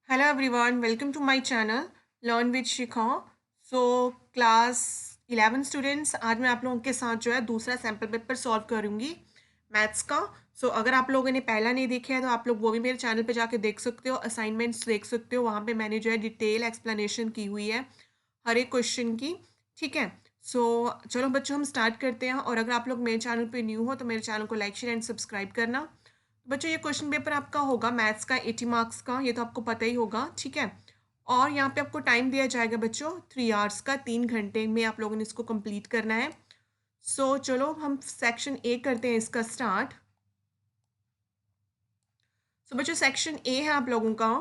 Hello everyone, welcome to my channel Learn with Shikha. So class 11 students, आज मैं आप लोगों के साथ जो है दूसरा सैम्पल पेपर सॉल्व करूँगी मैथ्स का. अगर आप लोगों ने पहला नहीं देखा है तो आप लोग वो भी मेरे चैनल पे जाके देख सकते हो, असाइनमेंट्स देख सकते हो. वहाँ पे मैंने जो है डिटेल एक्सप्लेनेशन की हुई है हर एक क्वेश्चन की. ठीक है. चलो बच्चों, हम स्टार्ट करते हैं. और अगर आप लोग मेरे चैनल पे न्यू हो तो मेरे चैनल को लाइक शेयर एंड सब्सक्राइब करना. बच्चों, ये क्वेश्चन पेपर आपका होगा मैथ्स का 80 मार्क्स का, ये तो आपको पता ही होगा. ठीक है. और यहाँ पे आपको टाइम दिया जाएगा बच्चों 3 आवर्स का, 3 घंटे में आप लोगों ने इसको कंप्लीट करना है. चलो हम सेक्शन ए करते हैं इसका स्टार्ट. बच्चों, सेक्शन ए है आप लोगों का.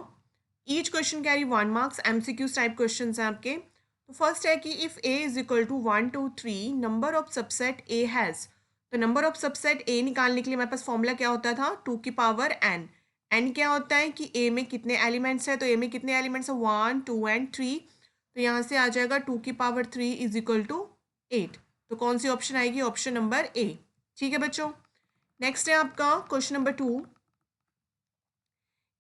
Each question carry 1 marks, MCQ type question हैं आपके. तो फर्स्ट है कि if A is equal to 1 2 3 number of subset A has. तो नंबर ऑफ सबसेट ए निकालने के लिए हमारे पास फॉर्मूला क्या होता था, 2 की पावर n. एन क्या होता है कि ए में कितने एलिमेंट्स हैं, तो ए में कितने एलिमेंट्स हैं, 1 2 एंड 3. तो यहाँ से आ जाएगा 2 की पावर 3 इज इक्वल टू 8. तो कौन सी ऑप्शन आएगी, ऑप्शन नंबर ए. ठीक है बच्चों. नेक्स्ट है आपका question number 2.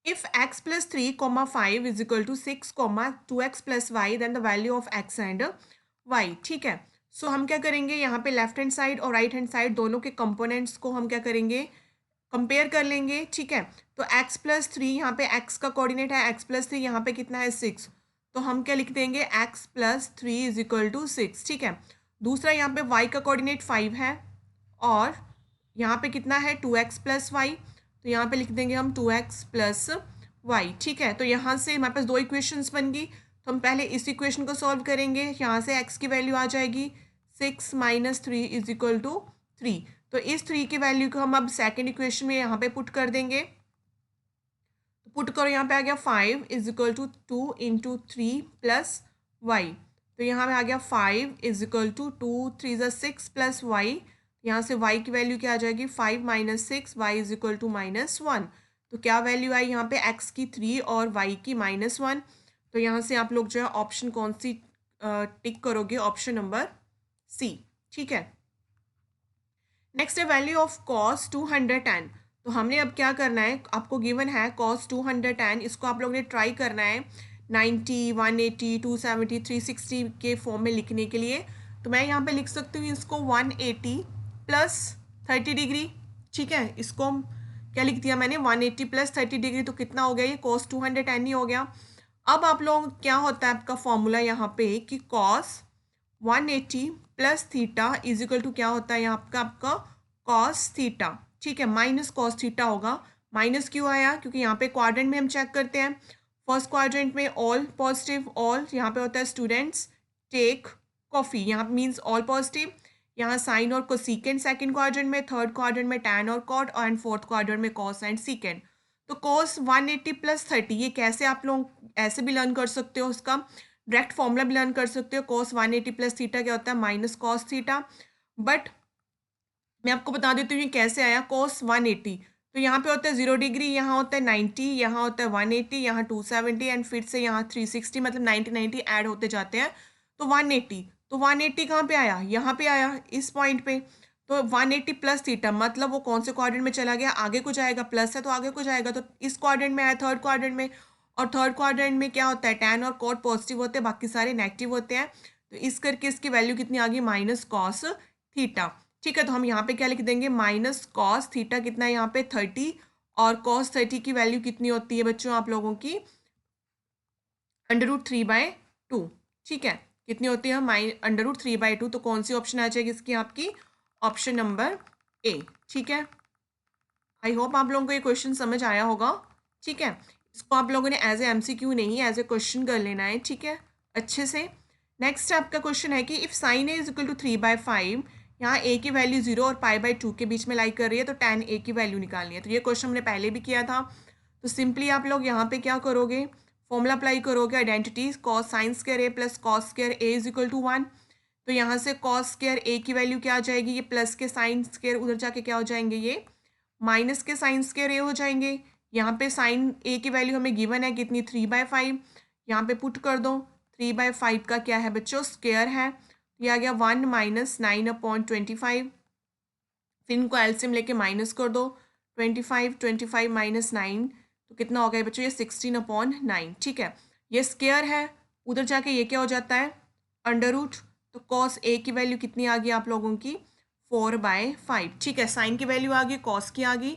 If x plus 3 comma 5 is equal to 6 comma 2x plus y, then the value of x and y. ठीक है. हम क्या करेंगे, यहाँ पे लेफ्ट हैंड साइड और राइट हैंड साइड दोनों के कंपोनेंट्स को हम क्या करेंगे, कंपेयर कर लेंगे. ठीक है. तो x प्लस 3, यहाँ पे x का कोऑर्डिनेट है, x प्लस 3 यहाँ पे कितना है 6. तो हम क्या लिख देंगे, x plus 3 is equal to 6. ठीक है. दूसरा यहाँ पे y का कोऑर्डिनेट 5 है और यहाँ पे कितना है 2x प्लस वाई. तो यहाँ पे लिख देंगे हम 2x प्लस वाई. ठीक है. तो यहाँ से हमारे पास दो इक्वेशंस बन गई. तो हम पहले इस इक्वेशन को सॉल्व करेंगे. यहाँ से x की वैल्यू आ जाएगी 6 माइनस 3 इज इक्वल टू 3. तो इस 3 की वैल्यू को हम अब सेकेंड इक्वेशन में यहाँ पे पुट कर देंगे. तो पुट करो, यहाँ पे आ गया 5 is equal to 2 × 3 plus y. तो यहाँ पे आ गया 5 is equal to 2 3 = 6 plus y. यहाँ से y की वैल्यू क्या आ जाएगी, 5 minus 6, y is equal to -1. तो क्या वैल्यू आई यहाँ पे, x की 3 और y की -1. तो यहाँ से आप लोग जो है ऑप्शन कौन सी टिक करोगे, ऑप्शन नंबर सी. ठीक है. नेक्स्ट है वैल्यू ऑफ कॉस 210. तो हमने अब क्या करना है, आपको गिवन है कॉस 210, इसको आप लोगों ने ट्राई करना है 90 180 270 360 के फॉर्म में लिखने के लिए. तो मैं यहाँ पे लिख सकती हूँ इसको 180 प्लस 30 डिग्री. ठीक है. इसको क्या लिख दिया मैंने, 180 प्लस 30 डिग्री. तो कितना हो गया, ये कॉस 210 ही हो गया. अब आप लोग क्या होता है आपका फॉर्मूला यहाँ पे कि cos 180 plus theta is equal to क्या होता है यहाँ आपका आपका कॉस थीटा. ठीक है. माइनस कॉस थीटा होगा. माइनस क्यों आया, क्योंकि यहाँ पे क्वाड्रेंट में हम चेक करते हैं. फर्स्ट क्वाड्रेंट में ऑल पॉजिटिव, ऑल यहाँ पे होता है स्टूडेंट्स टेक कॉफ़ी, यहाँ मीन्स ऑल पॉजिटिव. यहाँ साइन और कोसिकेंड सेकंड क्वाड्रेंट में, थर्ड क्वाड्रेंट में टैन और कॉट, एंड फोर्थ क्वाड्रेंट में कॉस एंड सीकेंड. तो कॉस 180 प्लस 30, ये कैसे आप लोग ऐसे भी लर्न कर सकते हो, उसका डायरेक्ट फॉर्मूला भी लर्न कर सकते हो. कॉस 180 प्लस थीटा क्या होता है, माइनस कॉस थीटा. बट मैं आपको बता देती हूँ ये कैसे आया, कॉस 180. तो यहाँ पे होता है 0 डिग्री, यहाँ होता है 90, यहाँ होता है 180, यहाँ 270 एंड फिर से यहाँ 360, मतलब 90 90 ऐड होते जाते हैं. तो 180, तो 180 कहाँ पे आया, यहाँ पे आया इस पॉइंट पे. तो 180 प्लस थीटा मतलब वो कौन से क्वाड्रेंट में चला गया, आगे को जाएगा, प्लस है तो आगे को जाएगा. तो इस क्वाड्रेंट में आया, थर्ड क्वाड्रेंट में. और थर्ड क्वाड्रेंट में क्या होता है, टैन और कॉट पॉजिटिव होते हैं, बाकी सारे नेगेटिव होते हैं. तो इस करके इसकी वैल्यू कितनी आ गई, माइनस कॉस थीटा. ठीक है. तो हम यहाँ पे क्या लिख देंगे, माइनस कॉस थीटा कितना है यहाँ पे 30. और कॉस 30 की वैल्यू कितनी होती है बच्चों आप लोगों की, √3/2. ठीक है. कितनी होती है, √3/2. तो कौन सी ऑप्शन आ जाएगी इसकी, आपकी ऑप्शन नंबर ए. ठीक है. आई होप आप लोगों को ये क्वेश्चन समझ आया होगा. ठीक है. इसको आप लोगों ने एज ए MCQ नहीं, एज ए क्वेश्चन कर लेना है. ठीक है, अच्छे से. नेक्स्ट आपका क्वेश्चन है कि if sine A is equal to 3/5, यहाँ ए की वैल्यू 0 और π/2 के बीच में लाई कर रही है, तो tan ए की वैल्यू निकालनी है. तो ये क्वेश्चन हमने पहले भी किया था. तो सिंपली आप लोग यहाँ पे क्या करोगे, फॉर्मूला अप्लाई करोगे, identity cos sine square A plus cos square A is equal to 1. तो यहाँ से कॉस स्क्वायर ए की वैल्यू क्या आ जाएगी, ये प्लस के साइन स्क्वायर उधर जाके क्या हो जाएंगे, ये माइनस के साइन स्क्वायर ए हो जाएंगे. यहाँ पे साइन ए की वैल्यू हमें गिवन है कितनी, 3/5. यहाँ पे पुट कर दो, 3/5 का क्या है बच्चों, स्क्वायर है. ये आ गया 1 - 9/25. फिर इनको एलसीएम लेके माइनस कर दो, 25 25 - 9 तो कितना हो गया बच्चों ये 16/9, ठीक है। ये स्क्वायर है, उधर जाके ये क्या हो जाता है अंडर रूट, तो कॉस ए की वैल्यू कितनी आ गई आप लोगों की 4/5, ठीक है। साइन की वैल्यू आ गई, कॉस की आ गई।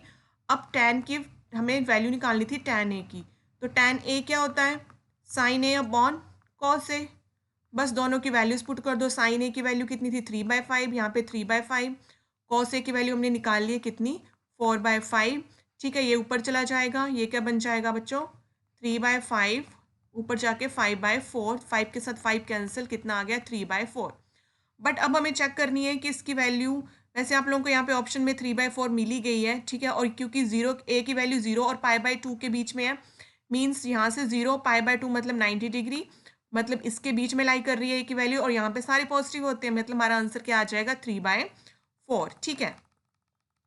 अब टैन की हमें वैल्यू निकालनी थी टैन ए की, तो टैन ए क्या होता है sign A upon cos A, बस दोनों की वैल्यूज पुट कर दो। साइन ए की वैल्यू कितनी थी 3/5, यहाँ पे 3/5, कॉस ए की वैल्यू हमने निकाल ली है कितनी 4/5, ठीक है। ये ऊपर चला जाएगा, ये क्या बन जाएगा बच्चों 3/5, ऊपर जाके 5/4, 5 के साथ 5 कैंसिल, कितना आ गया 3/4। बट अब हमें चेक करनी है कि इसकी वैल्यू, वैसे आप लोगों को यहाँ पे ऑप्शन में 3/4 मिली गई है, ठीक है। और क्योंकि जीरो ए की वैल्यू 0 और π/2 के बीच में है, मीन्स यहाँ से 0 π/2 मतलब 90 डिग्री, मतलब इसके बीच में लाई कर रही है ए की वैल्यू, और यहाँ पे सारे पॉजिटिव होते हैं, मतलब हमारा आंसर क्या आ जाएगा 3/4, ठीक है।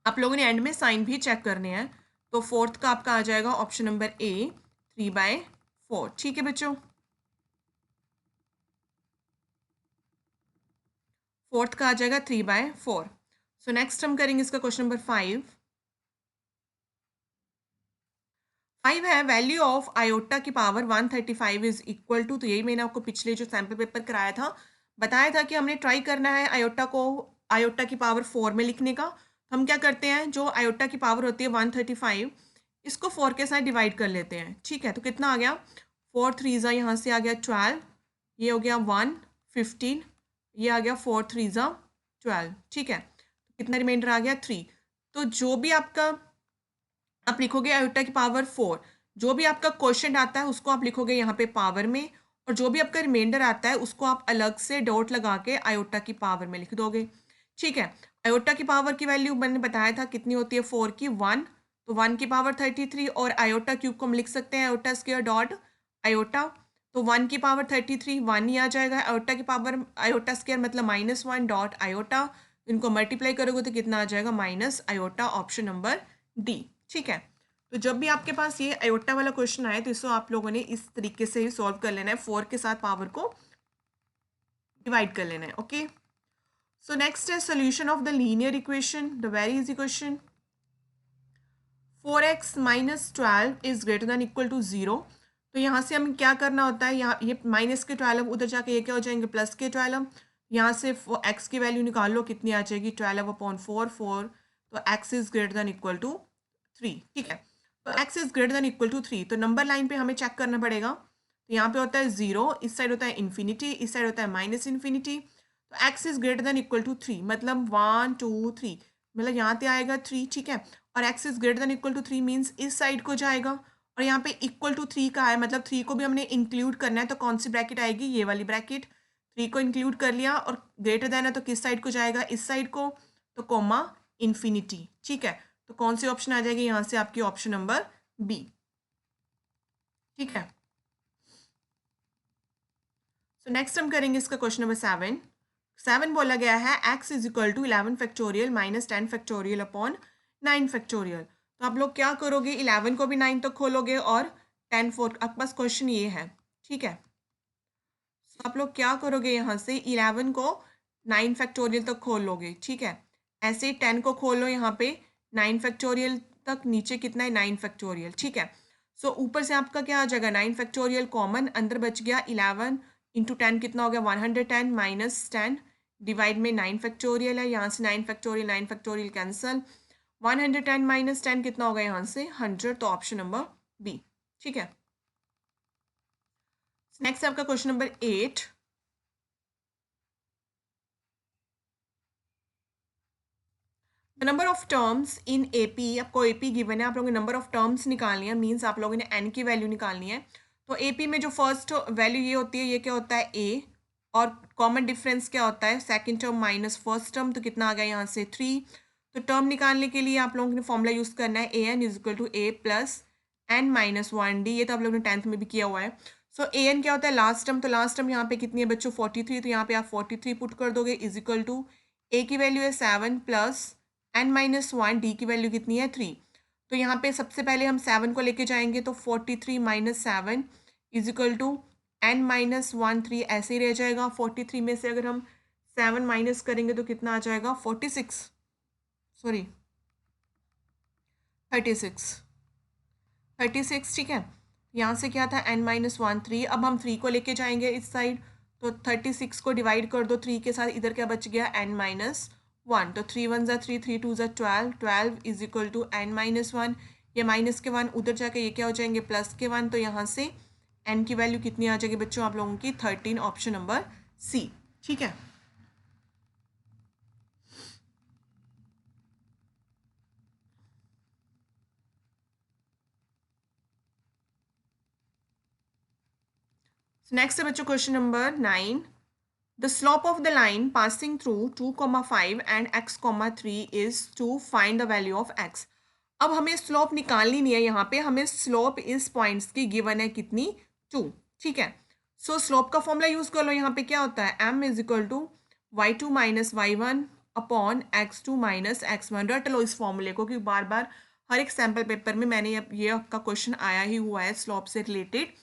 आप लोगों ने एंड में साइन भी चेक करने हैं, तो फोर्थ का आपका आ जाएगा ऑप्शन नंबर ए 3/4, ठीक है बच्चों। फोर्थ का आ जाएगा 3/4। सो नेक्स्ट हम करेंगे इसका क्वेश्चन नंबर 5। 5 है वैल्यू ऑफ आयोटा की पावर 135 इज इक्वल टू, तो यही मैंने आपको पिछले जो सैम्पल पेपर कराया था बताया था कि हमने ट्राई करना है आयोटा को आयोटा की पावर 4 में लिखने का। तो हम क्या करते हैं, जो आयोटा की पावर होती है 135, इसको 4 के साथ डिवाइड कर लेते हैं, ठीक है। तो कितना आ गया 4 3 यहाँ से आ गया 12, ये हो गया 1 15, ये आ गया 4 3 12, ठीक है। तो कितना रिमाइंडर आ गया 3। तो जो भी आपका आप लिखोगे आयोटा की पावर 4, जो भी आपका क्वेश्चन आता है उसको आप लिखोगे यहाँ पे पावर में, और जो भी आपका रिमाइंडर आता है उसको आप अलग से डॉट लगा के आयोटा की पावर में लिख दोगे, ठीक है। आयोटा की पावर की वैल्यू मैंने बताया था कितनी होती है 4 की 1, तो 1 की पावर 33, और आयोटा क्यूब को हम लिख सकते हैं आयोटा स्क्वायर डॉट आयोटा, तो 1 की पावर 33 1 ही आ जाएगा। आयोटा की पावर आयोटा स्क्वायर मतलब -1 डॉट आयोटा, इनको मल्टीप्लाई करोगे तो कितना आ जाएगा minus iota, option number D, ठीक है। तो जब भी आपके पास ये आयोटा वाला क्वेश्चन आए तो इसको आप लोगों ने इस तरीके से ही सॉल्व कर लेना है, 4 के साथ पावर को डिवाइड कर लेना है, ओके। सो नेक्स्ट है solution of the linear equation, the very easy question. 4x - 12 is greater than equal to 0। तो यहाँ से हमें क्या करना होता है, यहाँ ये माइनस के 12 उधर जाके ये क्या हो जाएंगे प्लस के 12, यहाँ से x की वैल्यू निकाल लो कितनी आ जाएगी 12/4 4, तो x is greater than equal to 3, ठीक है। तो x is greater than equal to 3, तो नंबर लाइन पे हमें चेक करना पड़ेगा। तो यहाँ पे होता है 0, इस साइड होता है इन्फिनिटी, इस साइड होता है माइनस इन्फिनिटी, तो x is greater than equal to 3, मतलब 1 2 3, मतलब यहाँ पे आएगा 3, ठीक है। और x is greater than equal to 3 means इस साइड को जाएगा, और यहाँ पे इक्वल टू 3 का है मतलब 3 को भी हमने इंक्लूड करना है, तो कौन सी ब्रैकेट आएगी ये वाली ब्रैकेट, 3 को इंक्लूड कर लिया, और ग्रेटर देन है तो किस साइड को जाएगा इस साइड को, तो कोमा इन्फिनिटी, ठीक है। तो कौन सी ऑप्शन आ जाएगी यहाँ से आपकी ऑप्शन नंबर बी, ठीक है। सो नेक्स्ट हम करेंगे इसका क्वेश्चन नंबर 7 बोला गया है x is equal to 11 factorial minus 10 factorial upon 9 factorial. तो आप लोग क्या करोगे 11 को भी 9 तक खोलोगे और 10 4, आपके पास क्वेश्चन ये है, ठीक है। तो आप लोग क्या करोगे यहाँ से 11 को 9 फैक्टोरियल तक खोल लोगे, ठीक है। ऐसे ही 10 को खोलो यहाँ पे 9 फैक्टोरियल तक, नीचे कितना है 9 फैक्टोरियल, ठीक है। सो ऊपर से आपका क्या आ जाएगा 9 फैक्टोरियल कॉमन, अंदर बच गया 11 इंटू 10 कितना हो गया 110 माइनस 10 डिवाइड में 9 फैक्टोरियल है, यहाँ से 9 फैक्टोरियल कैंसल, 110 माइनस 10 कितना होगा यहाँ से 100, तो ऑप्शन नंबर बी, ठीक है। नेक्स्ट आपका question number 8। The number of terms in AP, आपको एपी गिवन है, आप लोगों ने नंबर ऑफ टर्म्स निकालनी है, मीन्स आप लोगों ने एन की वैल्यू निकालनी है। तो एपी में जो फर्स्ट वैल्यू ये होती है, ये क्या होता है ए, और कॉमन डिफरेंस क्या होता है second term minus first term, तो कितना आ गया यहाँ से 3। तो टर्म निकालने के लिए आप लोगों ने फॉर्मूला यूज़ करना है A N is equal to A plus N minus 1 D, ये तो आप लोगों ने 10th में भी किया हुआ है। सो ए एन क्या होता है लास्ट टर्म, तो लास्ट टर्म यहाँ पे कितनी है बच्चों 43, तो यहाँ पे आप 43 पुट कर दोगे इज इक्वल टू ए की वैल्यू है 7 प्लस n-1, डी की वैल्यू कितनी है 3। तो यहाँ पे सबसे पहले हम 7 को लेके जाएंगे, तो 43 minus 7 is equal to n-1 3, ऐसे ही रह जाएगा। 43 में से अगर हम 7 माइनस करेंगे तो कितना आ जाएगा 36, सॉरी 36, 36, ठीक है। यहाँ से क्या था n-1 3, अब हम 3 को लेके जाएंगे इस साइड, तो 36 को डिवाइड कर दो 3 के साथ, इधर क्या बच गया n-1, तो 3 1 ज़ा 3, 3 2 ज़ा 12, 12 इज इक्वल टू n-1, ये माइनस के 1 उधर जाके ये क्या हो जाएंगे प्लस के 1, तो यहाँ से n की वैल्यू कितनी आ जाएगी बच्चों आप लोगों की 13, ऑप्शन नंबर सी, ठीक है। नेक्स्ट है बच्चों question number 9, the slope of the line passing through 2, 5 and x, 3 is to find the value of x। अब हमें स्लोप निकालनी नहीं है, यहाँ पे हमें स्लोप इस पॉइंट्स की गिवन है कितनी 2, ठीक है। सो स्लोप का फॉर्मूला यूज कर लो, यहाँ पे क्या होता है m is equal to y2 minus y1 upon x2 minus x1। रट लो इस फॉर्मूले को, क्योंकि बार बार हर एक सैम्पल पेपर में मैंने ये आपका क्वेश्चन आया ही हुआ है स्लोप से रिलेटेड।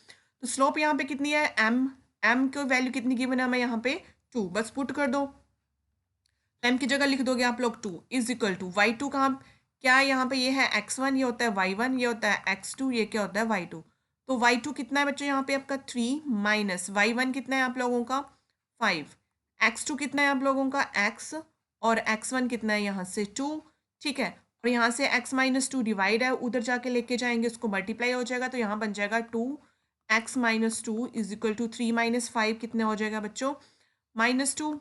तो स्लोप यहाँ पे कितनी है m की वैल्यू कितनी गिवन है हमें यहाँ पे 2, बस पुट कर दो, m की जगह लिख दोगे आप लोग 2 इज इक्वल टू y2 कहाँ, क्या यहाँ पे ये है x1, ये होता है y1, ये होता है x2, ये क्या होता है y2। तो y2 कितना है बच्चों यहाँ पे आपका 3 माइनस y1 कितना है आप लोगों का 5, x2 कितना है आप लोगों का x, और x1 कितना है यहाँ से 2, ठीक है। और यहाँ से x माइनस 2 डिवाइड है, उधर जाके लेके जाएंगे उसको मल्टीप्लाई हो जाएगा, तो यहाँ बन जाएगा 2x minus 2 is equal to 3 minus 5 कितने हो जाएगा बच्चों -2,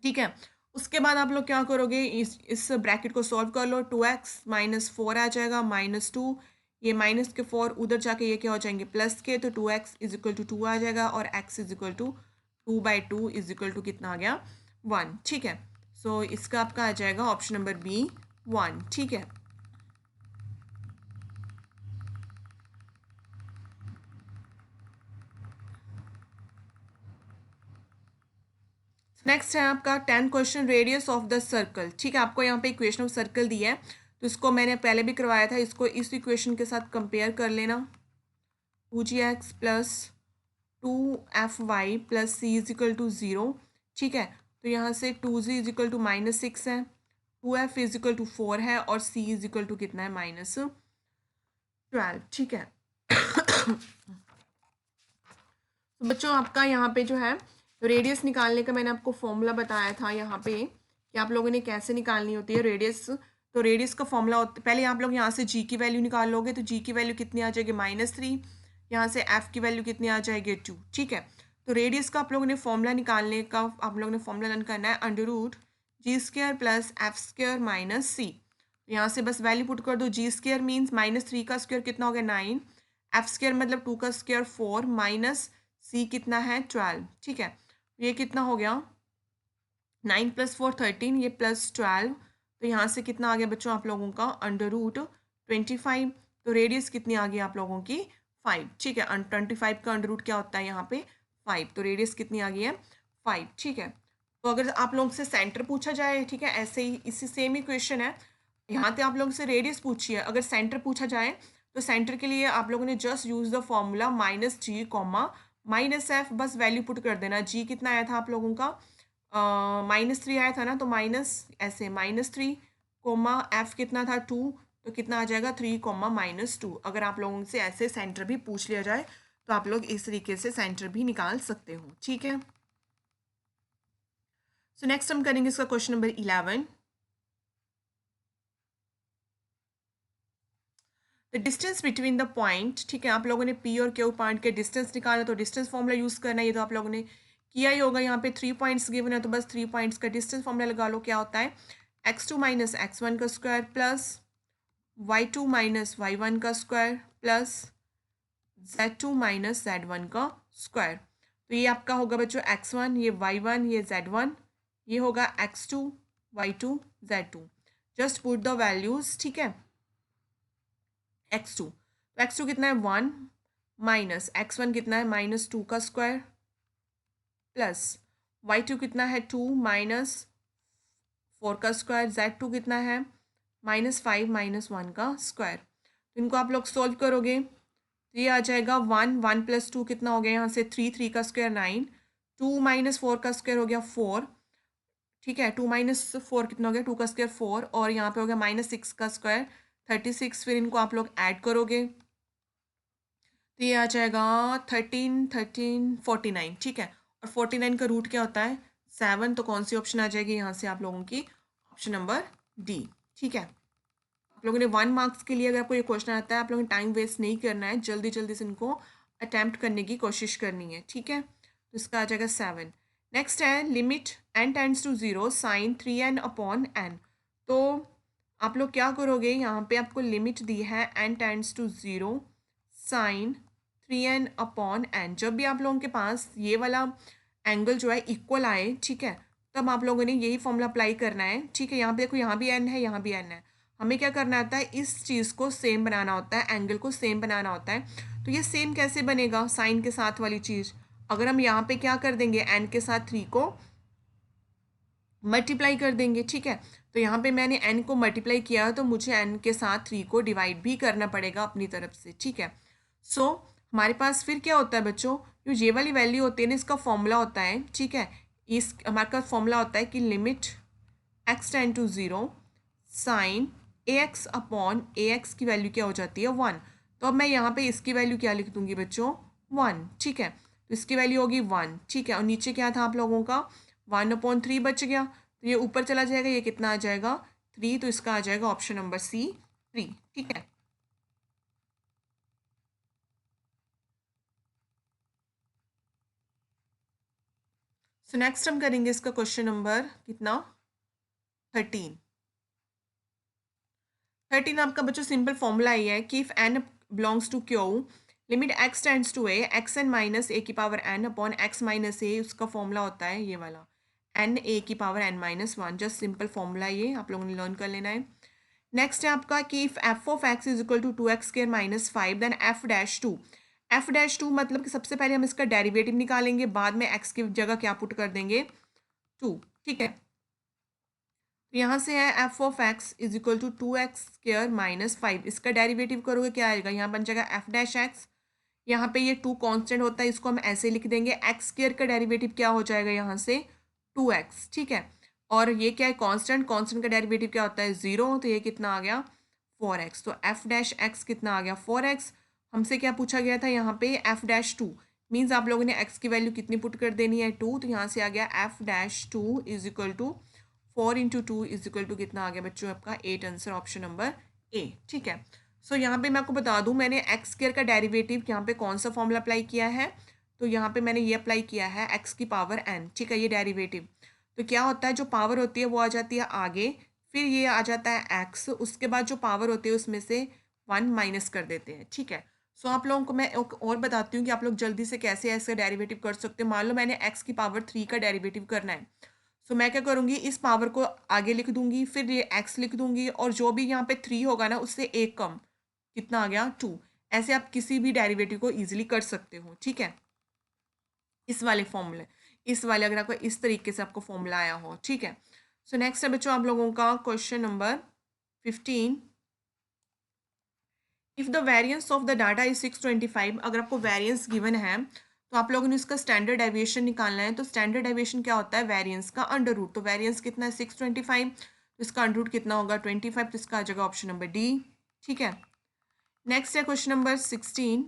ठीक है। उसके बाद आप लोग क्या करोगे, इस ब्रैकेट को सॉल्व कर लो, 2x माइनस 4 आ जाएगा -2, ये माइनस के 4 उधर जाके ये क्या हो जाएंगे प्लस के, तो 2x इज इक्वल टू 2 आ जाएगा, और x is equal to 2/2 is equal to कितना आ गया 1, ठीक है। सो इसका आपका आ जाएगा ऑप्शन नंबर बी 1, ठीक है। नेक्स्ट है आपका 10 question, radius of the circle, ठीक है। आपको यहाँ पे इक्वेशन ऑफ सर्कल दी है, तो इसको मैंने पहले भी करवाया था, इसको इस इक्वेशन के साथ कंपेयर कर लेना, 2gx plus 2fy plus C is equal to 0, ठीक है। तो यहाँ से 2z इज इक्वल टू -6 है, 2f इज इक्वल टू 4 है, और c इज इक्वल टू कितना है -12, ठीक है। तो बच्चों आपका यहाँ पे जो है रेडियस निकालने का मैंने आपको फॉर्मूला बताया था यहाँ पे कि आप लोगों ने कैसे निकालनी होती है रेडियस। तो रेडियस का फॉर्मूला पहले आप लोग यहाँ से जी की वैल्यू निकाल लोगे, तो जी की वैल्यू कितनी आ जाएगी -3, यहाँ से एफ की वैल्यू कितनी आ जाएगी 2, ठीक है। तो रेडियस का आप लोगों ने फॉर्मूला निकालने का आप लोगों ने फॉर्मूला लर्न करना है √g² प्लस f² माइनस सी। यहाँ से बस वैल्यू पुट कर दो, g² मीन्स -3 का स्क्वायर कितना हो गया 9, f² मतलब 2 का स्क्वायर 4, माइनस सी कितना है 12, ठीक है। ये कितना हो गया 9 + 4 13, ये +12, तो यहाँ से कितना आ गया बच्चों आप लोगों का √25। तो रेडियस कितनी आ गई आप लोगों की 5, ठीक है। 25 का अंडर रूट क्या होता है यहाँ पे 5, तो रेडियस कितनी आ गई है 5, ठीक है। तो अगर आप लोगों से सेंटर पूछा जाए, ठीक है, ऐसे ही इसी सेम ही क्वेश्चन है, यहाँ पे आप लोगों से रेडियस पूछी है, अगर सेंटर पूछा जाए तो सेंटर के लिए आप लोगों ने just use the formula -g, -f, बस वैल्यू पुट कर देना। जी कितना आया था आप लोगों का -3 आया था ना, तो माइनस ऐसे -3 कोमा एफ कितना था 2, तो कितना आ जाएगा 3 कोमा -2। अगर आप लोगों से ऐसे सेंटर भी पूछ लिया जाए तो आप लोग इस तरीके से सेंटर भी निकाल सकते हो, ठीक है। सो नेक्स्ट हम करेंगे इसका question number 11, the distance between the point, ठीक है। आप लोगों ने पी और क्यू पॉइंट के डिस्टेंस निकाला, तो डिस्टेंस फॉर्मूला यूज़ करना है, ये तो आप लोगों ने किया ही होगा। यहाँ पे 3 पॉइंट्स गिवन है, तो बस 3 पॉइंट्स का डिस्टेंस फॉर्मूला लगा लो, क्या होता है x2 माइनस x1 का square plus y2 minus y1 का square plus z2 minus z1 का स्क्वायर। तो ये आपका होगा बच्चों x1, ये y1, ये z1, ये होगा x2 y2 z2। Just put the values, ठीक है। x2, तो x2 कितना है 1, माइनस x1 कितना है -2 का स्क्वायर प्लस y2 कितना है 2 माइनस 4 का स्क्वायर, z2 कितना है -5 -1 का स्क्वायर। तो इनको आप लोग सोल्व करोगे तो ये आ जाएगा 1, 1 + 2 कितना हो गया यहाँ से 3, 3 का स्क्वायर 9, 2 - 4 का स्क्वायर हो गया 4, ठीक है। 2 - 4 कितना हो गया 2 का स्क्वायर 4, और यहाँ पे हो गया -6 का स्क्वायर 36, फिर इनको आप लोग ऐड करोगे तो ये आ जाएगा 13, ठीक है। और 49 का रूट क्या होता है 7, तो कौन सी ऑप्शन आ जाएगी यहाँ से आप लोगों की, ऑप्शन नंबर डी, ठीक है। आप लोगों ने 1 मार्क्स के लिए अगर आपको ये क्वेश्चन आता है, आप लोगों ने टाइम वेस्ट नहीं करना है, जल्दी जल्दी से इनको अटैम्प्ट करने की कोशिश करनी है, ठीक है। तो इसका आ जाएगा 7। नेक्स्ट है limit n tends to 0 sine 3n upon n। तो आप लोग क्या करोगे, यहाँ पे आपको लिमिट दी है n tends to 0 sine 3n upon n। जब भी आप लोगों के पास ये वाला एंगल जो है इक्वल आए, ठीक है, तब आप लोगों ने यही फॉर्मूला अप्लाई करना है, ठीक है। यहाँ पे देखो, यहाँ भी n है, यहाँ भी n है। हमें क्या करना होता है, इस चीज़ को सेम बनाना होता है, एंगल को सेम बनाना होता है। तो ये सेम कैसे बनेगा, साइन के साथ वाली चीज़, अगर हम यहाँ पे क्या कर देंगे, n के साथ 3 को मल्टीप्लाई कर देंगे, ठीक है। तो यहाँ पे मैंने n को मल्टीप्लाई किया, तो मुझे n के साथ 3 को डिवाइड भी करना पड़ेगा अपनी तरफ से, ठीक है। सो हमारे पास फिर क्या होता है बच्चों, जो ये वाली वैल्यू होती है ना, इसका फॉर्मूला होता है, ठीक है। इस हमारे पास फॉर्मूला होता है कि limit x tend to 0 sine ax upon ax की वैल्यू क्या हो जाती है 1। तो अब मैं यहाँ पे इसकी वैल्यू क्या लिख दूंगी बच्चों 1, ठीक है। तो इसकी वैल्यू होगी 1, ठीक है। और नीचे क्या था आप लोगों का 1/3 बच गया, तो ये ऊपर चला जाएगा, ये कितना आ जाएगा 3, तो इसका आ जाएगा ऑप्शन नंबर सी 3, ठीक है। सो नेक्स्ट हम करेंगे इसका क्वेश्चन नंबर कितना 13 आपका बच्चों सिंपल फॉर्मूला ही है कि if n belongs to Q limit x tends to a X N minus A की power n upon x minus A, उसका फॉर्मूला होता है ये वाला n a की power n-1। Just simple formula ये आप लोगों ने लर्न कर लेना है। नेक्स्ट है आपका कि if f of x is equal to 2x² minus 5 then f-2 मतलब कि सबसे पहले हम इसका डेरिवेटिव निकालेंगे, बाद में x की जगह क्या पुट कर देंगे 2, ठीक है। तो यहाँ से है F of X is equal to 2x² minus 5, इसका डेरिवेटिव करोगे क्या आएगा, यहाँ बन जाएगा f-x। यहाँ पे ये 2 कांस्टेंट होता है, इसको हम ऐसे लिख देंगे, x² का डेरिवेटिव क्या हो जाएगा यहाँ से 2x, ठीक है। और ये क्या है कांस्टेंट, कांस्टेंट का डेरिवेटिव क्या होता है 0, तो ये कितना आ गया 4x। तो f-x कितना आ गया 4x। हमसे क्या पूछा गया था यहाँ पे f-2, मीन्स आप लोगों ने x की वैल्यू कितनी पुट कर देनी है 2, तो यहाँ से आ गया f-2 is equal to 4 × 2 is equal to कितना आ गया बच्चों आपका 8, आंसर ऑप्शन नंबर ए, ठीक है। सो यहाँ पे मैं आपको बता दूँ, मैंने x² का डेरिवेटिव यहाँ पे कौन सा फॉर्मूला अप्लाई किया है, तो यहाँ पे मैंने ये अप्लाई किया है x की पावर n, ठीक है। ये डेरिवेटिव तो क्या होता है, जो पावर होती है वो आ जाती है आगे, फिर ये आ जाता है x, उसके बाद जो पावर होती है उसमें से 1 माइनस कर देते हैं, ठीक है। सो आप लोगों को मैं एक और बताती हूँ कि आप लोग जल्दी से कैसे ऐसे डेरिवेटिव कर सकते हो। मान लो मैंने x की पावर 3 का डेरिवेटिव करना है, सो मैं क्या करूँगी, इस पावर को आगे लिख दूंगी, फिर ये x लिख दूंगी, और जो भी यहाँ पे 3 होगा ना उससे एक कम कितना आ गया 2। ऐसे आप किसी भी डेरिवेटिव को इजीली कर सकते हो, ठीक है। इस वाले फॉर्मूले, इस वाले अगर आपको इस तरीके से आपको फॉर्मूला आया हो, ठीक है। सो नेक्स्ट है बच्चों आप लोगों का question number 15। If the variance of the data is 625, अगर आपको वेरिएंस गिवन है तो आप लोगों ने इसका स्टैंडर्ड डेविएशन निकालना है। तो स्टैंडर्ड डेविएशन क्या होता है, वेरिएंस का अंडर रूट। तो वेरिएंस कितना है 625, तो इसका अंडर रूट कितना होगा 25, तो इसका आ जाएगा ऑप्शन नंबर डी, ठीक है। नेक्स्ट है question number 16,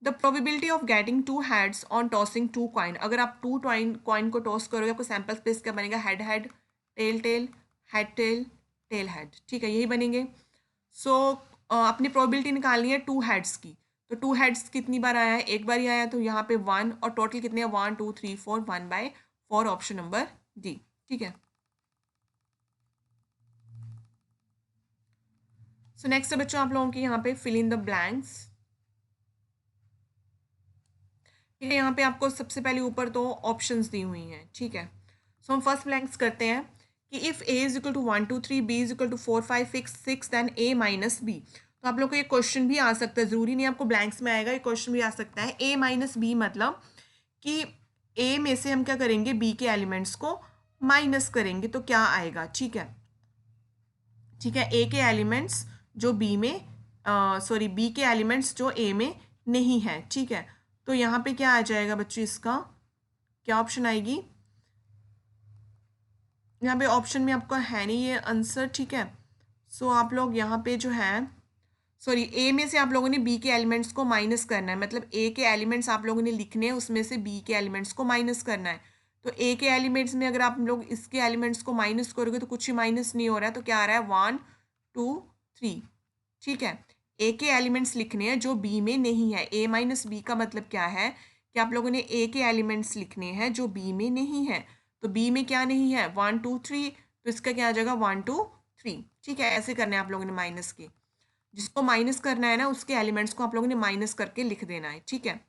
the probability of getting 2 heads on tossing 2 coin. अगर आप 2 कॉइन को टॉस करोगे आपको सैम्पल स्पेस क्या बनेगा, head head, tail tail, head tail, tail head, ठीक है, यही बनेंगे। सो अपनी प्रोबेबिलिटी निकालनी है 2 हेड्स की। तो 2 हेड्स कितनी बार आया है, एक बार ही आया, तो यहाँ पे 1, और टोटल कितने हैं 1 2 3 4, 1/4, ऑप्शन नंबर डी, ठीक है। सो नेक्स्ट है बच्चों आप लोगों के यहाँ पे फिल इन द ब्लैंक्स, ठीक है। यहाँ पे आपको सबसे पहले ऊपर तो ऑप्शंस दी हुई हैं, ठीक है। सो हम फर्स्ट ब्लैंक्स करते हैं कि if a is equal to 1 2 3, b is equal to 4 5 6 then a minus b। तो आप लोग को ये क्वेश्चन भी आ सकता है, ज़रूरी नहीं आपको ब्लैंक्स में आएगा, ये क्वेश्चन भी आ सकता है। a माइनस बी मतलब कि a में से हम क्या करेंगे, b के एलिमेंट्स को माइनस करेंगे, तो क्या आएगा, ठीक है, ठीक है। a के एलिमेंट्स जो b में सॉरी b के एलिमेंट्स जो a में नहीं है, ठीक है। तो यहाँ पे क्या आ जाएगा बच्चों, इसका क्या ऑप्शन आएगी, यहाँ पे ऑप्शन में आपका है नहीं ये आंसर, ठीक है। सो आप लोग यहाँ पे जो है, सॉरी, ए में से आप लोगों ने बी के एलिमेंट्स को माइनस करना है, मतलब ए के एलिमेंट्स आप लोगों ने लिखने हैं, उसमें से बी के एलिमेंट्स को माइनस करना है। तो ए के एलिमेंट्स में अगर आप लोग इसके एलिमेंट्स को माइनस करोगे तो कुछ ही माइनस नहीं हो रहा है, तो क्या आ रहा है 1 2 3। ठीक है, ए के एलिमेंट्स लिखने हैं जो बी में नहीं है। ए माइनस बी का मतलब क्या है कि आप लोगों ने ए के एलिमेंट्स लिखने हैं जो बी में नहीं है। तो बी में क्या नहीं है, 1 2 3, तो इसका क्या आ जाएगा 1 2 3। ठीक है, ऐसे करने हैं आप लोगों ने माइनस के, जिसको माइनस करना है ना उसके एलिमेंट्स को आप लोगों ने माइनस करके लिख देना है। ठीक है,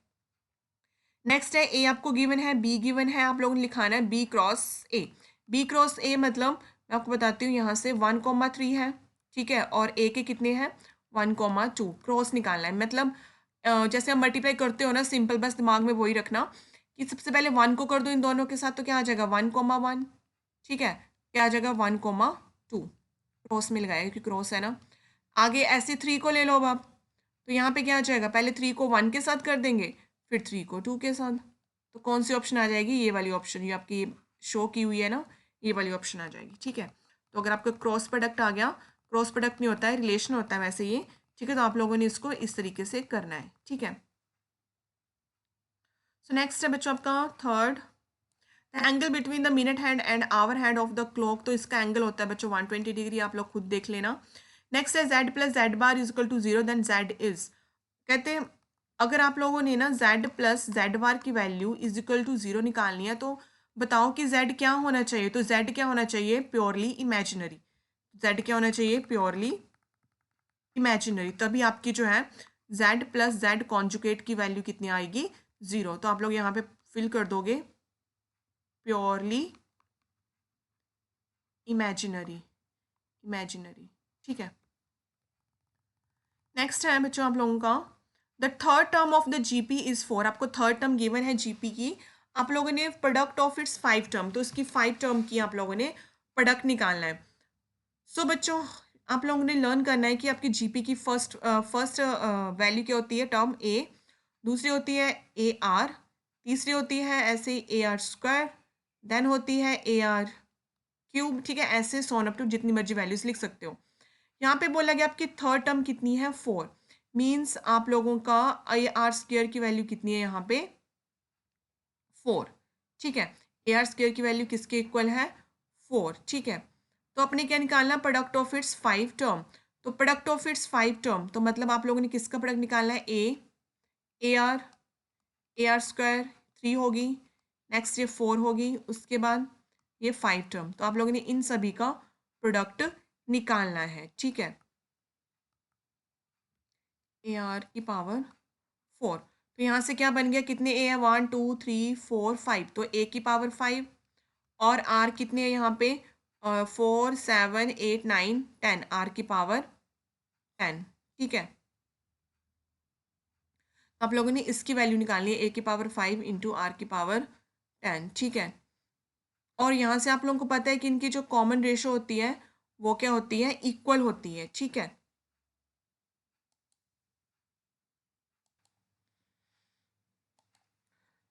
नेक्स्ट है ए आपको गिवन है, बी गिवन है, आप लोगों ने लिखाना है B cross A. B cross A मतलब मैं आपको बताती हूँ, यहाँ से 1,3 है। ठीक है, और ए के कितने हैं 1,2, क्रॉस निकालना है। मतलब जैसे हम मल्टीप्लाई करते हो ना सिंपल, बस दिमाग में वही रखना कि सबसे पहले 1 को कर दो इन दोनों के साथ, तो क्या आ जाएगा 1,1। ठीक है, क्या आ जाएगा 1,2, क्रॉस मिल गया क्योंकि क्रॉस है ना। आगे ऐसे 3 को ले लो अब आप, तो यहाँ पे क्या आ जाएगा, पहले 3 को 1 के साथ कर देंगे, फिर 3 को 2 के साथ। तो कौन सी ऑप्शन आ जाएगी, ये वाली ऑप्शन, ये आपकी शो की हुई है ना, ये वाली ऑप्शन आ जाएगी। ठीक है, तो अगर आपका क्रॉस प्रोडक्ट आ गया, क्रॉस प्रोडक्ट नहीं होता है, रिलेशन होता है वैसे ये। ठीक है, तो आप लोगों ने इसको इस तरीके से करना है। ठीक है, सो नेक्स्ट है बच्चों आपका third, the angle between the minute hand and hour hand of the clock. तो इसका एंगल होता है बच्चों 120 डिग्री, आप लोग खुद देख लेना। नेक्स्ट है Z plus Z bar is equal to 0, then Z is, कहते हैं अगर आप लोगों ने ना z प्लस जेड बार की वैल्यू इज इक्वल टू 0 निकालनी है, तो बताओ कि z क्या होना चाहिए। तो z क्या होना चाहिए, प्योरली इमेजिनरी। z क्या होना चाहिए, प्योरली इमेजिनरी, तभी आपकी जो है z प्लस जेड कॉन्जुकेट की वैल्यू कितनी आएगी, 0। तो आप लोग यहाँ पे फिल कर दोगे प्योरली इमेजिनरी, इमेजिनरी। ठीक है, नेक्स्ट है बच्चों आप लोगों का, the third term of the GP is 4। आपको थर्ड टर्म गिवन है जीपी की, आप लोगों ने प्रोडक्ट ऑफ इट्स 5 टर्म, तो इसकी 5 टर्म की आप लोगों ने प्रोडक्ट निकालना है। सो बच्चों आप लोगों ने लर्न करना है कि आपकी जीपी की फर्स्ट वैल्यू क्या होती है, टर्म ए, दूसरी होती है ए आर, तीसरी होती है ऐसे ए आर स्क्वायर, देन होती है ए आर क्यूब। ठीक है, ऐसे सोन अप टू जितनी मर्जी वैल्यूज लिख सकते हो। यहाँ पे बोला गया आपकी थर्ड टर्म कितनी है, 4, मीन्स आप लोगों का ए आर स्क्र की वैल्यू कितनी है यहाँ पे 4। ठीक है, ए आर स्क्र की वैल्यू किसके इक्वल है 4। ठीक है, तो अपने क्या निकालना, प्रोडक्ट ऑफ इट्स 5 टर्म। तो प्रोडक्ट ऑफ इट्स 5 टर्म, तो मतलब आप लोगों ने किसका प्रोडक्ट निकालना है, ए आर स्क्वायर 3 होगी, नेक्स्ट ये 4 होगी, उसके बाद ये 5 टर्म, तो आप लोगों ने इन सभी का प्रोडक्ट निकालना है। ठीक है, ए आर की पावर 4, तो यहाँ से क्या बन गया, कितने ए है 1 2 3 4 5, तो ए की पावर 5, और आर कितने हैं यहाँ पे 4 7 8 9 10, आर की पावर 10। ठीक है, तो आप लोगों ने इसकी वैल्यू निकालनी है, ए की पावर 5 इंटू आर की पावर 10। ठीक है, और यहाँ से आप लोगों को पता है कि इनकी जो कॉमन रेशो होती है वो क्या होती है, इक्वल होती है। ठीक है,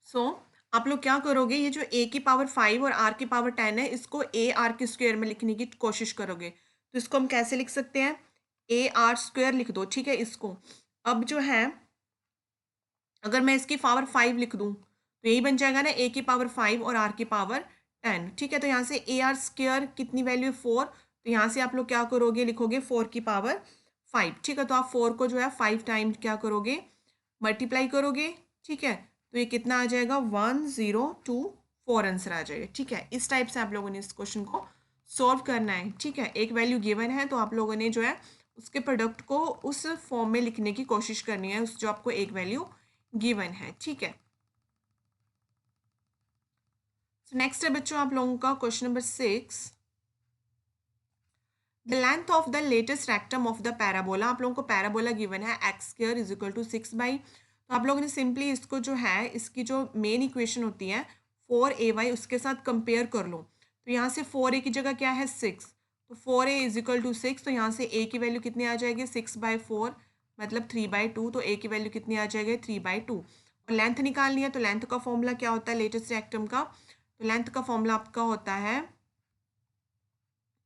सो आप लोग क्या करोगे, ये जो ए की पावर 5 और आर की पावर 10 है, इसको ए आर के स्क्वायर में लिखने की कोशिश करोगे, तो इसको हम कैसे लिख सकते हैं, ए आर स्क्वायर लिख दो। ठीक है, इसको अब जो है अगर मैं इसकी पावर 5 लिख दूं तो यही बन जाएगा ना, ए की पावर 5 और आर की पावर 10। ठीक है, तो यहाँ से ए आर स्क्वायर कितनी वैल्यू है 4, तो यहाँ से आप लोग क्या करोगे, लिखोगे 4 की पावर 5। ठीक है, तो आप 4 को जो है 5 टाइम क्या करोगे, मल्टीप्लाई करोगे। ठीक है, तो ये कितना आ जाएगा 1024 आंसर आ जाएगा। ठीक है, इस टाइप से आप लोगों ने इस क्वेश्चन को सॉल्व करना है। ठीक है, एक वैल्यू गिवन है तो आप लोगों ने जो है उसके प्रोडक्ट को उस फॉर्म में लिखने की कोशिश करनी है, उस जो आपको एक वैल्यू गिवन है। ठीक है, सो नेक्स्ट है बच्चों आप लोगों का question number 6, the length of the latus rectum of the parabola. आप लोगों को पैराबोला गिवन है X square is equal to 6/, तो आप लोगों ने सिंपली इसको जो है इसकी जो मेन इक्वेशन होती है 4ay उसके साथ कंपेयर कर लो। तो यहाँ से 4a की जगह क्या है 6, तो 4a इज इक्वल टू 6, तो यहाँ से a की वैल्यू कितनी आ जाएगी 6/4, मतलब 3/2, तो a की वैल्यू कितनी आ जाएगी 3/2। और लेंथ निकालनी है, तो लेंथ का फॉर्मूला क्या होता है लेटेस्ट रेक्टम का, तो लेंथ का फॉर्मूला आपका होता है,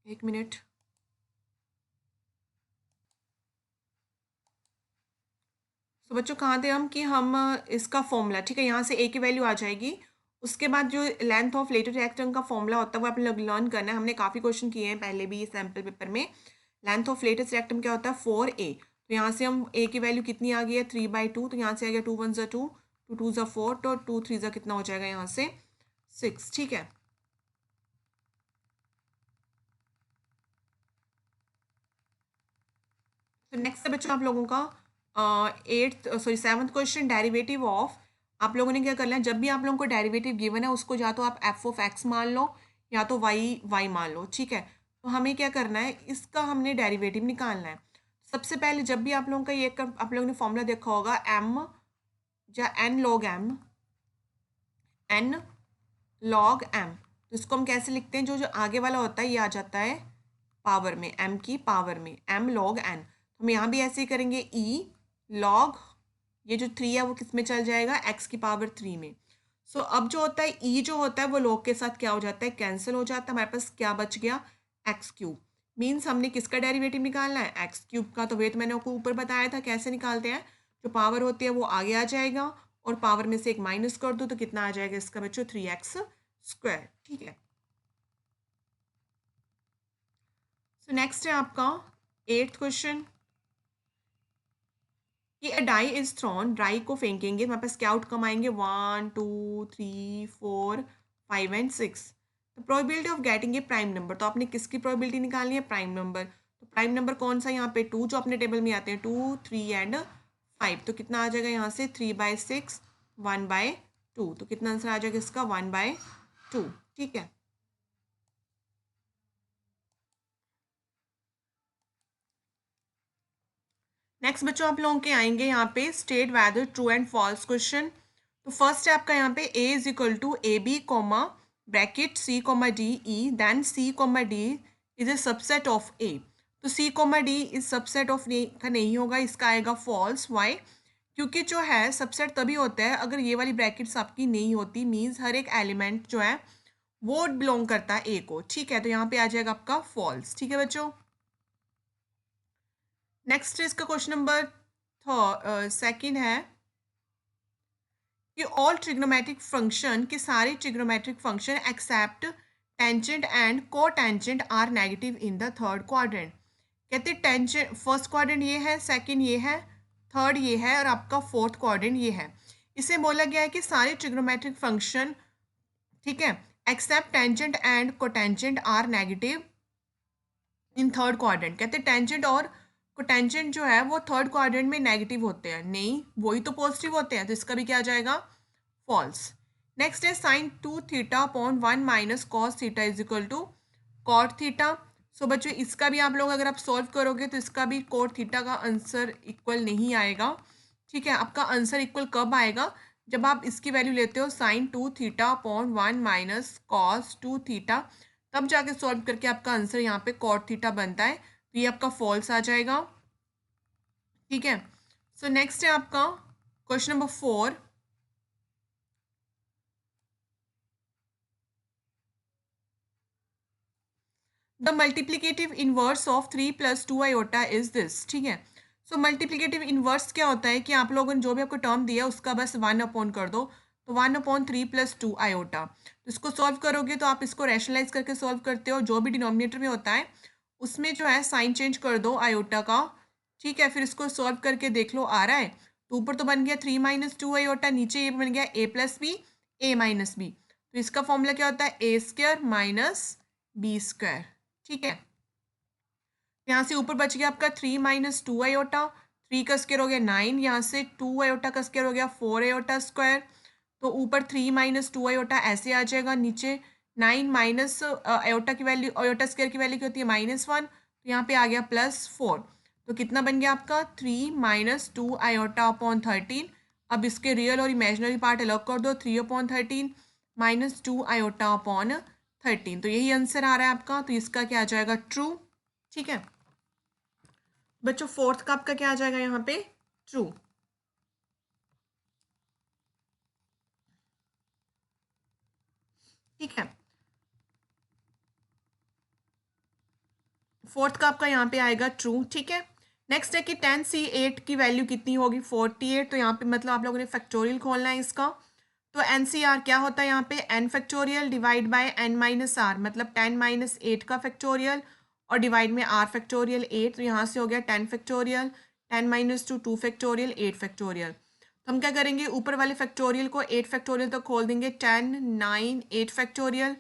एक मिनट, सो बच्चों कहाँ थे हम कि हम इसका फॉर्मूला, ठीक है, यहाँ से ए की वैल्यू आ जाएगी। उसके बाद जो लेंथ ऑफ लेटर रिएक्टर का फॉर्मूला होता है वो आप लोग लर्न करना है। हमने काफ़ी क्वेश्चन किए हैं पहले भी सैम्पल पेपर में। लेंथ ऑफ लेटेस्ट रिएक्टम क्या होता है 4a। तो यहाँ से हम a की वैल्यू कितनी आ गई है 3/2। तो यहाँ से आ गया 2 × 1 = 2, 2 × 2 = 4, तो 2 × 3 = कितना हो जाएगा यहाँ से 6, ठीक है। तो नेक्स्ट है बच्चों आप लोगों का 7th क्वेश्चन, डेरिवेटिव ऑफ। आप लोगों ने क्या करना है, जब भी आप लोगों को डेरिवेटिव गिवन है उसको या तो आप f(x) मान लो या तो y मान लो, ठीक है। तो हमें क्या करना है, इसका हमने डेरिवेटिव निकालना है। सबसे पहले जब भी आप लोगों का आप लोगों ने फॉर्मूला देखा होगा m या n log m, n log m। तो इसको हम कैसे लिखते हैं, जो जो आगे वाला होता है ये आ जाता है पावर में, m की पावर में, m log n। तो हम यहाँ भी ऐसे ही करेंगे, e log, ये जो 3 है वो किस में चल जाएगा, x की पावर 3 में। सो अब जो होता है e जो होता है वो log के साथ क्या हो जाता है, कैंसिल हो जाता है। हमारे पास क्या बच गया, x³ मीन्स हमने किसका डेरिवेटिव निकालना है, x³ का। तो वे तो मैंने आपको ऊपर बताया था कैसे निकालते हैं। जो पावर होती है वो आगे आ जाएगा और पावर में से एक माइनस कर दो तो कितना आ जाएगा इसका बच्चों 3x², ठीक है। सो नेक्स्ट है आपका 8th क्वेश्चन कि अ डाई इज थ्रोन, डाई को फेंकेंगे, हमारे पास क्या आउटकम आएंगे 1 2 3 4 5 and 6। The probability of getting A prime number. तो आपने किसकी प्रोबेबिलिटी निकालनी है, प्राइम नंबर। तो प्राइम नंबर कौन सा यहाँ पे 2, जो अपने टेबल में आते हैं 2 3 एंड 5। तो कितना आ जाएगा यहाँ से 3/6 1/2। तो कितना आंसर आ जाएगा इसका 1/2, ठीक है। नेक्स्ट बच्चों आप लोगों के आएंगे यहाँ पे state whether true and false question. तो फर्स्ट है आपका यहाँ पे a is equal to A B comma bracket c comma D E, then c comma D is a subset of a। तो c comma D is subset of का नहीं होगा, इसका आएगा फॉल्स। वाई, क्योंकि जो है सबसेट तभी होता है अगर ये वाली ब्रैकेट्स आपकी नहीं होती, मीन्स हर एक एलिमेंट जो है वो बिलोंग करता है a को, ठीक है। तो यहाँ पे आ जाएगा आपका फॉल्स, ठीक है बच्चों। नेक्स्ट इसका क्वेश्चन नंबर सेकंड है कि ऑल ट्रिग्नोमेट्रिक फंक्शन के सारे trigonometric function except tangent and cotangent are negative in the third quadrant. कहते हैं टेंजेंट फर्स्ट क्वाड्रेंट ये है, सेकंड ये है, थर्ड ये है और आपका फोर्थ क्वाड्रेंट ये है। इसे बोला गया है कि सारे ट्रिग्नोमेट्रिक फंक्शन, ठीक है, except tangent and cotangent are negative in third quadrant. कहते हैं टेंजेंट और कोटेंजेंट जो है वो थर्ड क्वाड्रेंट में नेगेटिव होते हैं, नहीं वही तो पॉजिटिव होते हैं। तो इसका भी क्या आ जाएगा फॉल्स। नेक्स्ट है sine 2θ/1 minus cos theta is equal to cot theta. So बच्चों इसका भी आप लोग अगर आप सॉल्व करोगे तो इसका भी कॉट थीटा का आंसर इक्वल नहीं आएगा, ठीक है। आपका आंसर इक्वल कब आएगा, जब आप इसकी वैल्यू लेते हो साइन 2θ/1 माइनस कॉस 2θ, तब जाके सॉल्व करके आपका आंसर यहाँ पे कॉट थीटा बनता है। तो ये आपका फॉल्स आ जाएगा, ठीक है। सो नेक्स्ट है आपका question number 4। The multiplicative inverse of 3 + 2 iota is this, ठीक है। सो मल्टीप्लीकेटिव इनवर्स क्या होता है कि आप लोगों ने जो भी आपको टर्म दिया उसका बस 1 कर दो। तो 1/3 + 2 आयोटा। तो इसको सॉल्व करोगे तो आप इसको रैशनलाइज करके सॉल्व करते हो, जो भी डिनोमिनेटर में होता है उसमें जो है साइन चेंज कर दो आयोटा का, ठीक है। फिर इसको सॉल्व करके देख लो आ रहा है। तो ऊपर तो बन गया 3 - 2 आयोटा, नीचे ये बन गया a+b a-b। तो इसका फॉर्मूला क्या होता है a² - b², ठीक है। यहाँ से ऊपर बच गया आपका 3 - 2 आयोटा, 3 का स्क्वायर हो गया 9, यहाँ से 2 आयोटा का स्क्वायर हो गया 4 आयोटा स्क्वायर। तो ऊपर 3 - 2 आयोटा ऐसे आ जाएगा, नीचे 9 माइनस आयोटा की वैल्यू, आयोटा स्क्वायर की वैल्यू क्या होती है -1। तो यहाँ पे आ गया +4। तो कितना बन गया आपका 3 - 2 आयोटा अपॉन 13। अब इसके रियल और इमेजिनरी पार्ट अलग कर दो, 3/13 -2 आयोटा अपॉन 13। तो यही आंसर आ रहा है आपका। तो इसका क्या आ जाएगा ट्रू, ठीक है बच्चों। फोर्थ का आपका क्या आ जाएगा यहाँ पे ट्रू, ठीक है। फोर्थ का आपका यहाँ पे आएगा ट्रू, ठीक है। नेक्स्ट है कि 10C8 की वैल्यू कितनी होगी 48। तो यहाँ पे मतलब आप लोगों ने फैक्टोरियल खोलना है इसका। तो NCR क्या होता है यहाँ पे n factorial divide by n minus R, मतलब 10 माइनस 8 का फैक्टोरियल और डिवाइड में r फैक्टोरियल 8। तो यहाँ से हो गया 10 फैक्टोरियल, 10 माइनस 2 फैक्टोरियल, 8 फैक्टोरियल। तो हम क्या करेंगे, ऊपर वाले फैक्टोरियल को 8 फैक्टोरियल तक खोल देंगे, 10 9 8 फैक्टोरियल।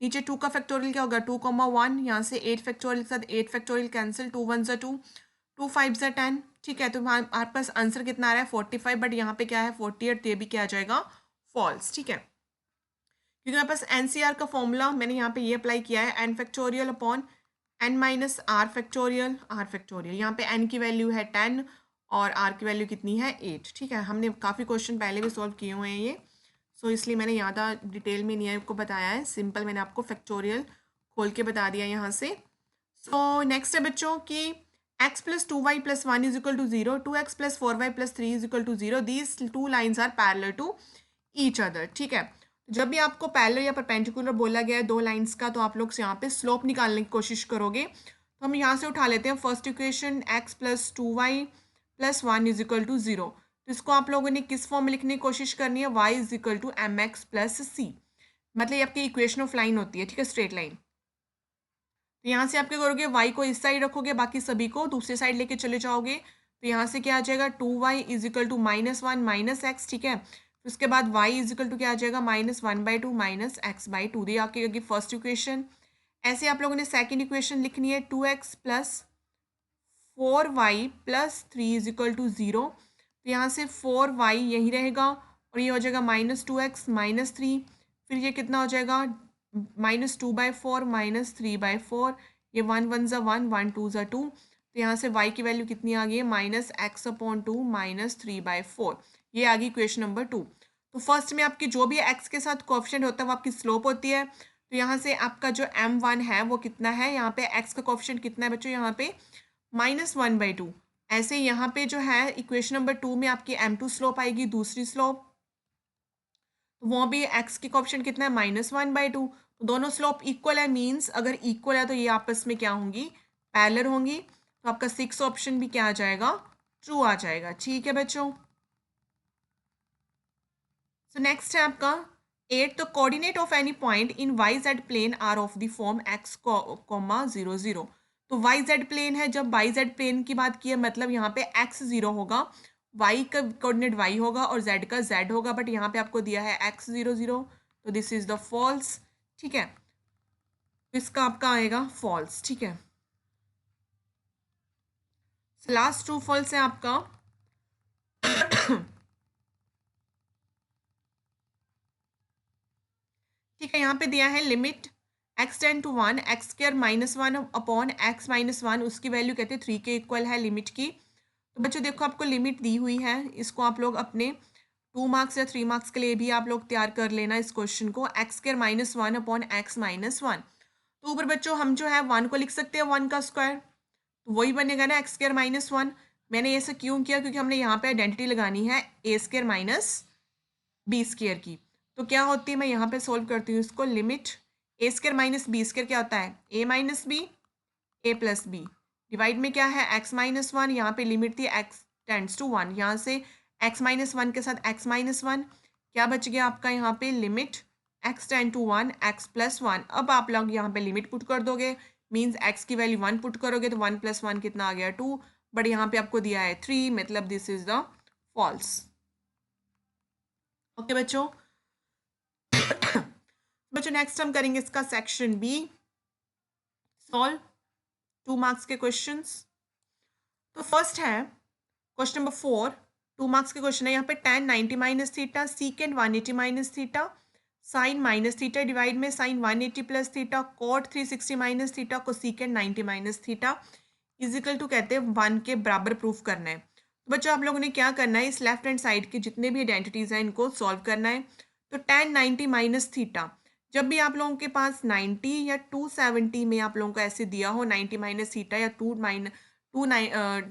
नीचे 2 का फैक्टोरियल क्या होगा 2,1, यहाँ से 8 फैक्टोरियल के साथ 8 फैक्टोरियल कैंसिल, 2 1 2, 2 5 10। ठीक है, तो हमारे पास आंसर कितना आ रहा है 45, बट यहाँ पे क्या है 48, तो ये भी क्या आ जाएगा फॉल्स। ठीक है, क्योंकि मेरे पास एनसीआर का फॉर्मूला मैंने यहाँ पे ये अप्लाई किया है, N factorial upon N minus R factorial, R factorial. यहाँ पे एन की वैल्यू है 10 और आर की वैल्यू कितनी है 8। ठीक है, हमने काफ़ी क्वेश्चन पहले भी सॉल्व किए हुए हैं ये, सो इसलिए मैंने ज़्यादा डिटेल में नहीं आपको बताया है, सिंपल मैंने आपको फैक्टोरियल खोल के बता दिया यहाँ से। सो नेक्स्ट है बच्चों कि x plus 2y plus 1 is equal to 0, 2x plus 4y plus 3 is equal to 0, these two lines are parallel to each other. ठीक है, जब भी आपको पैरेलल या परपेंडिकुलर बोला गया है दो लाइंस का, तो आप लोग यहाँ पे स्लोप निकालने की कोशिश करोगे। तो हम यहाँ से उठा लेते हैं first equation, x plus 2y plus 1 is equal to 0। तो इसको आप लोगों ने किस फॉर्म में लिखने की कोशिश करनी है, y is equal to mx plus c, मतलब ये आपकी इक्वेशन ऑफ लाइन होती है। ठीक है, स्ट्रेट लाइन। तो यहाँ से आप क्या करोगे, y को इस साइड रखोगे, बाकी सभी को दूसरे साइड लेके चले जाओगे। तो यहाँ से क्या आ जाएगा 2y is equal to -1 minus X. ठीक है, फिर उसके बाद y इज इक्वल टू क्या आ जाएगा -1/2 माइनस x/2, ये आपकी होगी फर्स्ट इक्वेशन। ऐसे आप लोगों ने सेकंड इक्वेशन लिखनी है 2x plus 4y plus 3 is equal to 0। तो यहाँ से 4y यही रहेगा और ये हो जाएगा -2x माइनस 3, फिर ये कितना हो जाएगा -2/4 माइनस 3/4, ये 1 1 ज़ा 1, 1 2 ज़ा 2। तो यहाँ से y की वैल्यू कितनी आ गई है -x/2 माइनस 3/4, ये आ गई इक्वेशन नंबर 2। तो फर्स्ट में आपकी जो भी x के साथ कोएफिशिएंट होता है वो आपकी स्लोप होती है। तो यहाँ से आपका जो m1 है वो कितना है, यहाँ पे x का कोएफिशिएंट कितना है बच्चों, यहाँ पे -1/2। ऐसे यहाँ पे जो है इक्वेशन नंबर 2 में आपकी m2 स्लोप आएगी, दूसरी स्लोप, तो वो भी x की कोएफिशिएंट कितना है -1/2। तो दोनों स्लोप इक्वल है, मीन्स अगर इक्वल है तो ये आपस में क्या होंगी, पैरेलल होंगी। तो आपका 6 ऑप्शन भी क्या आ जाएगा, ट्रू आ जाएगा। ठीक है बच्चों, सो नेक्स्ट है आपका 8, तो coordinate of any point in Y Z plane are of the form x, 0 0। तो वाई जेड प्लेन है, जब वाई जेड प्लेन की बात की है मतलब यहाँ पे x 0 होगा, y का कोऑर्डिनेट y होगा और z का z होगा, बट यहाँ पे आपको दिया है x 0 0, तो दिस इज द फॉल्स। ठीक है, तो इसका आपका आएगा फॉल्स। ठीक है, लास्ट ट्रू फॉल्स है आपका ठीक है, यहाँ पे दिया है limit x tends to 1 X square -1 upon x -1, उसकी वैल्यू कहते हैं 3 के इक्वल है लिमिट की। तो बच्चों देखो आपको लिमिट दी हुई है, इसको आप लोग अपने 2 मार्क्स या 3 मार्क्स के लिए भी आप लोग तैयार कर लेना इस क्वेश्चन को, एक्स स्क्र -1 अपॉन x -1। तो ऊपर बच्चों हम जो है 1 को लिख सकते हैं 1 का स्क्वायर, तो वही बनेगा ना एक्स स्क्र -1। मैंने ऐसा क्यों किया, क्योंकि हमने यहाँ पे आइडेंटिटी लगानी है ए स्क्र माइनस बी स्क्र की। तो क्या होती है, मैं यहाँ पे सोल्व करती हूँ इसको, लिमिट ए स्क्र माइनस बी स्क्र क्या होता है a minus B, A plus B, divide में क्या है एक्स -1, यहाँ पे लिमिट थी एक्स टेंड्स टू 1, यहाँ से एक्स -1 के साथ एक्स -1, क्या बच गया आपका यहाँ पे limit X tend to 1 X plus 1। अब आप लोग यहाँ पे लिमिट पुट कर दोगे, मीन्स एक्स की वैल्यू 1 पुट करोगे तो 1 + 1 कितना आ गया 2, बट यहाँ पे आपको दिया है 3, मतलब this is the false. Okay बच्चों, बच्चों नेक्स्ट हम करेंगे इसका सेक्शन बी, सॉल्व 2 मार्क्स के क्वेश्चंस। तो फर्स्ट है क्वेश्चन नंबर 4, 2 मार्क्स के क्वेश्चन है। यहाँ पे tan 90 minus theta, secant 180 minus theta, sine minus theta, divide में sine 180 plus theta, cot 360 minus theta को secant 90 minus theta is equal to कहते हैं 1 के बराबर प्रूफ करना है। तो बच्चों आप लोगों ने क्या करना है, इस लेफ्ट हैंड साइड के जितने भी आइडेंटिटीज हैं इनको सॉल्व करना है। तो tan 90 माइनस थीटा, जब भी आप लोगों के पास 90 या 270 में आप लोगों को ऐसे दिया हो 90 माइनस थीटा या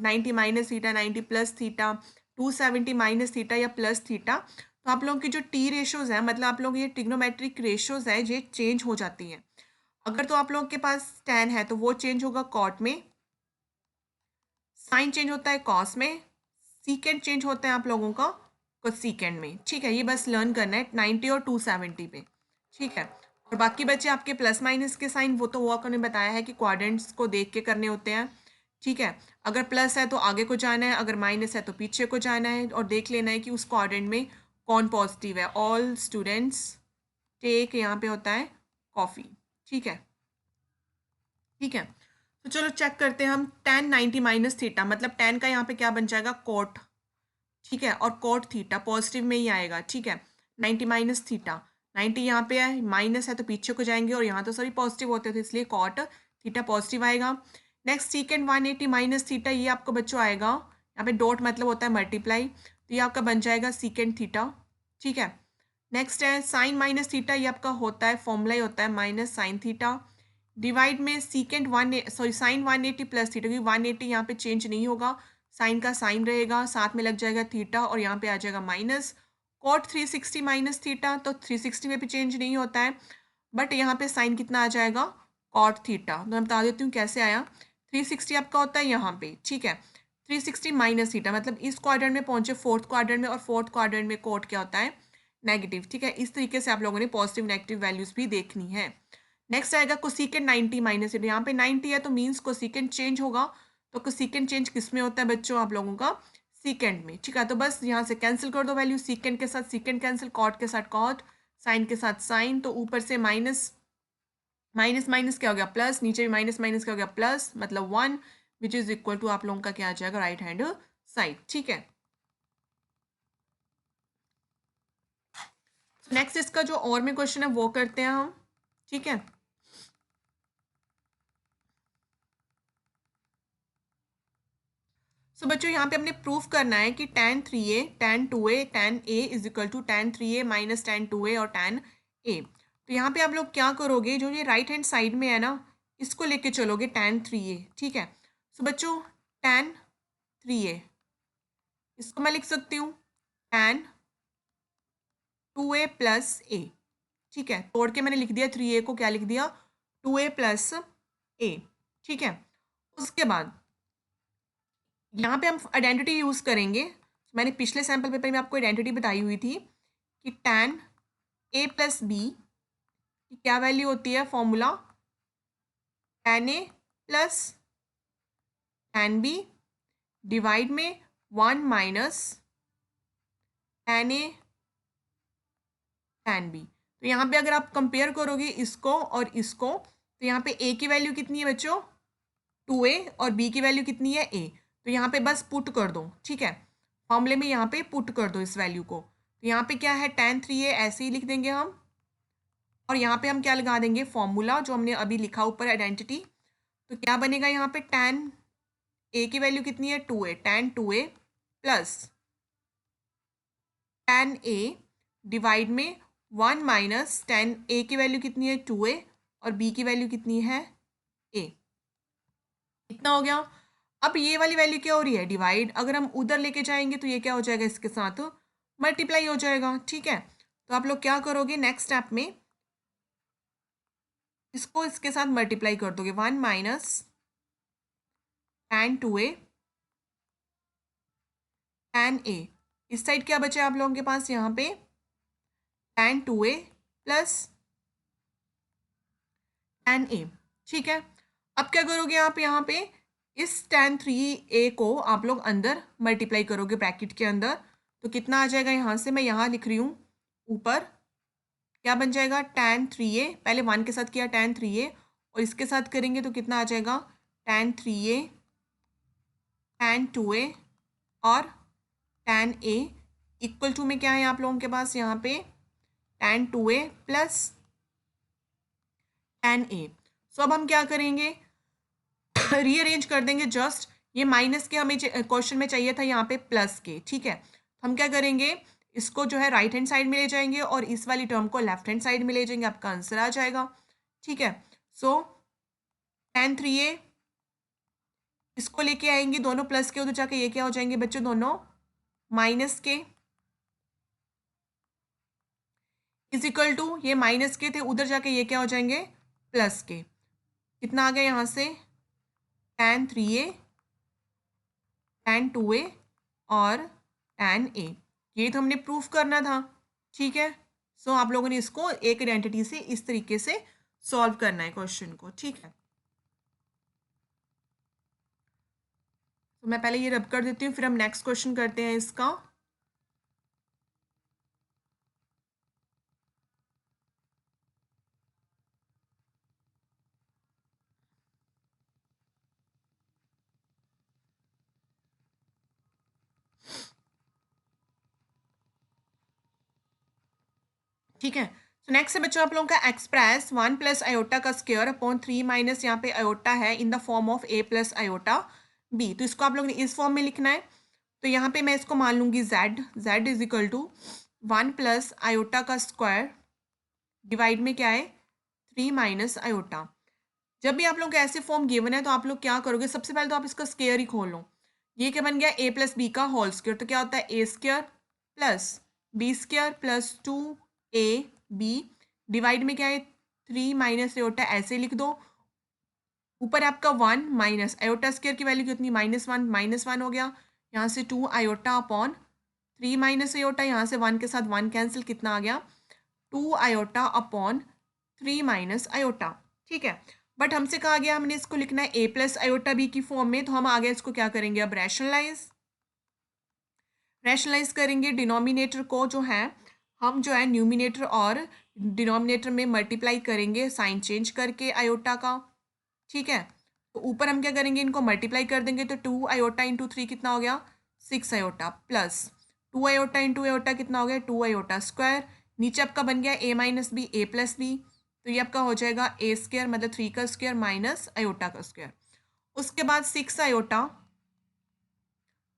90 minus theta, 90 plus theta, 270 minus theta या प्लस थीटा, तो आप लोगों की जो टी रेशोज़ हैं, मतलब आप लोग ये ट्रिग्नोमेट्रिक रेशोज़ हैं, ये चेंज हो जाती हैं। अगर तो आप लोगों के पास tan है तो वो चेंज होगा कॉट में, साइन चेंज होता है कॉस में, सीकेंड चेंज होता है आप लोगों का कोसेकेंड में, ठीक है। ये बस लर्न करना है 90 और 270 पे, ठीक है। और बाकी बच्चे आपके प्लस माइनस के साइन वो तो वर्क ने बताया है कि क्वाड्रेंट्स को देख के करने होते हैं, ठीक है। अगर प्लस है तो आगे को जाना है, अगर माइनस है तो पीछे को जाना है और देख लेना है कि उस क्वाड्रेंट में कौन पॉजिटिव है। ऑल स्टूडेंट्स टेक, यहाँ पे होता है कॉफ़ी, ठीक है, ठीक है। तो चलो चेक करते हैं हम। tan 90 माइनस थीटा, मतलब tan का यहाँ पे क्या बन जाएगा, कोट, ठीक है। और कोट थीटा पॉजिटिव में ही आएगा, ठीक है। 90 माइनस थीटा, 90 यहाँ पे है, माइनस है तो पीछे को जाएंगे और यहाँ तो सभी पॉजिटिव होते थे, इसलिए कॉट थीटा पॉजिटिव आएगा। नेक्स्ट सीकेंड 180 माइनस थीटा, ये आपको बच्चों आएगा, यहाँ पे डॉट मतलब होता है मल्टीप्लाई, तो ये आपका बन जाएगा सीकेंड थीटा, ठीक है। नेक्स्ट है साइन माइनस थीटा, ये आपका होता है फॉर्मूला ही होता है माइनस साइन थीटा, डिवाइड में सीकेंड साइन 180 प्लस थीटा, क्योंकि 180 यहाँ पे चेंज नहीं होगा, साइन का साइन रहेगा, साथ में लग जाएगा थीटा और यहाँ पे आ जाएगा माइनस। कॉट 360 माइनस थीटा, तो 360 में भी चेंज नहीं होता है, बट यहाँ पे साइन कितना आ जाएगा, कॉट थीटा। तो मैं बता देती हूँ कैसे आया। 360 आपका होता है यहाँ पे, ठीक है। 360 माइनस थीटा मतलब इस क्वाड्रेंट में पहुंचे फोर्थ क्वाड्रेंट में, और फोर्थ क्वाड्रेंट में कॉट क्या होता है, नेगेटिव, ठीक है। इस तरीके से आप लोगों ने पॉजिटिव नेगेटिव वैल्यूज भी देखनी है। नेक्स्ट आएगा कोसेकेंड 90 माइनस थीटा, यहाँ पे 90 है तो मीन्स कोसेकेंड चेंज होगा, तो कोसेकेंड चेंज किस में होता है बच्चों आप लोगों का, सीकेंड में, ठीक है। तो बस यहाँ से कैंसिल कर दो वैल्यू, सीकेंड के साथ सीकेंड कैंसिल, कॉट के साथ कॉट, साइन के साथ साइन, तो ऊपर से माइनस माइनस माइनस क्या हो गया प्लस, नीचे भी माइनस माइनस क्या हो गया प्लस, मतलब 1, विच इज इक्वल टू आप लोगों का क्या आ जाएगा, राइट हैंड साइड, ठीक है। नेक्स्ट इसका जो और में क्वेश्चन है वो करते हैं हम, ठीक है। सो बच्चों यहाँ पे हमने प्रूफ करना है कि tan 3a tan 2a tan a is equal to tan 3a minus tan 2a और tan a। तो यहाँ पे आप लोग क्या करोगे, जो ये राइट हैंड साइड में है ना, इसको लेके चलोगे tan 3a, ठीक है। सो बच्चों tan 3a, इसको मैं लिख सकती हूँ tan 2a प्लस a, ठीक है। तोड़ के मैंने लिख दिया 3a को, क्या लिख दिया 2a प्लस a, ठीक है। उसके बाद यहाँ पे हम आइडेंटिटी यूज़ करेंगे। मैंने पिछले सैम्पल पेपर में आपको आइडेंटिटी बताई हुई थी कि tan a प्लस बी की क्या वैल्यू होती है, formula tan a plus tan b divide में 1 minus tan a tan b। तो यहाँ पे अगर आप कंपेयर करोगे इसको और इसको, तो यहाँ पे a की वैल्यू कितनी है बच्चों 2a, और b की वैल्यू कितनी है a, तो यहाँ पे बस पुट कर दो, ठीक है। फॉर्मूले में यहाँ पे पुट कर दो इस वैल्यू को, तो यहाँ पे क्या है tan 3a ऐसे ही लिख देंगे हम, और यहाँ पे हम क्या लगा देंगे फॉर्मूला जो हमने अभी लिखा ऊपर आइडेंटिटी। तो क्या बनेगा यहाँ पे tan a की वैल्यू कितनी है 2a, tan 2a plus tan a divide में 1 माइनस tan a की वैल्यू कितनी है 2a और b की वैल्यू कितनी है a, इतना हो गया। अब ये वाली वैल्यू क्या हो रही है डिवाइड, अगर हम उधर लेके जाएंगे तो ये क्या हो जाएगा इसके साथ मल्टीप्लाई हो जाएगा, ठीक है। तो आप लोग क्या करोगे नेक्स्ट स्टेप में, इसको इसके साथ मल्टीप्लाई कर दोगे, 1 minus tan 2a tan a, इस साइड क्या बचा आप लोगों के पास यहाँ पे tan 2a plus tan a, ठीक है। अब क्या करोगे आप यहाँ पे इस tan 3a को आप लोग अंदर मल्टीप्लाई करोगे ब्रैकेट के अंदर, तो कितना आ जाएगा यहाँ से, मैं यहाँ लिख रही हूँ ऊपर, क्या बन जाएगा tan 3a, पहले 1 के साथ किया tan 3a और इसके साथ करेंगे तो कितना आ जाएगा tan 3a tan 2a और tan a इक्वल टू में क्या है आप लोगों के पास यहाँ पे tan 2a plus tan a। सो अब हम क्या करेंगे रीअरेंज कर देंगे जस्ट, ये माइनस के हमें क्वेश्चन में चाहिए था यहाँ पे प्लस के, ठीक है। हम क्या करेंगे इसको जो है राइट हैंड साइड में ले जाएंगे और इस वाली टर्म को लेफ्ट हैंड साइड में ले जाएंगे, आपका आंसर आ जाएगा, ठीक है। सो tan 3a इसको लेके आएंगे, दोनों प्लस के उधर जाके ये क्या हो जाएंगे बच्चों दोनों माइनस के, इज इक्वल टू ये माइनस के थे उधर जाके ये क्या हो जाएंगे प्लस के, कितना आ गया यहाँ से tan 3a tan 2a और tan a, ये तो हमने प्रूफ करना था, ठीक है। सो आप लोगों ने इसको एक आइडेंटिटी से इस तरीके से सॉल्व करना है क्वेश्चन को, ठीक है। तो मैं पहले ये रब कर देती हूँ, फिर हम नेक्स्ट क्वेश्चन करते हैं इसका। ठीक है। तो नेक्स्ट है बच्चों आप लोगों का एक्सप्रेस 1 + आयोटा का स्क्वायर अपॉन 3 माइनस यहाँ पे आयोटा है in the form of a + iota b। तो इसको आप लोगों ने इस फॉर्म में लिखना है। तो यहाँ पे मैं इसको मान लूँगी z is equal to 1 + iota का स्क्वायर डिवाइड में क्या है 3 माइनस आयोटा। जब भी आप लोग को ऐसे फॉर्म गिवन है तो आप लोग क्या करोगे, सबसे पहले तो आप इसका स्क्वायर ही खोल लो। ये क्या बन गया a + b का होल स्क्वायर, तो क्या होता है a² + b² + 2ab डिवाइड में क्या है 3 माइनस आयोटा, ऐसे लिख दो। ऊपर आपका 1 माइनस आयोटा स्क्वायर की वैल्यू कितनी -1 हो गया। यहाँ से 2 आयोटा अपॉन 3 माइनस आयोटा, यहाँ से 1 के साथ 1 कैंसिल, कितना आ गया 2 आयोटा अपॉन 3 माइनस आयोटा, ठीक है। बट हमसे कहा गया हमने इसको लिखना है a + आयोटा b की फॉर्म में, तो हम आगे इसको क्या करेंगे अब रैशनलाइज करेंगे। डिनोमिनेटर को जो है हम जो है न्यूमिनेटर और डिनोमिनेटर में मल्टीप्लाई करेंगे साइन चेंज करके आयोटा का, ठीक है। तो ऊपर हम क्या करेंगे, इनको मल्टीप्लाई कर देंगे, तो 2 आयोटा इंटू 3 कितना हो गया 6 iota, plus 2 iota into iota कितना हो गया 2 आयोटा स्क्वायर। नीचे आपका बन गया a - b a + b, तो ये आपका हो जाएगा a² मतलब 3 का स्क्वायर माइनस आयोटा का स्क्वायर। उसके बाद 6 आयोटा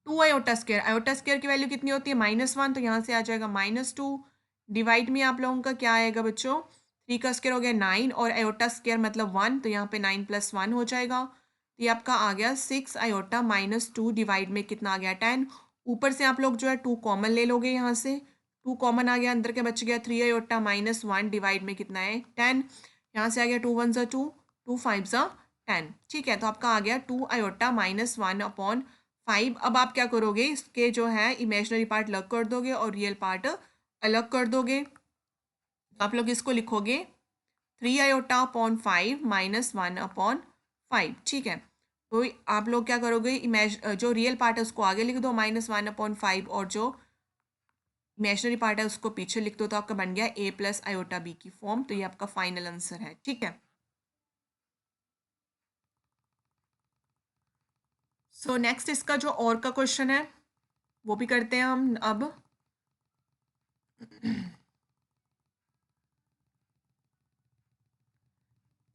2 आयोटा स्क्वायर की वैल्यू कितनी होती है -1, तो यहाँ से आ जाएगा -2 डिवाइड में आप लोगों का क्या आएगा बच्चों 3 का स्क्वायर हो गया 9 और आयोटा स्क्वायर मतलब 1, तो यहाँ पे 9 + 1 हो जाएगा। तो ये आपका आ गया 6 आयोटा -2 डिवाइड में कितना आ गया 10। ऊपर से आप लोग जो है 2 कॉमन ले लोगे, यहाँ से 2 कॉमन आ गया, अंदर के बच गया 3 आयोटा -1 डिवाइड में कितना है 10। यहाँ से आ गया 2 1 = 2 2 5 = 10, ठीक है। तो आपका आ गया 2 आयोटा -1 अपॉन 5। अब आप क्या करोगे, इसके जो है इमेजिनरी पार्ट अलग कर दोगे और रियल पार्ट अलग कर दोगे। तो आप लोग इसको लिखोगे 3 आयोटा अपॉन 5 -1 अपॉन 5, ठीक है। तो आप लोग क्या करोगे, जो रियल पार्ट है उसको आगे लिख दो -1 अपॉन 5 और जो इमेजिनरी पार्ट है उसको पीछे लिख दो, तो आपका बन गया a + आयोटा b की फॉर्म। तो ये आपका फाइनल आंसर है, ठीक है। सो नेक्स्ट इसका जो और का क्वेश्चन है वो भी करते हैं हम अब।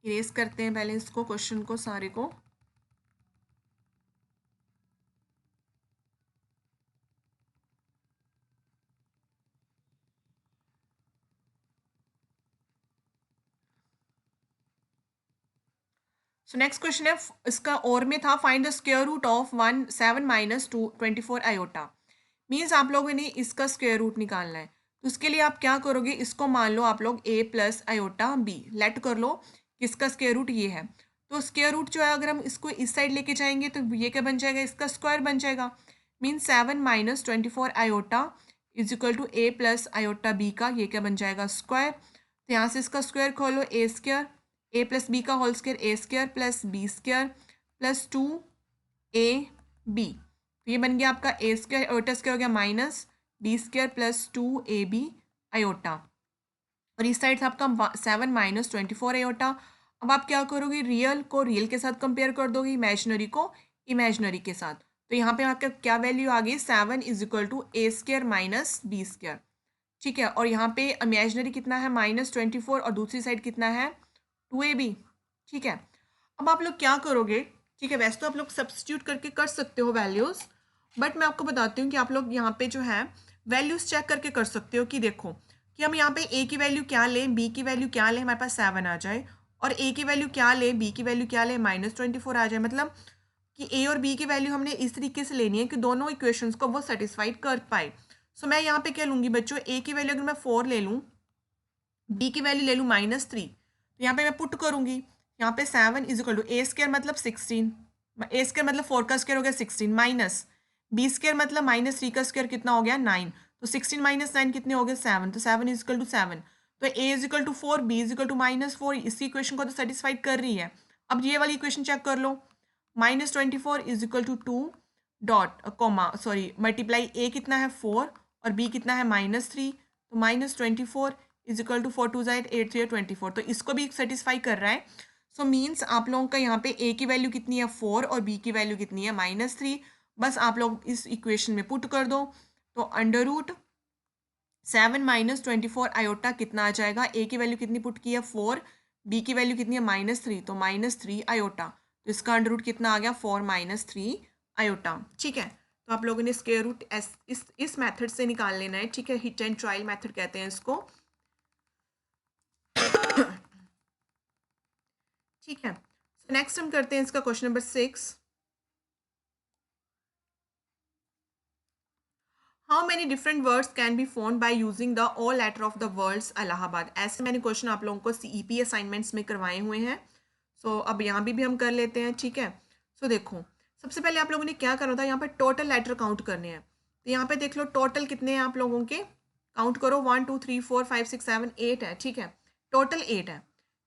इरेज करते हैं पहले इसको, क्वेश्चन को सारे को। सो नेक्स्ट क्वेश्चन है इसका और में था find the square root of 7 - 24 iota. Means आप लोगों ने इसका स्क्वायर रूट निकालना है। तो उसके लिए आप क्या करोगे, इसको मान लो आप लोग a + आयोटा b लेट कर लो कि इसका स्क्वायर रूट ये है। तो स्क्वायर रूट जो है अगर हम इसको इस साइड लेके जाएंगे तो ये क्या बन जाएगा, इसका स्क्वायर बन जाएगा। Means 7 - 24 iota is equal to a + iota b का ये क्या बन जाएगा स्क्वायर। तो यहाँ से इसका स्क्वायर खोलो a² a + b का whole square a² + b² + 2ab। तो ये बन गया आपका a² आयोटा स्क्वायर हो गया -b² + 2ab आयोटा, और इस साइड से आपका 7 - 24 आयोटा। अब आप क्या करोगे, रियल को रियल के साथ कंपेयर कर दोगे, इमेजिनरी को इमेजिनरी के साथ। तो यहाँ पे आपका क्या वैल्यू आ गई 7 is equal to a² - b², ठीक है। और यहाँ पे इमेजिनरी कितना है -24 और दूसरी साइड कितना है 2ab, ठीक है। अब आप लोग क्या करोगे, ठीक है, वैसे तो आप लोग सब्स्टिट्यूट करके कर सकते हो वैल्यूज़, बट मैं आपको बताती हूँ कि आप लोग यहाँ पे जो है वैल्यूज़ चेक करके कर सकते हो कि देखो कि हम यहाँ पे a की वैल्यू क्या लें, b की वैल्यू क्या लें, हमारे पास 7 आ जाए, और a की वैल्यू क्या लें, b की वैल्यू क्या लें, -24 आ जाए। मतलब कि a और b की वैल्यू हमने इस तरीके से लेनी है कि दोनों इक्वेशंस को वो सेटिस्फाइड कर पाए। सो मैं यहाँ पे क्या लूँगी बच्चों, a की वैल्यू अगर मैं 4 ले लूँ, b की वैल्यू ले लूँ -3, तो यहाँ पे मैं पुट करूँगी, यहाँ पे 7 इज इक्वल टू a² मतलब 16, a² मतलब 4 का स्क्वायर हो गया 16 माइनस बी स्क्वायर मतलब माइनस 3 का स्क्वायर कितना हो गया 9, तो 16 माइनस 9 कितने हो गए 7, तो 7 इज इक्वल टू 7, तो a is equal to 4, b is equal to -4, इसी इक्वेशन को तो सेटिस्फाइड कर रही है। अब ये वाली इक्वेशन चेक कर लो, -24 is equal to 2 dot comma sorry multiply a कितना है 4 और बी कितना है -3, तो -24 इज इक्वल टू 4 2 ज़ाइड 8 3 24, तो इसको भी सेटिस्फाई कर रहा है। सो मीन्स आप लोगों का यहाँ पे ए की वैल्यू कितनी है 4 और बी की वैल्यू कितनी है -3, बस आप लोग इस इक्वेशन में पुट कर दो, तो अंडर रूट 7 माइनस 24 आयोटा कितना आ जाएगा, ए की वैल्यू कितनी पुट की है 4, बी की वैल्यू कितनी है -3, तो -3 आयोटा, तो इसका अंडर रूट कितना आ गया 4 -3 आयोटा। ठीक है, तो आप लोगों ने स्क्वायर रूट इस मेथड से निकाल लेना है। ठीक है, हिट एंड ट्रायल मेथड कहते हैं इसको। ठीक है, सो नेक्स्ट हम करते हैं इसका question number 6। How many different words can be formed by using the all letter of the words Allahabad. ऐसे मैंने क्वेश्चन आप लोगों को सीईपी असाइनमेंट्स में करवाए हुए हैं। सो अब यहाँ भी हम कर लेते हैं। ठीक है, सो देखो सबसे पहले आप लोगों ने क्या करना था, यहाँ पे टोटल लेटर काउंट करने हैं। तो यहाँ पे देख लो टोटल कितने हैं आप लोगों के, काउंट करो 1 2 3 4 5 6 7 8 है। ठीक है, टोटल 8 है।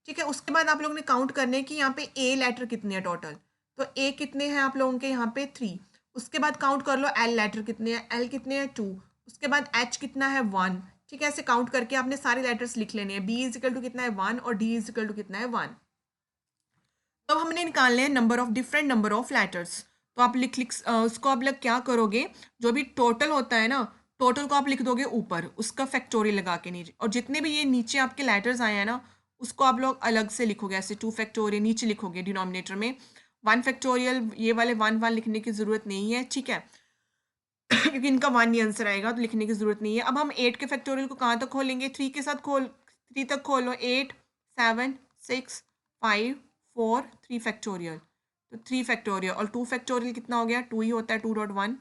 ठीक है, उसके बाद आप लोगों ने काउंट करने हैं कि यहाँ पे ए लेटर कितने हैं टोटल, तो ए कितने हैं आप लोगों के यहाँ पे 3। उसके बाद काउंट कर लो एल लेटर कितने हैं, एल कितने हैं 2। उसके बाद एच कितना है 1। ठीक है, ऐसे काउंट करके आपने सारे लेटर्स लिख लेने हैं। बी इज इक्वल टू कितना है 1 और डी इज इक्वल टू कितना है 1। तो अब हमने निकालने हैं number of different number of letters. तो आप उसको आप लोग क्या करोगे, जो भी टोटल होता है ना, टोटल को आप लिख दोगे ऊपर, उसका फैक्टोरियल लगा के नीचे, और जितने भी ये नीचे आपके लेटर्स आए हैं ना, उसको आप लोग अलग से लिखोगे, ऐसे 2 फैक्टोरियल नीचे लिखोगे डिनोमिनेटर में। 1 फैक्टोरियल ये वाले 1 लिखने की ज़रूरत नहीं है। ठीक है, क्योंकि इनका 1 ही आंसर आएगा, तो लिखने की ज़रूरत नहीं है। अब हम 8 के फैक्टोरियल को कहाँ तक खोलेंगे, 3 के साथ 3 तक खोलो, 8 7 6 5 4 3 फैक्टोरियल, तो 3 फैक्टोरियल और 2 फैक्टोरियल कितना हो गया 2 ही होता है, 2.1।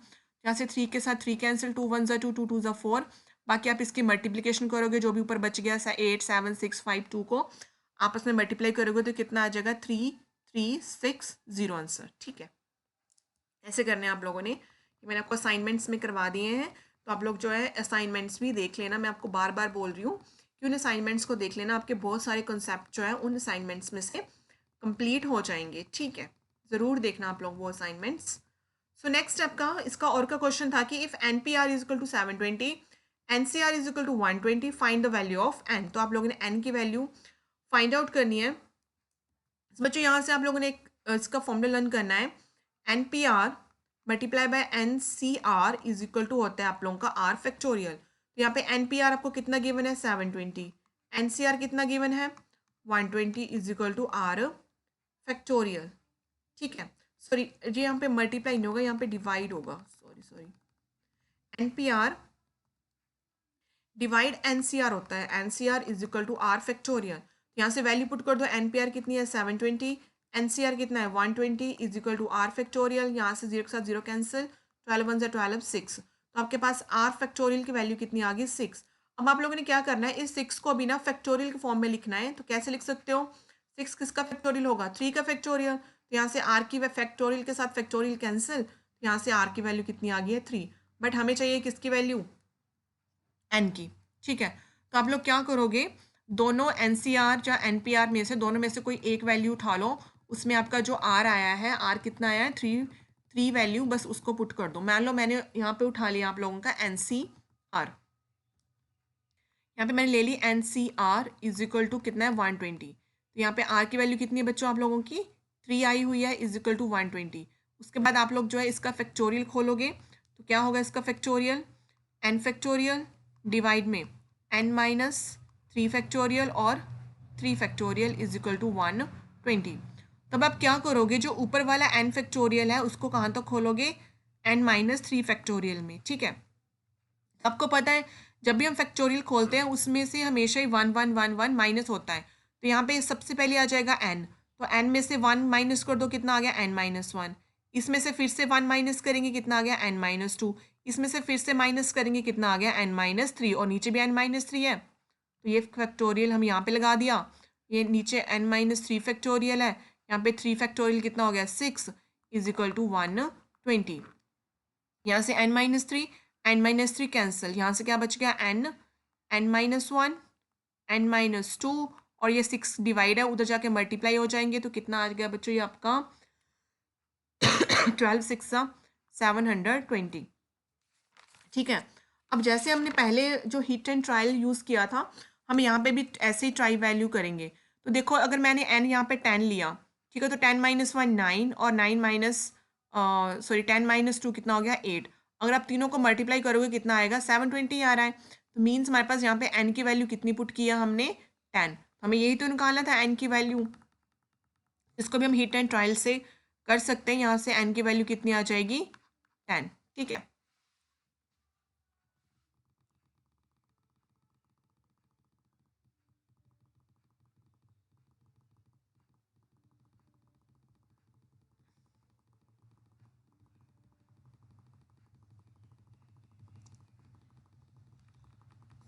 यहाँ से 3 के साथ 3 कैंसिल, 2 1 2 2 2 4। बाकी आप इसकी मल्टीप्लिकेशन करोगे, जो भी ऊपर बच गया 8 7 6 5 2 को आपस में मल्टीप्लाई करोगे तो कितना आ जाएगा 3 3 6 0 आंसर। ठीक है, ऐसे करने हैं आप लोगों ने, कि मैंने आपको असाइनमेंट्स में करवा दिए हैं, तो आप लोग जो है असाइनमेंट्स भी देख लेना। मैं आपको बार बार बोल रही हूँ कि उन असाइनमेंट्स को देख लेना, आपके बहुत सारे कॉन्सेप्ट जो है उन असाइनमेंट्स में से कंप्लीट हो जाएंगे। ठीक है, ज़रूर देखना आप लोग वो असाइनमेंट्स। सो नेक्स्ट आपका इसका और का क्वेश्चन था कि if N P R is equal to 720, N C R is equal to 120, find the value of N. तो आप लोगों ने एन की वैल्यू फाइंड आउट करनी है। बच्चों यहाँ से आप लोगों ने इसका फॉर्मूला लर्न करना है, N P R multiply by N C R is equal to होता है आप लोगों का आर फैक्टोरियल। तो यहाँ पे एन पी आर आपको कितना गिवन है 720, एन सी आर कितना गिवन है 120 is equal to R factorial. ठीक है, सॉरी ये यहाँ पे मल्टीप्लाई नहीं होगा, यहाँ पे डिवाइड होगा, sorry N P R divide N C R होता है, N C R is equal to R factorial. यहाँ से वैल्यू पुट कर दो, एन पी आर कितनी है 720, एन सी आर कितना है 120 is equal to R factorial. यहाँ से 0 के साथ 0 कैंसिल, 12 1 12 6, तो आपके पास आर फैक्टोरियल की वैल्यू कितनी आ गई 6। अब आप लोगों ने क्या करना है, इस 6 को भी ना फैक्टोरियल के फॉर्म में लिखना है। तो कैसे लिख सकते हो, 6 किसका फैक्टोरियल होगा 3 का फैक्टोरियल, तो यहाँ से आर की फैक्टोरियल के साथ फैक्टोरियल कैंसिल, तो यहाँ से आर की वैल्यू कितनी आ गई है 3, बट हमें चाहिए किसकी वैल्यू एन की। ठीक है, तो आप लोग क्या करोगे, दोनों एन सी आर या एन पी आर में से दोनों में से कोई एक वैल्यू उठा लो, उसमें आपका जो आर आया है, आर कितना आया है 3 वैल्यू, बस उसको पुट कर दो। मान लो मैंने यहाँ पे उठा लिया आप लोगों का एन सी आर, यहाँ पे मैंने ले ली N C R is equal to कितना है 120। तो यहाँ पे आर की वैल्यू कितनी है बच्चों आप लोगों की 3 आई हुई है इज इक्वल टू 120। उसके बाद आप लोग जो है इसका फैक्टोरियल खोलोगे, तो क्या होगा इसका फैक्टोरियल, एन फैक्टोरियल डिवाइड में एन माइनस 3 फैक्टोरियल और 3 फैक्टोरियल इज इक्वल टू 120। तब आप क्या करोगे, जो ऊपर वाला एन फैक्टोरियल है उसको कहाँ तक खोलोगे, एन माइनस 3 फैक्टोरियल में। ठीक है, आपको पता है जब भी हम फैक्टोरियल खोलते हैं उसमें से हमेशा ही 1 1 1 1 माइनस होता है, तो यहाँ पे सबसे पहले आ जाएगा एन, तो एन में से 1 माइनस कर दो, कितना आ गया एन माइनस 1। इसमें से फिर से 1 माइनस करेंगे, कितना आ गया एन माइनस 2। इसमें से फिर से माइनस करेंगे, कितना आ गया एन माइनस 3, और नीचे भी एन माइनस 3 है, तो ये फैक्टोरियल हम यहाँ पे लगा दिया। ये नीचे एन माइनस 3 फैक्टोरियल है, यहाँ पे 3 फैक्टोरियल कितना हो गया 6 इज इक्वल टू 120। यहाँ से n-3 कैंसिल, यहाँ से क्या बच गया n-1 n-2 और ये 6 डिवाइड है, उधर जाके मल्टीप्लाई हो जाएंगे तो कितना आ गया बच्चों ये आपका 12 6 720। ठीक है। अब जैसे हमने पहले जो हिट एंड ट्रायल यूज़ किया था, हम यहाँ पे भी ऐसे ही ट्राई वैल्यू करेंगे। तो देखो अगर मैंने n यहाँ पे 10 लिया, ठीक है, तो 10-1 9 और 9 माइनस सॉरी 10-2 कितना हो गया 8। अगर आप तीनों को मल्टीप्लाई करोगे कितना आएगा 720 आ रहा है। तो मीन्स हमारे पास यहाँ पे n की वैल्यू कितनी पुट किया हमने 10। हमें यही तो निकालना था n की वैल्यू। इसको भी हम हिट एंड ट्रायल से कर सकते हैं। यहाँ से n की वैल्यू कितनी आ जाएगी 10। ठीक है।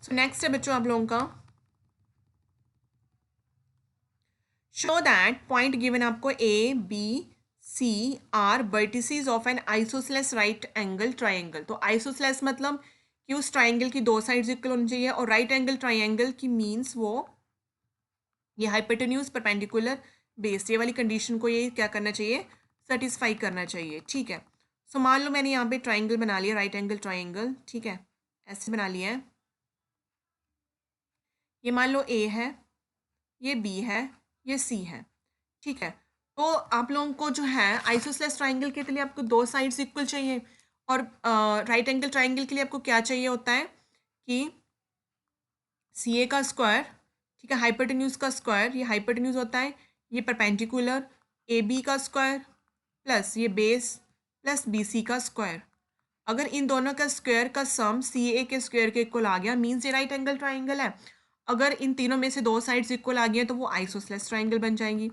सो नेक्स्ट है बच्चों आप लोगों का शो दैट पॉइंट गिवन आपको A B C are vertices of an isosceles right angle triangle. तो आइसोसेलेस मतलब कि उस ट्राइंगल की दो साइड्स इक्वल होनी चाहिए, और राइट एंगल ट्राइंगल की मीन्स वो ये हाइपोटेन्यूज परपेंडिकुलर बेस, ये वाली कंडीशन को ये क्या करना चाहिए सेटिस्फाई करना चाहिए। ठीक है। सो मान लो मैंने यहाँ पे ट्राइंगल बना लिया, राइट एंगल ट्राइंगल। ठीक है, ऐसे बना लिया है। ये मान लो ए है, ये बी है, ये सी है। ठीक है। तो आप लोगों को जो है आइसोसेलेस ट्राइंगल के लिए आपको दो साइड्स इक्वल चाहिए, और राइट एंगल ट्राइंगल के लिए आपको क्या चाहिए होता है कि सी ए का स्क्वायर, ठीक है, हाइपोटेन्यूज का स्क्वायर, ये हाइपोटेन्यूज होता है, ये परपेंडिकुलर ए बी का स्क्वायर प्लस ये बेस प्लस बी सी का स्क्वायर। अगर इन दोनों का स्क्वायर का सम सी ए के स्क्वायर के इक्वल आ गया मीन्स ये राइट एंगल ट्राइंगल है। अगर इन तीनों में से दो साइड्स इक्वल आ गई हैं तो वो आइसोसेलेस ट्राइंगल बन जाएंगी।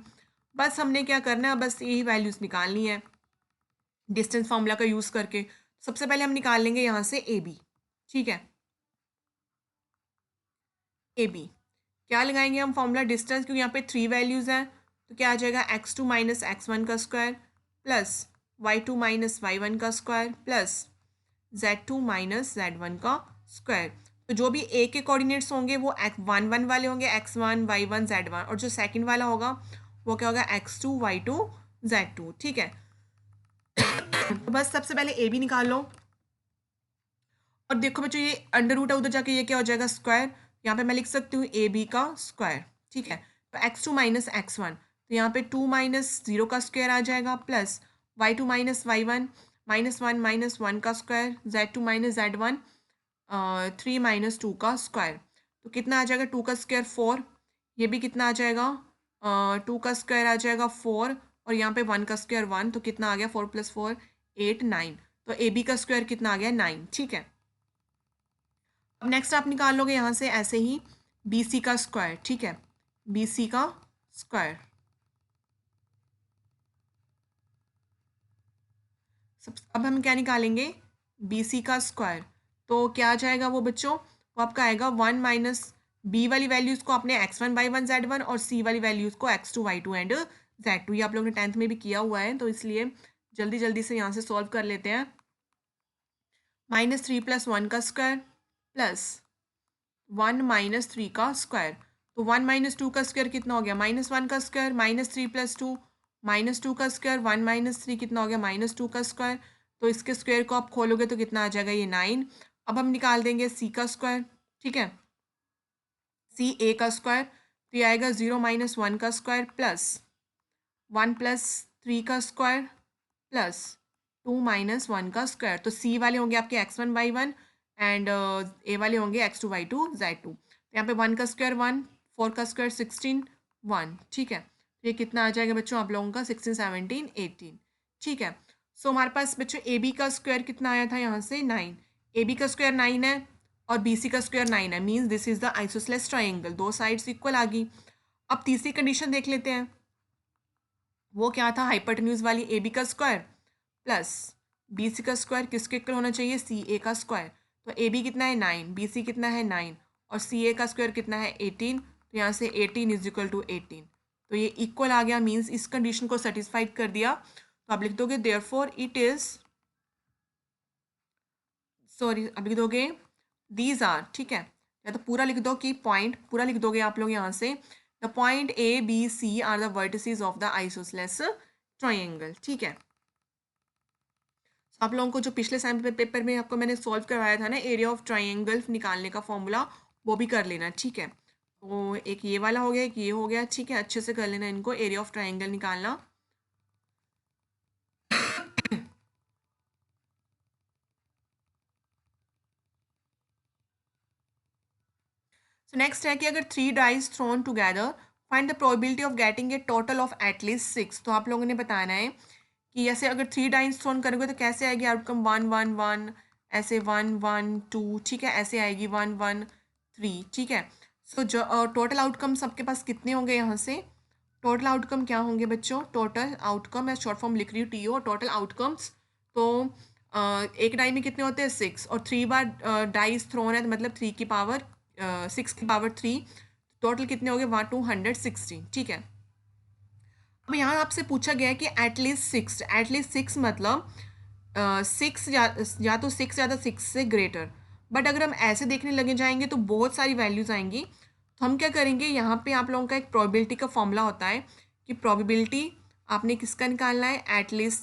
बस हमने क्या करना है, बस यही वैल्यूज़ निकालनी है डिस्टेंस फार्मूला का यूज़ करके। सबसे पहले हम निकाल लेंगे यहाँ से ए बी। ठीक है, ए बी क्या लगाएंगे हम फार्मूला डिस्टेंस, क्योंकि यहाँ पे 3 वैल्यूज़ हैं। तो क्या आ जाएगा x2 माइनस x1 का square plus y2 minus y1 का square plus z2 minus z1 का स्क्वायर। तो जो भी a के कोऑर्डिनेट्स होंगे वो x1 वाले होंगे, x1 y1 z1, और जो सेकंड वाला होगा वो क्या होगा x2 y2 z2। ठीक है। तो बस सबसे पहले ए बी निकाल लो, और देखो बच्चों ये अंडर रूट है, उधर जाके ये क्या हो जाएगा स्क्वायर। यहाँ पे मैं लिख सकती हूँ ए बी का स्क्वायर। ठीक है। तो x2 माइनस x1, तो यहाँ पे 2 माइनस 0 का स्क्वायर आ जाएगा plus y2 minus y1 minus one का square, z2 minus z1 3 minus 2 का स्क्वायर। तो कितना आ जाएगा 2 का स्क्वायर 4, ये भी कितना आ जाएगा 2 का स्क्वायर आ जाएगा 4, और यहाँ पे 1 का स्क्वायर 1, तो कितना आ गया 4 + 4 8 9। तो ए बी का स्क्वायर कितना आ गया 9। ठीक है। अब नेक्स्ट आप निकाल लोगे यहाँ से ऐसे ही बी सी का स्क्वायर। ठीक है, बी सी का स्क्वायर सब। अब हम क्या निकालेंगे बी सी का स्क्वायर। तो क्या आ जाएगा वो बच्चों, वो आपका आएगा 1 माइनस बी वाली वैल्यूज़ को आपने x1 y1 z1 और सी वाली वैल्यूज़ को x2 y2 एंड z2। ये आप लोगों ने 10th में भी किया हुआ है, तो इसलिए जल्दी जल्दी से यहाँ से सॉल्व कर लेते हैं। -3 + 1 का स्क्वायर प्लस 1 - 3 का स्क्वायर। तो 1 - 2 का स्क्वायर कितना हो गया -1 का स्क्वायर, -3 + 2 -2 का स्क्वायर, 1 - 3 कितना हो गया -2 का स्क्वायर। तो इसके स्क्वायर को आप खोलोगे तो कितना आ जाएगा ये 9। अब हम निकाल देंगे सी का स्क्वायर। ठीक है, सी ए का स्क्वायर, तो ये आएगा 0 - 1 का स्क्वायर प्लस 1 + 3 का स्क्वायर प्लस 2 - 1 का स्क्वायर। तो सी वाले होंगे आपके x1 y1 एंड ए वाले होंगे x2 y2 z2। तो यहाँ पे 1 का स्क्वायर 1, 4 का स्क्वायर 16 1। ठीक है, तो ये कितना आ जाएगा बच्चों आप लोगों का 16 17 18। ठीक है। सो हमारे पास बच्चों ए बी का स्क्वायर कितना आया था यहाँ से 9। ए बी का स्क्वायर 9 है और बी सी का स्क्वायर 9 है, means this is the isosceles triangle. दो साइड्स इक्वल आ गई। अब तीसरी कंडीशन देख लेते हैं, वो क्या था हाइपोटेन्यूज वाली ए बी का स्क्वायर प्लस बी सी का स्क्वायर किसके इक्वल होना चाहिए सी ए का स्क्वायर। तो ए बी कितना है 9, बी सी कितना है 9, और सी ए का स्क्वायर कितना है 18। तो यहाँ से 18 = 18। तो ये इक्वल आ गया, मीन्स इस कंडीशन को सेटिस्फाइड कर दिया। तो आप लिख दोगे देयरफॉर इट इज़ सॉरी अब लिख दोगे दीज आर, ठीक है, या तो पूरा लिख दो कि पॉइंट पूरा लिख दोगे आप लोग यहाँ से, the point A B C are the vertices of the isosceles triangle, ठीक है। आप लोगों को जो पिछले सैम्पल पेपर में आपको मैंने सॉल्व करवाया था ना एरिया ऑफ ट्रायंगल निकालने का फॉर्मूला, वो भी कर लेना, ठीक है। तो एक ये वाला हो गया, एक ये हो गया, ठीक है, अच्छे से कर लेना इनको, एरिया ऑफ ट्रायंगल निकालना। सो नेक्स्ट है कि अगर 3 dice thrown together find the probability of getting a total of at least 6। तो आप लोगों ने बताना है कि ऐसे अगर 3 डाइस थ्रोन करोगे तो कैसे आएगी आउटकम 1 1 1, ऐसे 1 1 2, ठीक है, ऐसे आएगी 1 1 3, ठीक है। सो जो टोटल आउटकम सबके पास कितने होंगे यहाँ से, टोटल आउटकम क्या होंगे बच्चों, टोटल आउटकम मैं शॉर्ट फॉर्म लिख रही हूँ TO, टोटल आउटकम्स। तो एक डाई में कितने होते हैं 6, और 3 बार डाइस थ्रोन है तो मतलब 3 की पावर 6 की पावर 3, टोटल कितने हो गए 216, ठीक है। अब यहाँ आपसे पूछा गया है कि एटलीस्ट सिक्स मतलब 6 या तो 6 ज़्यादा 6 से ग्रेटर। बट अगर हम ऐसे देखने लगे जाएंगे तो बहुत सारी वैल्यूज़ आएंगी, तो हम क्या करेंगे, यहाँ पे आप लोगों का एक प्रोबेबिलिटी का फॉर्मूला होता है कि प्रोबेबिलिटी आपने किसका निकालना है, एटलीस्ट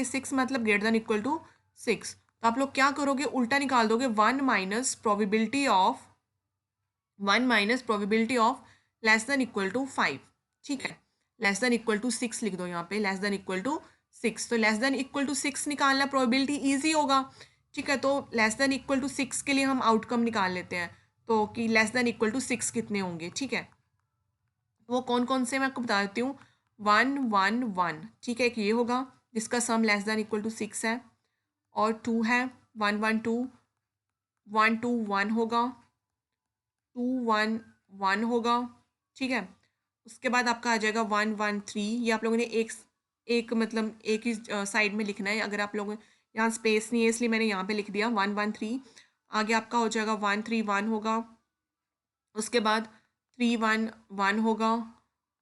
सिक्स मतलब ग्रेटर देन इक्वल टू 6। तो आप लोग क्या करोगे, उल्टा निकाल दोगे, one minus probability of less than equal to 5, ठीक है। लेस देन इक्वल टू 6 लिख दो यहाँ पे, लेस देन इक्वल टू 6। तो लेस देन इक्वल टू 6 निकालना प्रोबेबिलिटी ईजी होगा, ठीक है। तो लेस देन इक्वल टू 6 के लिए हम आउटकम निकाल लेते हैं, तो कि लेस देन इक्वल टू 6 कितने होंगे, ठीक है। वो कौन कौन से मैं आपको बता देती हूँ, 1 1 1, ठीक है, एक ये होगा जिसका sum less than equal to 6 है, और 2 है 1 1 2, 1 2 1 होगा, 2 1 1 होगा, ठीक है। उसके बाद आपका आ जाएगा 1 1 3, ये आप लोगों ने एक एक मतलब एक ही साइड में लिखना है, अगर आप लोग यहाँ स्पेस नहीं है इसलिए मैंने यहाँ पे लिख दिया 1 1 3। आगे आपका हो जाएगा 1 3 1 होगा, उसके बाद 3 1 1 होगा,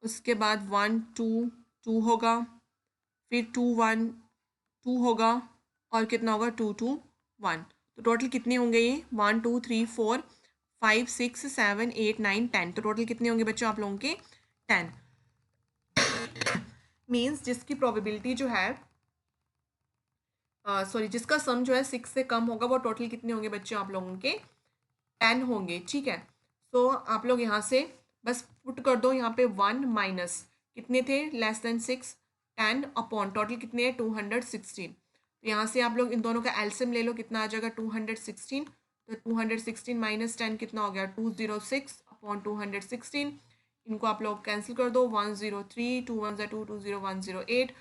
उसके बाद 1 2 2 होगा, फिर 2 1 2 होगा, और कितना होगा 2 2 1। तो टोटल कितने होंगे ये 1 2 3 4 5 6 7 8 9 10, तो टोटल कितने होंगे बच्चों आप लोगों के 10। मीन्स जिसकी प्रोबेबिलिटी जो है सॉरी जिसका सम जो है 6 से कम होगा वो टोटल कितने होंगे बच्चों आप लोगों के 10 होंगे, ठीक है। तो आप लोग यहाँ से बस पुट कर दो, यहाँ पे 1 माइनस कितने थे लेस देन 6, 10 अपॉन टोटल कितने हैं 216। तो यहाँ से आप लोग इन दोनों का एलसीएम ले लो, कितना आ जाएगा 216। तो 216 माइनस 10 कितना हो गया 206 अपॉन 216। इनको आप लोग कैंसिल कर दो, 103, 2 1 2, 2 0 1 0 8,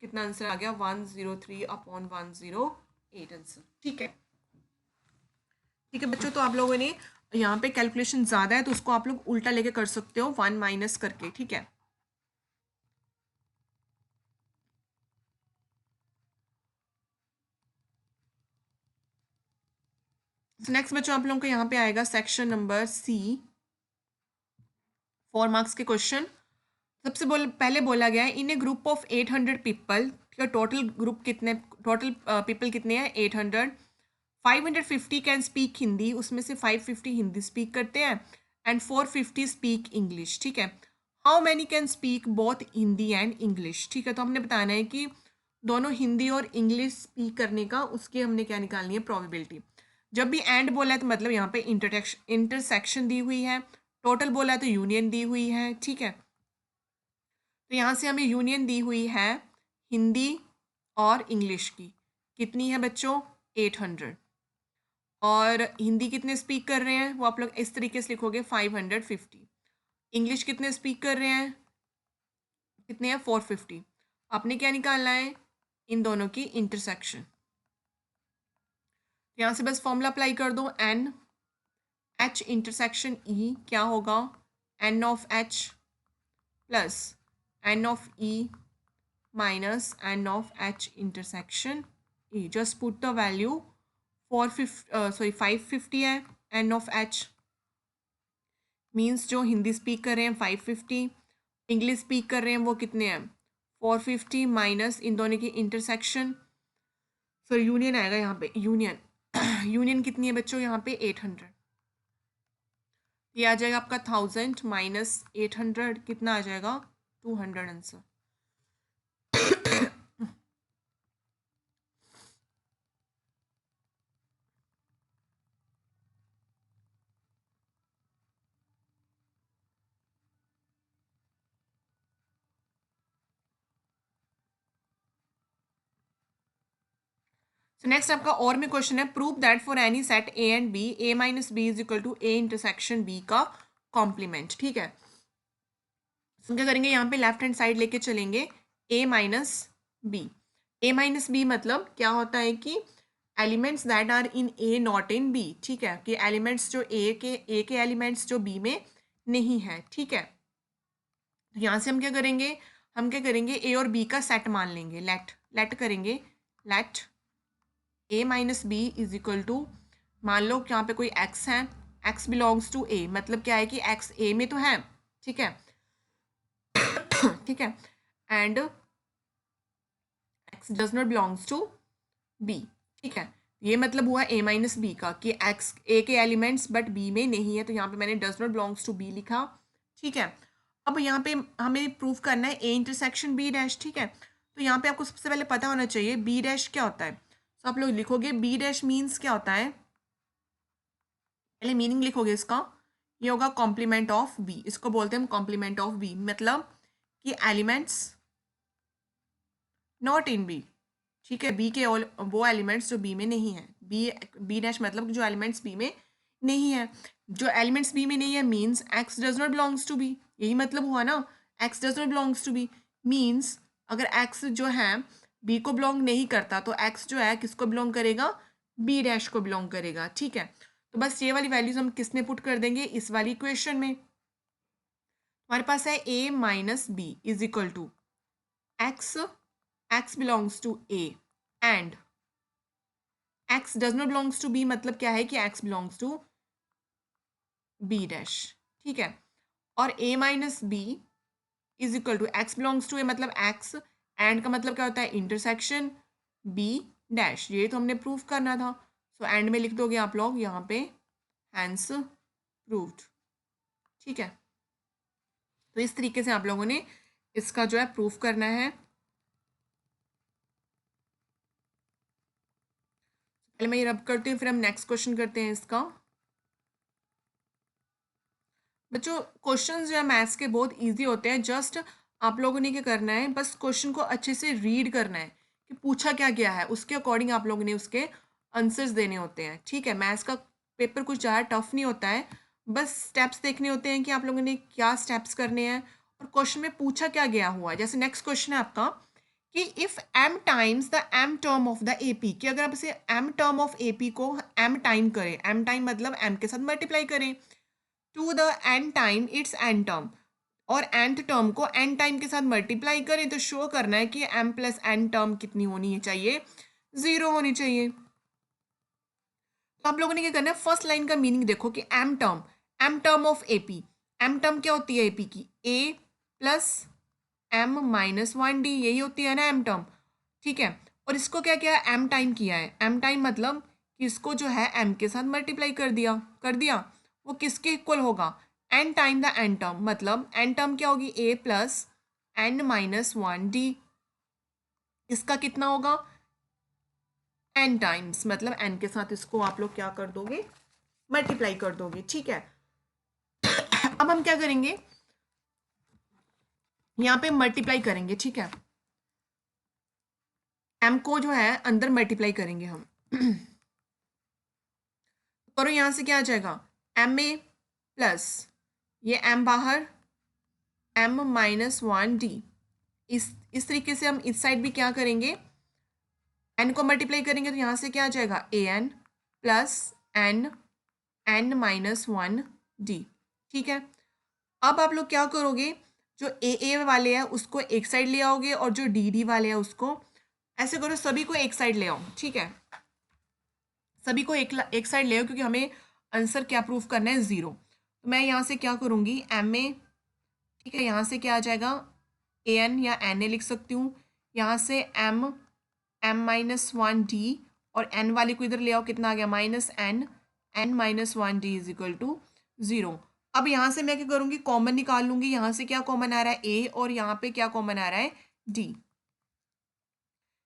कितना आंसर आ गया 103 अपॉन 108 आंसर, ठीक है। ठीक है बच्चों, तो आप लोगों ने यहाँ पे कैलकुलेशन ज़्यादा है तो उसको आप लोग उल्टा लेके कर सकते हो 1 माइनस करके, ठीक है। नेक्स्ट बच्चों आप लोगों को यहाँ पे आएगा सेक्शन नंबर C, 4 मार्क्स के क्वेश्चन। सबसे पहले बोला गया है in a group of 800 people, total group कितने, टोटल पीपल कितने हैं 800, 550 कैन स्पीक हिंदी, उसमें से 550 हिंदी स्पीक करते हैं, एंड 450 स्पीक इंग्लिश, ठीक है। How many can speak both Hindi and English, ठीक है। तो हमने बताना है कि दोनों हिंदी और इंग्लिश स्पीक करने का, उसकी हमने क्या निकालनी है प्रोबेबिलिटी। जब भी एंड बोला है तो मतलब यहाँ पे इंटरसेक्शन दी हुई है, टोटल बोला है तो यूनियन दी हुई है, ठीक है। तो यहाँ से हमें यूनियन दी हुई है हिंदी और इंग्लिश की, कितनी है बच्चों 800, और हिंदी कितने स्पीक कर रहे हैं वो आप लोग इस तरीके से लिखोगे 550, इंग्लिश कितने स्पीक कर रहे हैं, कितने हैं 450। आपने क्या निकालना है इन दोनों की इंटरसेक्शन, यहाँ से बस फॉर्मूला अप्लाई कर दो, एन एच इंटरसेक्शन ई क्या होगा, N of H plus N of E minus N of H intersection E, just put the value 550 है एन ऑफ एच, मीन्स जो हिंदी स्पीक कर रहे हैं 550, इंग्लिश स्पीक कर रहे हैं वो कितने हैं 450, माइनस इन दोनों की इंटरसेक्शन, सो यूनियन आएगा यहाँ पे यूनियन यूनियन कितनी है बच्चों यहाँ पे 800। ये आ जाएगा आपका 1000 माइनस 800, कितना आ जाएगा 200 आंसर। सो नेक्स्ट आपका और में क्वेश्चन है, prove that for any set A and B A minus B is equal to A intersection B का कॉम्प्लीमेंट। ठीक है, हम क्या करेंगे यहाँ पे लेफ्ट हैंड साइड लेके चलेंगे A minus B. A minus B मतलब क्या होता है कि elements that are in A not in B. ठीक है, कि एलिमेंट्स जो ए के एलिमेंट्स जो बी में नहीं है। ठीक है, तो यहाँ से हम क्या करेंगे ए और बी का सेट मान लेंगे, लेट लेट करेंगे, let A minus B is equal to, मान लो कि यहाँ पे कोई एक्स है, एक्स बिलोंग्स टू ए, मतलब क्या है कि एक्स ए में तो है। ठीक है, ठीक है, and x does not belongs to B. ठीक है, ये मतलब हुआ ए माइनस बी का कि एक्स ए के एलिमेंट्स बट बी में नहीं है, तो यहाँ पे मैंने does not belongs to B लिखा। ठीक है, अब यहाँ पे हमें प्रूफ करना है ए इंटरसेक्शन बी डैश। ठीक है, तो यहाँ पे आपको सबसे पहले पता होना चाहिए बी डैश क्या होता है। तो आप लोग लिखोगे बी डैश मीन्स क्या होता है, पहले मीनिंग लिखोगे इसका, ये होगा कॉम्प्लीमेंट ऑफ बी, इसको बोलते हैं हम कॉम्प्लीमेंट ऑफ बी, मतलब कि एलिमेंट्स नॉट इन बी। ठीक है, बी के वो एलिमेंट्स जो बी में नहीं है, बी डैश मतलब जो एलिमेंट्स बी में नहीं है। जो एलिमेंट्स बी में नहीं है means X does not belongs to B, यही मतलब हुआ ना, X does not belongs to B means अगर एक्स जो है बी को बिलोंग नहीं करता तो एक्स जो है किसको बिलोंग करेगा, बी डैश को बिलोंग करेगा। ठीक है, तो बस ये वाली वैल्यूज हम किस में पुट कर देंगे, इस वाली इक्वेशन में। हमारे पास है a minus B is equal to x, x belongs to a and x does not belongs to b, मतलब क्या है कि x belongs to b dash. ठीक है, और a minus B is equal to x belongs to a मतलब x, and का मतलब क्या होता है इंटरसेक्शन बी डैश, ये तो हमने प्रूफ करना था। सो एंड में लिख दोगे आप लोग यहाँ पे हैंस प्रूव्ड। ठीक है, तो इस तरीके से आप लोगों ने इसका जो है प्रूफ करना है। पहले मैं ये रब करती हूँ, फिर हम नेक्स्ट क्वेश्चन करते हैं इसका। बच्चों क्वेश्चंस जो है मैथ्स के बहुत इजी होते हैं, जस्ट आप लोगों ने क्या करना है, बस क्वेश्चन को अच्छे से रीड करना है कि पूछा क्या गया है, उसके अकॉर्डिंग आप लोगों ने उसके आंसर्स देने होते हैं। ठीक है, मैथ्स का पेपर कुछ ज़्यादा टफ नहीं होता है, बस स्टेप्स देखने होते हैं कि आप लोगों ने क्या स्टेप्स करने हैं और क्वेश्चन में पूछा क्या गया हुआ है। जैसे नेक्स्ट क्वेश्चन है आपका कि if m times the m term of the AP, कि अगर आप इसे m टर्म ऑफ AP को m टाइम करें, m टाइम मतलब m के साथ मल्टीप्लाई करें to the n time its n term, और nth टर्म को n टाइम के साथ मल्टीप्लाई करें, तो शो करना है कि m प्लस n टर्म कितनी होनी चाहिए, 0 होनी चाहिए। तो आप लोगों ने क्या करना है, फर्स्ट लाइन का मीनिंग देखो कि m term of AP, m term क्या होती है AP की, a plus m minus 1d, यही होती है ना m टर्म। ठीक है, और इसको क्या किया है, m टाइम किया है, m टाइम मतलब कि इसको जो है m के साथ मल्टीप्लाई कर दिया, वो किसके इक्वल होगा, n time the n term, मतलब n टर्म क्या होगी a plus n minus 1d, इसका कितना होगा n टाइम्स, मतलब n के साथ इसको आप लोग क्या कर दोगे, मल्टीप्लाई कर दोगे। ठीक है, अब हम क्या करेंगे, यहाँ पे मल्टीप्लाई करेंगे। ठीक है, m को जो है अंदर मल्टीप्लाई करेंगे हम करो, यहाँ से क्या आ जाएगा एम ए प्लस ये m बाहर m माइनस 1d, इस तरीके से हम इस साइड भी क्या करेंगे, n को मल्टीप्लाई करेंगे, तो यहाँ से क्या आ जाएगा a n plus n minus 1d। ठीक है, अब आप लोग क्या करोगे, जो ए वाले हैं उसको एक साइड ले आओगे और जो डी वाले हैं उसको, ऐसे करो सभी को एक साइड ले आओ। ठीक है, सभी को एक साइड ले आओ, क्योंकि हमें आंसर क्या प्रूफ करना है, 0। तो मैं यहाँ से क्या करूँगी एम ए, ठीक है, यहाँ से क्या आ जाएगा ए एन या एन ए लिख सकती हूँ, यहाँ से m माइनस 1d, और एन वाली को इधर ले आओ, कितना आ गया minus N, N minus one D is equal to zero. अब यहाँ से मैं क्या करूँगी, कॉमन निकाल लूंगी। यहाँ से क्या कॉमन आ रहा है, ए, और यहाँ पे क्या कॉमन आ रहा है, डी।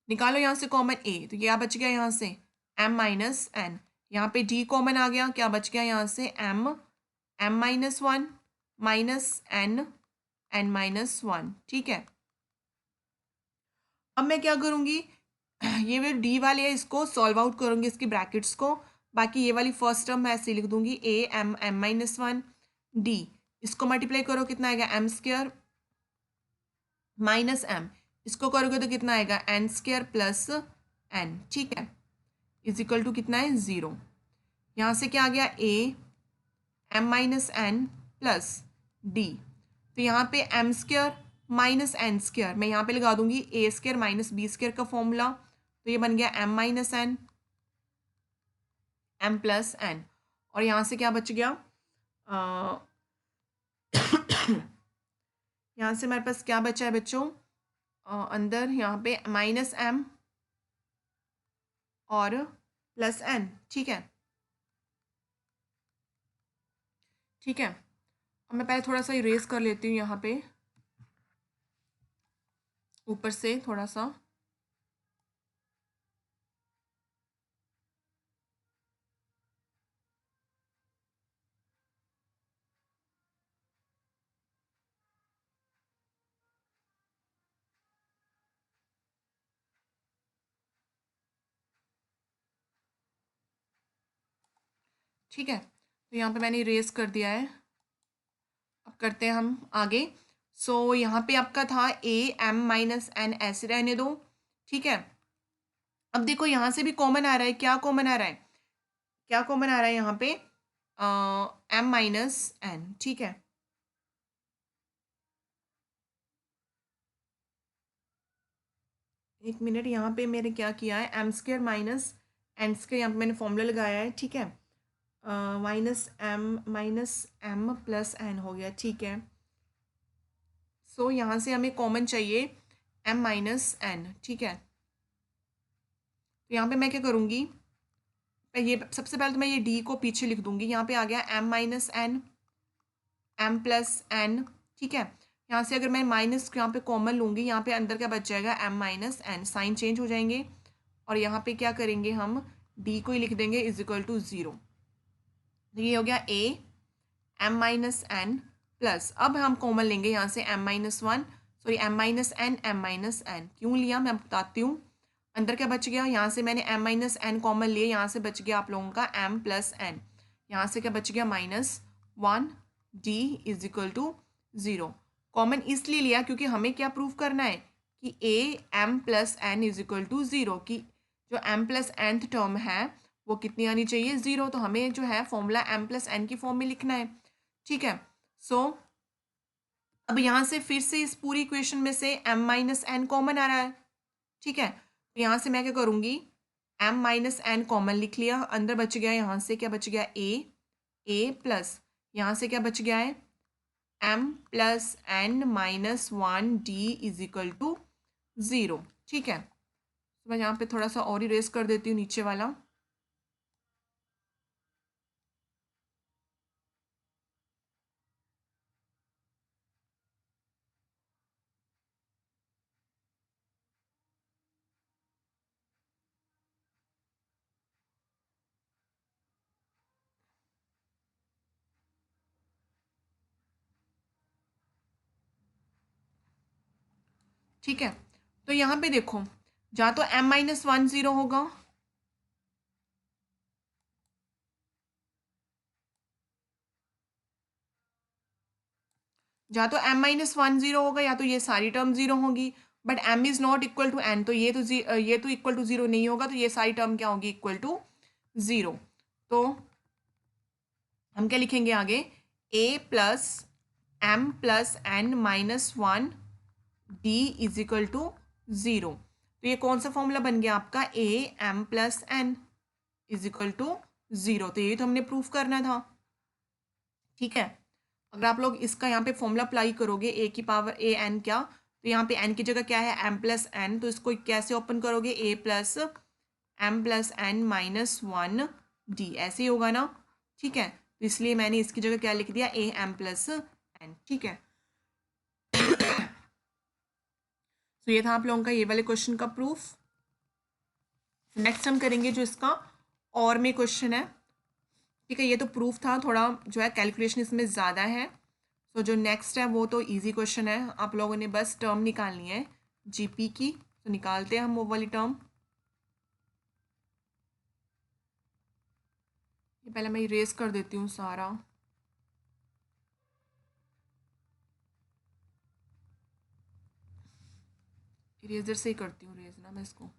निकालो यहाँ से कॉमन ए, तो क्या बच गया यहाँ से एम माइनस एन। यहाँ पे डी कॉमन आ गया, क्या बच गया यहाँ से M, M minus one minus N, N minus one. ठीक है, अब मैं क्या करूँगी, ये जो डी वाले है इसको सॉल्व आउट करूँगी, इसकी ब्रैकेट्स को। बाकी ये वाली फर्स्ट टर्म मैं ऐसे लिख दूंगी, A M, M minus one D, इसको मल्टीप्लाई करो कितना आएगा एम स्क्र माइनस एम, इसको करोगे तो कितना आएगा एन स्क्र प्लस एन। ठीक है, इज इक्वल टू कितना है ज़ीरो। यहाँ से क्या आ गया A M minus N plus D, तो यहाँ पे M square minus N square मैं यहाँ पे लगा दूंगी A square minus B square का फॉर्मूला, तो ये बन गया M minus N, M plus N. और यहाँ से क्या बच गया, यहाँ से हमारे पास क्या बचा है बच्चों, अंदर यहाँ पे माइनस एम और प्लस एन। ठीक है, ठीक है, अब मैं पहले थोड़ा सा इरेज कर लेती हूँ यहाँ पे ऊपर से थोड़ा सा। ठीक है, तो यहाँ पे मैंने इरेज कर दिया है। अब करते हैं हम आगे। सो यहाँ पे आपका था ए एम माइनस एन, ऐसे रहने दो। ठीक है, अब देखो यहाँ से भी कॉमन आ रहा है, क्या कॉमन आ रहा है, क्या कॉमन आ रहा है यहाँ पे एम माइनस एन। ठीक है, एक मिनट, यहाँ पे मैंने क्या किया है, M square minus N square यहाँ पे मैंने फॉर्मूला लगाया है। ठीक है, माइनस एम प्लस एन हो गया। ठीक है, सो यहाँ से हमें कॉमन चाहिए एम माइनस एन। ठीक है, तो यहाँ पे मैं क्या करूँगी, ये सबसे पहले तो मैं ये डी को पीछे लिख दूंगी। यहाँ पे आ गया M minus N, M plus N. ठीक है, यहाँ से अगर मैं माइनस यहाँ पे कॉमन लूँगी, यहाँ पे अंदर क्या बच जाएगा m minus n, sign change हो जाएंगे और यहाँ पे क्या करेंगे हम, डी को ही लिख देंगे इज इक्वल टू ज़ीरो। तो ये हो गया A M minus N plus, अब हम कॉमन लेंगे यहाँ से m minus one, sorry m minus N, m minus n क्यों लिया मैं बताती हूँ। अंदर क्या बच गया, यहाँ से मैंने एम माइनस एन कॉमन लिए, यहाँ से बच गया आप लोगों का एम प्लस एन, यहाँ से क्या बच गया minus one D is equal to zero. Common इसलिए लिया क्योंकि हमें क्या प्रूव करना है कि a m plus n is equal to zero, की जो एम प्लस एनथ टर्म है वो कितनी आनी चाहिए ज़ीरो, तो हमें जो है फॉर्मूला एम प्लस एन की फॉर्म में लिखना है। ठीक है, सो अब यहाँ से फिर से इस पूरी इक्वेशन में से m माइनस एन कॉमन आ रहा है। ठीक है, तो यहाँ से मैं क्या करूँगी, m माइनस एन कॉमन लिख लिया, अंदर बच गया यहाँ से क्या बच गया a प्लस यहाँ से क्या बच गया है m plus N minus one D is equal to zero. ठीक है, तो मैं यहाँ पे थोड़ा सा और इरेज कर देती हूँ नीचे वाला। ठीक है, तो यहाँ पे देखो, या तो m माइनस वन ज़ीरो होगा, या तो m माइनस वन ज़ीरो होगा, या तो ये सारी टर्म ज़ीरो होगी। But m is not equal to n, तो ये तो इक्वल टू ज़ीरो नहीं होगा, तो ये सारी टर्म क्या होगी इक्वल टू ज़ीरो। तो हम क्या लिखेंगे आगे, a plus m plus N minus one D is equal to zero. तो ये कौन सा फॉर्मूला बन गया आपका, a m plus n is equal to zero. तो ये तो हमने प्रूफ करना था। ठीक है, अगर आप लोग इसका यहाँ पे फॉर्मूला अप्लाई करोगे ए की पावर ए एन क्या, तो यहाँ पे एन की जगह क्या है एम प्लस एन, तो इसको कैसे ओपन करोगे, a plus m plus n minus 1 d, ऐसे ही होगा ना, ठीक है। तो इसलिए मैंने इसकी जगह क्या लिख दिया, a m प्लस n, ठीक है। तो ये था आप लोगों का ये वाले क्वेश्चन का प्रूफ। नेक्स्ट हम करेंगे जो इसका और में क्वेश्चन है, ठीक है। ये तो प्रूफ था, थोड़ा जो है कैलकुलेशन इसमें ज़्यादा है। तो जो नेक्स्ट है वो तो इजी क्वेश्चन है, आप लोगों ने बस टर्म निकालनी है जीपी की। तो निकालते हैं हम वो वाली टर्म। ये पहले मैं इरेज कर देती हूँ सारा। इरेजर से ही करती हूँ इरेज ना मैं इसको।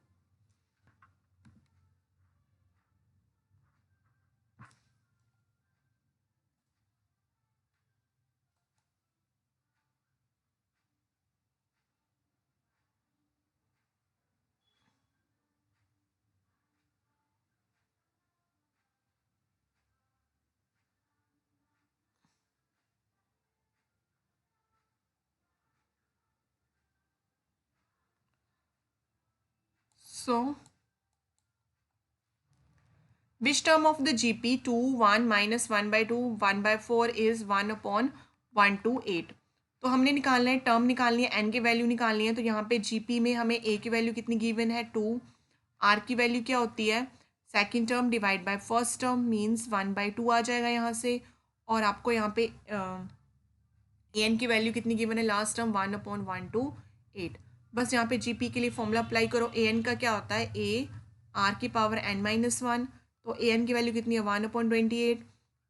So which term of the GP 2 1 माइनस 1/2 1/4 इज 1/128। तो हमने निकालना है, टर्म निकालनी है, एन की वैल्यू निकालनी है। तो यहाँ पे जीपी में हमें ए की वैल्यू कितनी गिवन है, 2। आर की वैल्यू क्या होती है, second term divide by first term, means 1/2 आ जाएगा यहाँ से। और आपको यहाँ पे ए एन की वैल्यू कितनी गिवन है, लास्ट टर्म 1/128। बस यहाँ पे जीपी के लिए फॉर्मूला अप्लाई करो। ए एन का क्या होता है, ए आर की पावर एन माइनस 1। तो ए एन की वैल्यू कितनी है, 1/28।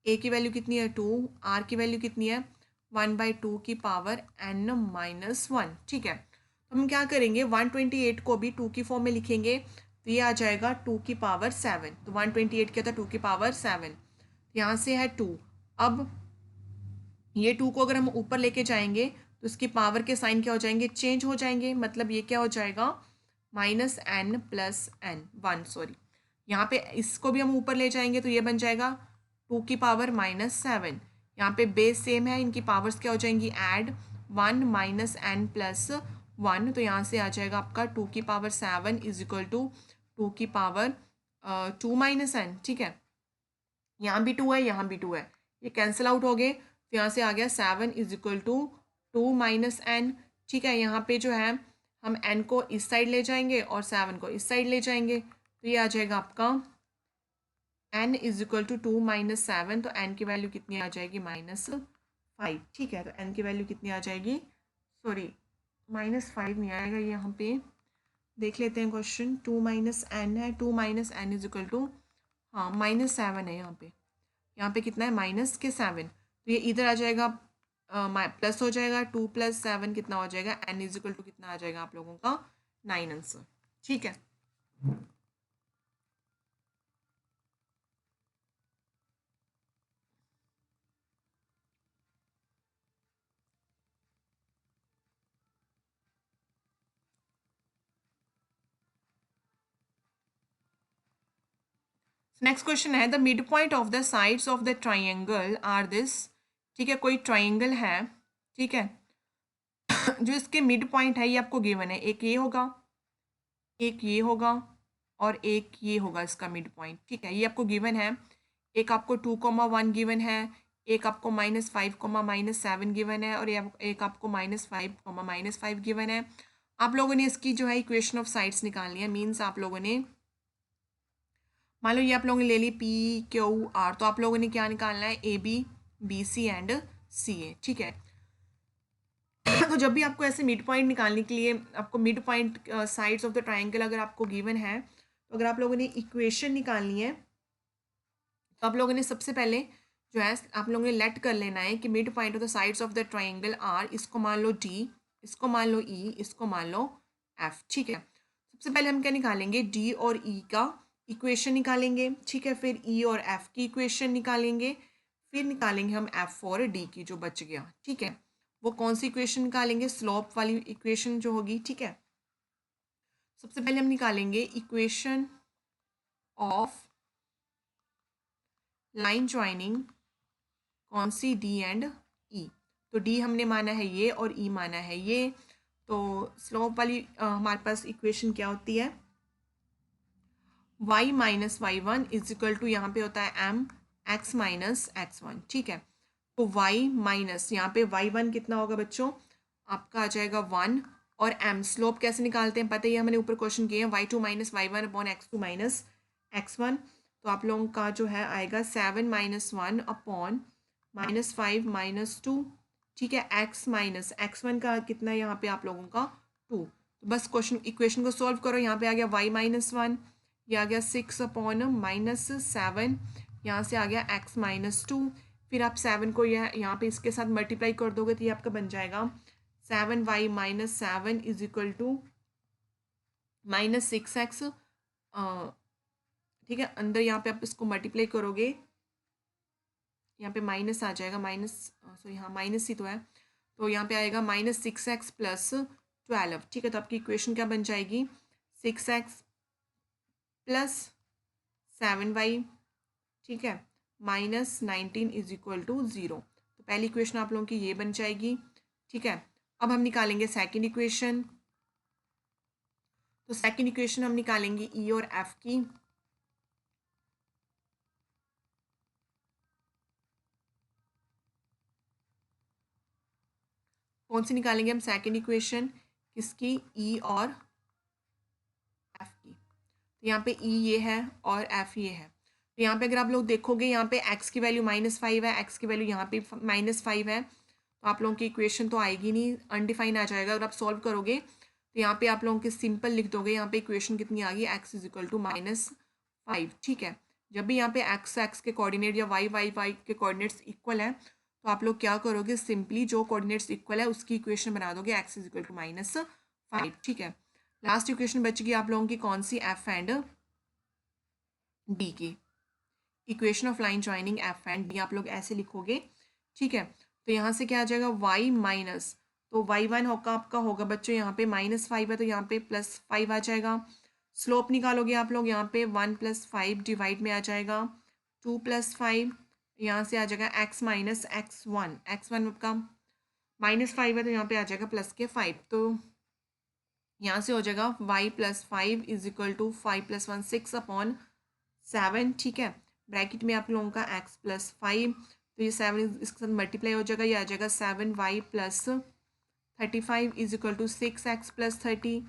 ए की वैल्यू कितनी है, 2। आर की वैल्यू कितनी है, 1/2 की पावर एन माइनस 1, ठीक है। तो हम क्या करेंगे, 128 को भी 2 की फॉर्म में लिखेंगे। तो ये आ जाएगा 2 की पावर 7। तो 128 क्या था, 2 की पावर 7। यहाँ से है 2। अब ये 2 को अगर हम ऊपर लेके जाएंगे तो इसकी पावर के साइन क्या हो जाएंगे, चेंज हो जाएंगे। मतलब ये क्या हो जाएगा, minus N plus n 1, sorry. यहाँ पे इसको भी हम ऊपर ले जाएंगे तो ये बन जाएगा 2 की पावर -7। यहाँ पे बेस सेम है, इनकी पावर्स क्या हो जाएंगी, ऐड 1 माइनस एन प्लस 1। तो यहाँ से आ जाएगा आपका 2 की पावर 7 इज इक्वल टू 2 की पावर 2 माइनस एन, ठीक है। यहाँ भी 2 है, यहाँ भी 2 है, ये कैंसिल आउट हो गए। तो यहाँ से आ गया 7 is equal to 2 minus n, ठीक है। यहाँ पे जो है हम एन को इस साइड ले जाएंगे और 7 को इस साइड ले जाएंगे। तो ये आ जाएगा आपका n is equal to 2 minus 7। तो एन की वैल्यू कितनी आ जाएगी, -5, ठीक है। तो एन की वैल्यू कितनी आ जाएगी, सॉरी -5 नहीं आएगा यहाँ पे, देख लेते हैं क्वेश्चन। 2 माइनस एन है, 2 minus n is equal to, हाँ -7 है यहाँ पे। यहाँ पे कितना है, -7। तो ये इधर आ जाएगा, प्लस हो जाएगा। 2 + 7 कितना हो जाएगा, एन इज इक्वल टू कितना आ जाएगा आप लोगों का, 9 आंसर, ठीक है। नेक्स्ट क्वेश्चन है, the mid point of the sides of the triangle are this, ठीक है। कोई ट्राइंगल है, ठीक है, जो इसके मिड पॉइंट है ये आपको गिवन है। एक ये होगा, एक ये होगा, और एक ये होगा इसका मिड पॉइंट, ठीक है। ये आपको गिवन है। एक आपको 2,1 गिवन है, एक आपको -5, -7 गिवन है, और एक आपको -5, -5 गिवन है। आप लोगों ने इसकी जो है इक्वेशन ऑफ साइड्स निकालनी है। मीन्स आप लोगों ने, मान लो ये आप लोगों ने ले ली पी क्यू आर, तो आप लोगों ने क्या निकालना है, a b, b c and c a, ठीक है। तो जब भी आपको ऐसे मिड पॉइंट निकालने के लिए, आपको mid point sides of the triangle अगर आपको गिवन है, तो अगर आप लोगों ने इक्वेशन निकालनी है, तो आप लोगों ने सबसे पहले जो है आप लोगों ने लेट कर लेना है कि mid point of the sides of the triangle are, इसको मान लो डी, इसको मान लो ई, इसको मान लो एफ, ठीक है। सबसे पहले हम क्या निकालेंगे, डी और ई का इक्वेशन निकालेंगे, ठीक है। फिर ई और एफ की इक्वेशन निकालेंगे, फिर निकालेंगे हम एफ और डी की, जो बच गया, ठीक है। वो कौन सी इक्वेशन निकालेंगे, स्लोप वाली इक्वेशन जो होगी, ठीक है। सबसे पहले हम निकालेंगे इक्वेशन ऑफ लाइन ज्वाइनिंग, कौन सी, डी एंड ई। तो डी हमने माना है ये और ई माना है ये। तो स्लोप वाली हमारे पास इक्वेशन क्या होती है, y minus y one is equal to यहाँ पे होता है m x minus x one, ठीक है। तो y माइनस यहाँ पे वाई वन कितना होगा बच्चों, आपका आ जाएगा 1, और m स्लोप कैसे निकालते हैं पता ही है, हमने ऊपर क्वेश्चन किए हैं, y2 minus y one upon x2 minus x1। तो आप लोगों का जो है आएगा 7 minus one upon minus 5 minus 2, ठीक है। x माइनस x1 का कितना है यहाँ पे आप लोगों का 2। तो बस क्वेश्चन इक्वेशन को सॉल्व करो, यहाँ पे आ गया y माइनस वन, ये आ गया 6 अपॉन माइनस 7, यहाँ से आ गया x माइनस 2। फिर आप 7 को यह यहाँ पे इसके साथ मल्टीप्लाई कर दोगे तो ये आपका बन जाएगा 7y minus 7 is equal to minus 6x, ठीक है। अंदर यहाँ पे आप इसको मल्टीप्लाई करोगे, यहाँ पे माइनस आ जाएगा, माइनस सॉरी हाँ माइनस ही तो है, तो यहाँ पे आएगा माइनस 6x प्लस 12, ठीक है। तो आपकी इक्वेशन क्या बन जाएगी, 6x प्लस 7y, ठीक है, माइनस 19 इज इक्वल टू 0। तो पहली इक्वेशन आप लोगों की ये बन जाएगी, ठीक है। अब हम निकालेंगे सेकंड इक्वेशन। तो सेकंड इक्वेशन हम निकालेंगे ई और एफ की। कौन सी निकालेंगे हम सेकंड इक्वेशन, किसकी, ई और एफ की। तो यहाँ पे ई ये है और एफ ये है। तो यहाँ पे अगर आप लोग देखोगे, यहाँ पे एक्स की वैल्यू -5 है, एक्स की वैल्यू यहाँ पे -5 है, तो आप लोगों की इक्वेशन तो आएगी नहीं, अनडिफाइन आ जाएगा। अगर आप सॉल्व करोगे तो यहाँ पे आप लोगों के सिंपल लिख दोगे, यहाँ पे इक्वेशन कितनी आ गई, एक्स इज इक्वल टू -5, ठीक है। जब भी यहाँ पे एक्स के कोऑर्डिनेट या वाई के कोऑर्डिनेट्स इक्वल है, तो आप लोग क्या करोगे, सिंपली जो कोऑर्डिनेट्स इक्वल है उसकी इक्वेशन बना दोगे, एक्स इज इक्वल टू -5, ठीक है। लास्ट इक्वेशन बचेगी आप लोगों की कौन सी, एफ एंड डी की। Equation of line joining F and D आप लोग ऐसे लिखोगे, ठीक है। तो यहाँ से क्या आ जाएगा, y माइनस, तो y1 होगा आपका होगा बच्चों यहाँ पे -5 है, तो यहाँ पे +5 आ जाएगा। स्लोप निकालोगे आप लोग, यहाँ पे 1 + 5 डिवाइड में आ जाएगा 2 + 5, यहाँ से आ जाएगा x माइनस x1, x1 आपका -5 है, तो यहाँ पे आ जाएगा प्लस के 5। तो यहाँ से हो जाएगा y + 5 is equal to 5 + 1 6 upon 7, ठीक है। ब्रैकेट में आप लोगों का x + 5, तो ये 7 इसके साथ मल्टीप्लाई हो जाएगा, ये आ जाएगा 7y + 35 is equal to 6x + 30।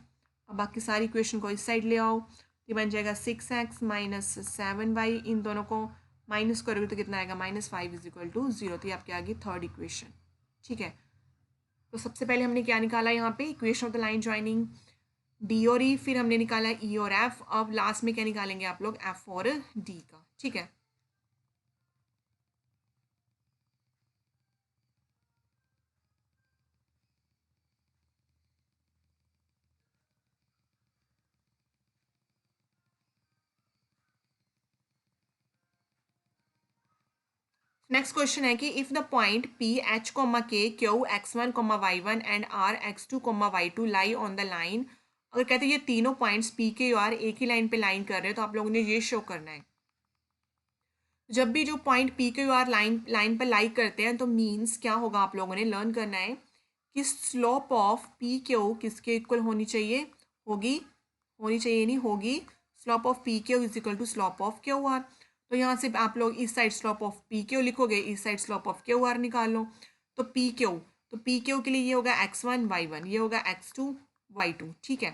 अब बाकी सारी इक्वेशन को इस साइड ले आओ, ये बन जाएगा 6x माइनस 7y, इन दोनों को माइनस करोगे तो कितना आएगा, -5 इज इक्वल टू 0। तो ये आपकी आ गई थर्ड इक्वेशन, ठीक है। तो सबसे पहले हमने क्या निकाला यहाँ पे, equation of the line joining D और ई, फिर हमने निकाला ई और एफ। अब लास्ट में क्या निकालेंगे आप लोग, एफ और डी का, ठीक है। नेक्स्ट क्वेश्चन है कि if the point P H comma K Q x1 y one and R x2 y two lie on the line. अगर कहते हैं ये तीनों पॉइंट्स पी के यू आर एक ही लाइन पे लाइन कर रहे हैं, तो आप लोगों ने ये शो करना है। जब भी जो पॉइंट पी के यू आर लाइन लाइन पर लाई करते हैं, तो मीन्स क्या होगा, आप लोगों ने लर्न करना है कि स्लोप ऑफ पी क्यू किसके इक्वल होनी चाहिए, होनी चाहिए नहीं होगी, slope of P Q is equal to slope of Q R. तो यहाँ से आप लोग इस side slope of P Q लिखोगे, इस side slope of Q R निकाल लो। तो पी क्यू, तो पी क्यू के लिए ये होगा x1 y1, ये होगा x2 y2, ठीक है।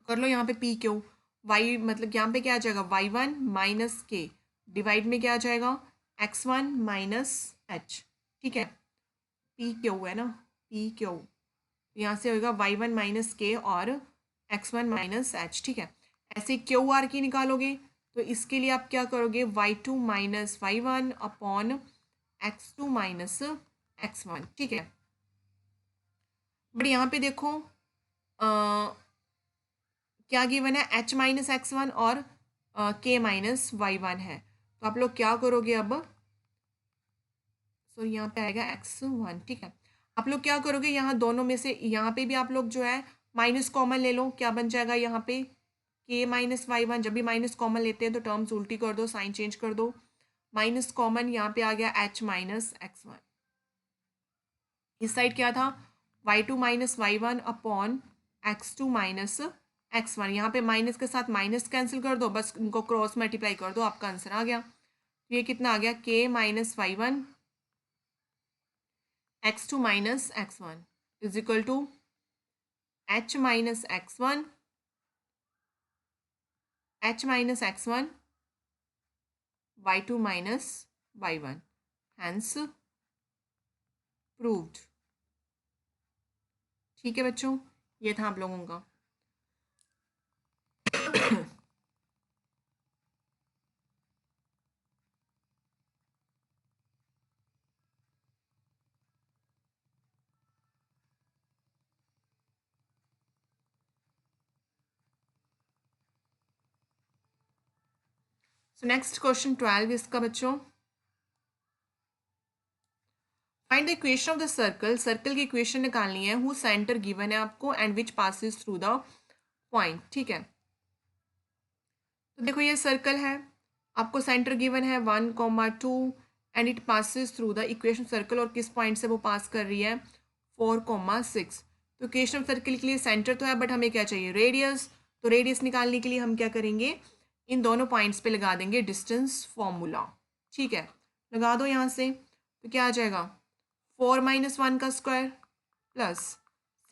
कर लो यहाँ पे पी क्यू, वाई मतलब यहाँ पे क्या आ जाएगा, y1 माइनस के, डिवाइड में क्या आ जाएगा, x1 माइनस एच, ठीक है। पी क्यू है ना, पी क्यू, यहाँ से होगा y1 माइनस के और x1 माइनस एच, ठीक है। ऐसे क्यू आर की निकालोगे, तो इसके लिए आप क्या करोगे, y2 minus y1 upon x2 minus x1, ठीक है। बट यहाँ पे देखो क्या गिवन है, h माइनस x1 और k माइनस y1 है। तो आप लोग क्या करोगे अब, सो यहाँ पे आएगा x1, ठीक है। आप लोग क्या करोगे, यहाँ दोनों में से यहाँ पे भी आप लोग जो है माइनस कॉमन ले लो, क्या बन जाएगा यहाँ पे, k माइनस y1। जब भी माइनस कॉमन लेते हैं तो टर्म्स उल्टी कर दो, साइन चेंज कर दो। माइनस कॉमन यहाँ पे आ गया h माइनस x1, इस साइड क्या था, y2 minus y1 upon x2 minus x1, यहाँ पे माइनस के साथ माइनस कैंसिल कर दो, बस इनको क्रॉस मल्टीप्लाई कर दो, आपका आंसर आ गया। तो ये कितना आ गया, k minus y1 x2 minus x1 is equal to h minus x1 y2 minus y1, hence proved. ठीक है बच्चों, ये था आप लोगों का। सो नेक्स्ट क्वेश्चन 12 इसका बच्चों, find the equation of the circle. Circle की इक्वेशन निकालनी है, हु सेंटर गिवन है आपको and which passes through the point. ठीक है, तो देखो ये सर्कल है, आपको सेंटर गिवन है 1,2 and it passes through the equation circle, और किस पॉइंट से वो पास कर रही है, 4,6। तो इक्वेशन ऑफ सर्कल के लिए सेंटर तो है, बट हमें क्या चाहिए, रेडियस। तो रेडियस निकालने के लिए हम क्या करेंगे, इन दोनों पॉइंट्स पे लगा देंगे डिस्टेंस फॉर्मूला। ठीक है, लगा दो यहाँ से, तो क्या आ जाएगा, 4 माइनस 1 का स्क्वायर प्लस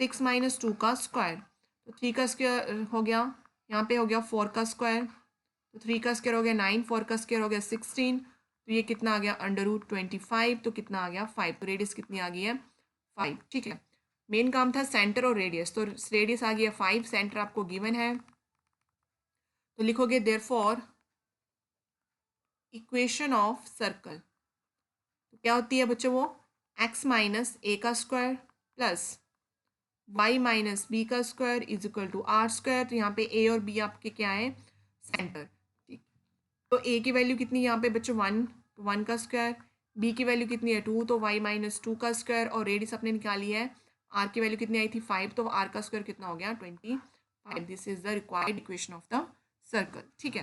6 माइनस 2 का स्क्वायर। तो 3 का स्क्वायर हो गया, यहाँ पे हो गया 4 का स्क्वायर, तो 3 का स्क्वायर हो गया 9, 4 का स्क्वायर हो गया 16। तो ये कितना आ गया, √25। तो कितना आ गया, 5। तो रेडियस कितनी आ गई है, 5। ठीक है, मेन काम था सेंटर और रेडियस, तो रेडियस आ गया 5, सेंटर आपको गिवन है, तो लिखोगे देयरफॉर इक्वेशन ऑफ सर्कल। तो क्या होती है बच्चों वो, x माइनस ए का square plus y minus b का square is equal to r square. तो यहाँ पे a और b आपके क्या है, सेंटर। ठीक, तो a की वैल्यू कितनी यहाँ पे बच्चों, 1, तो 1 का स्क्वायर, b की वैल्यू कितनी है 2, तो y माइनस 2 का स्क्वायर, और रेडियस अपने निकाली है, r की वैल्यू कितनी आई थी 5, तो r का स्क्वायर कितना हो गया 25। This is the required equation of the circle. ठीक है,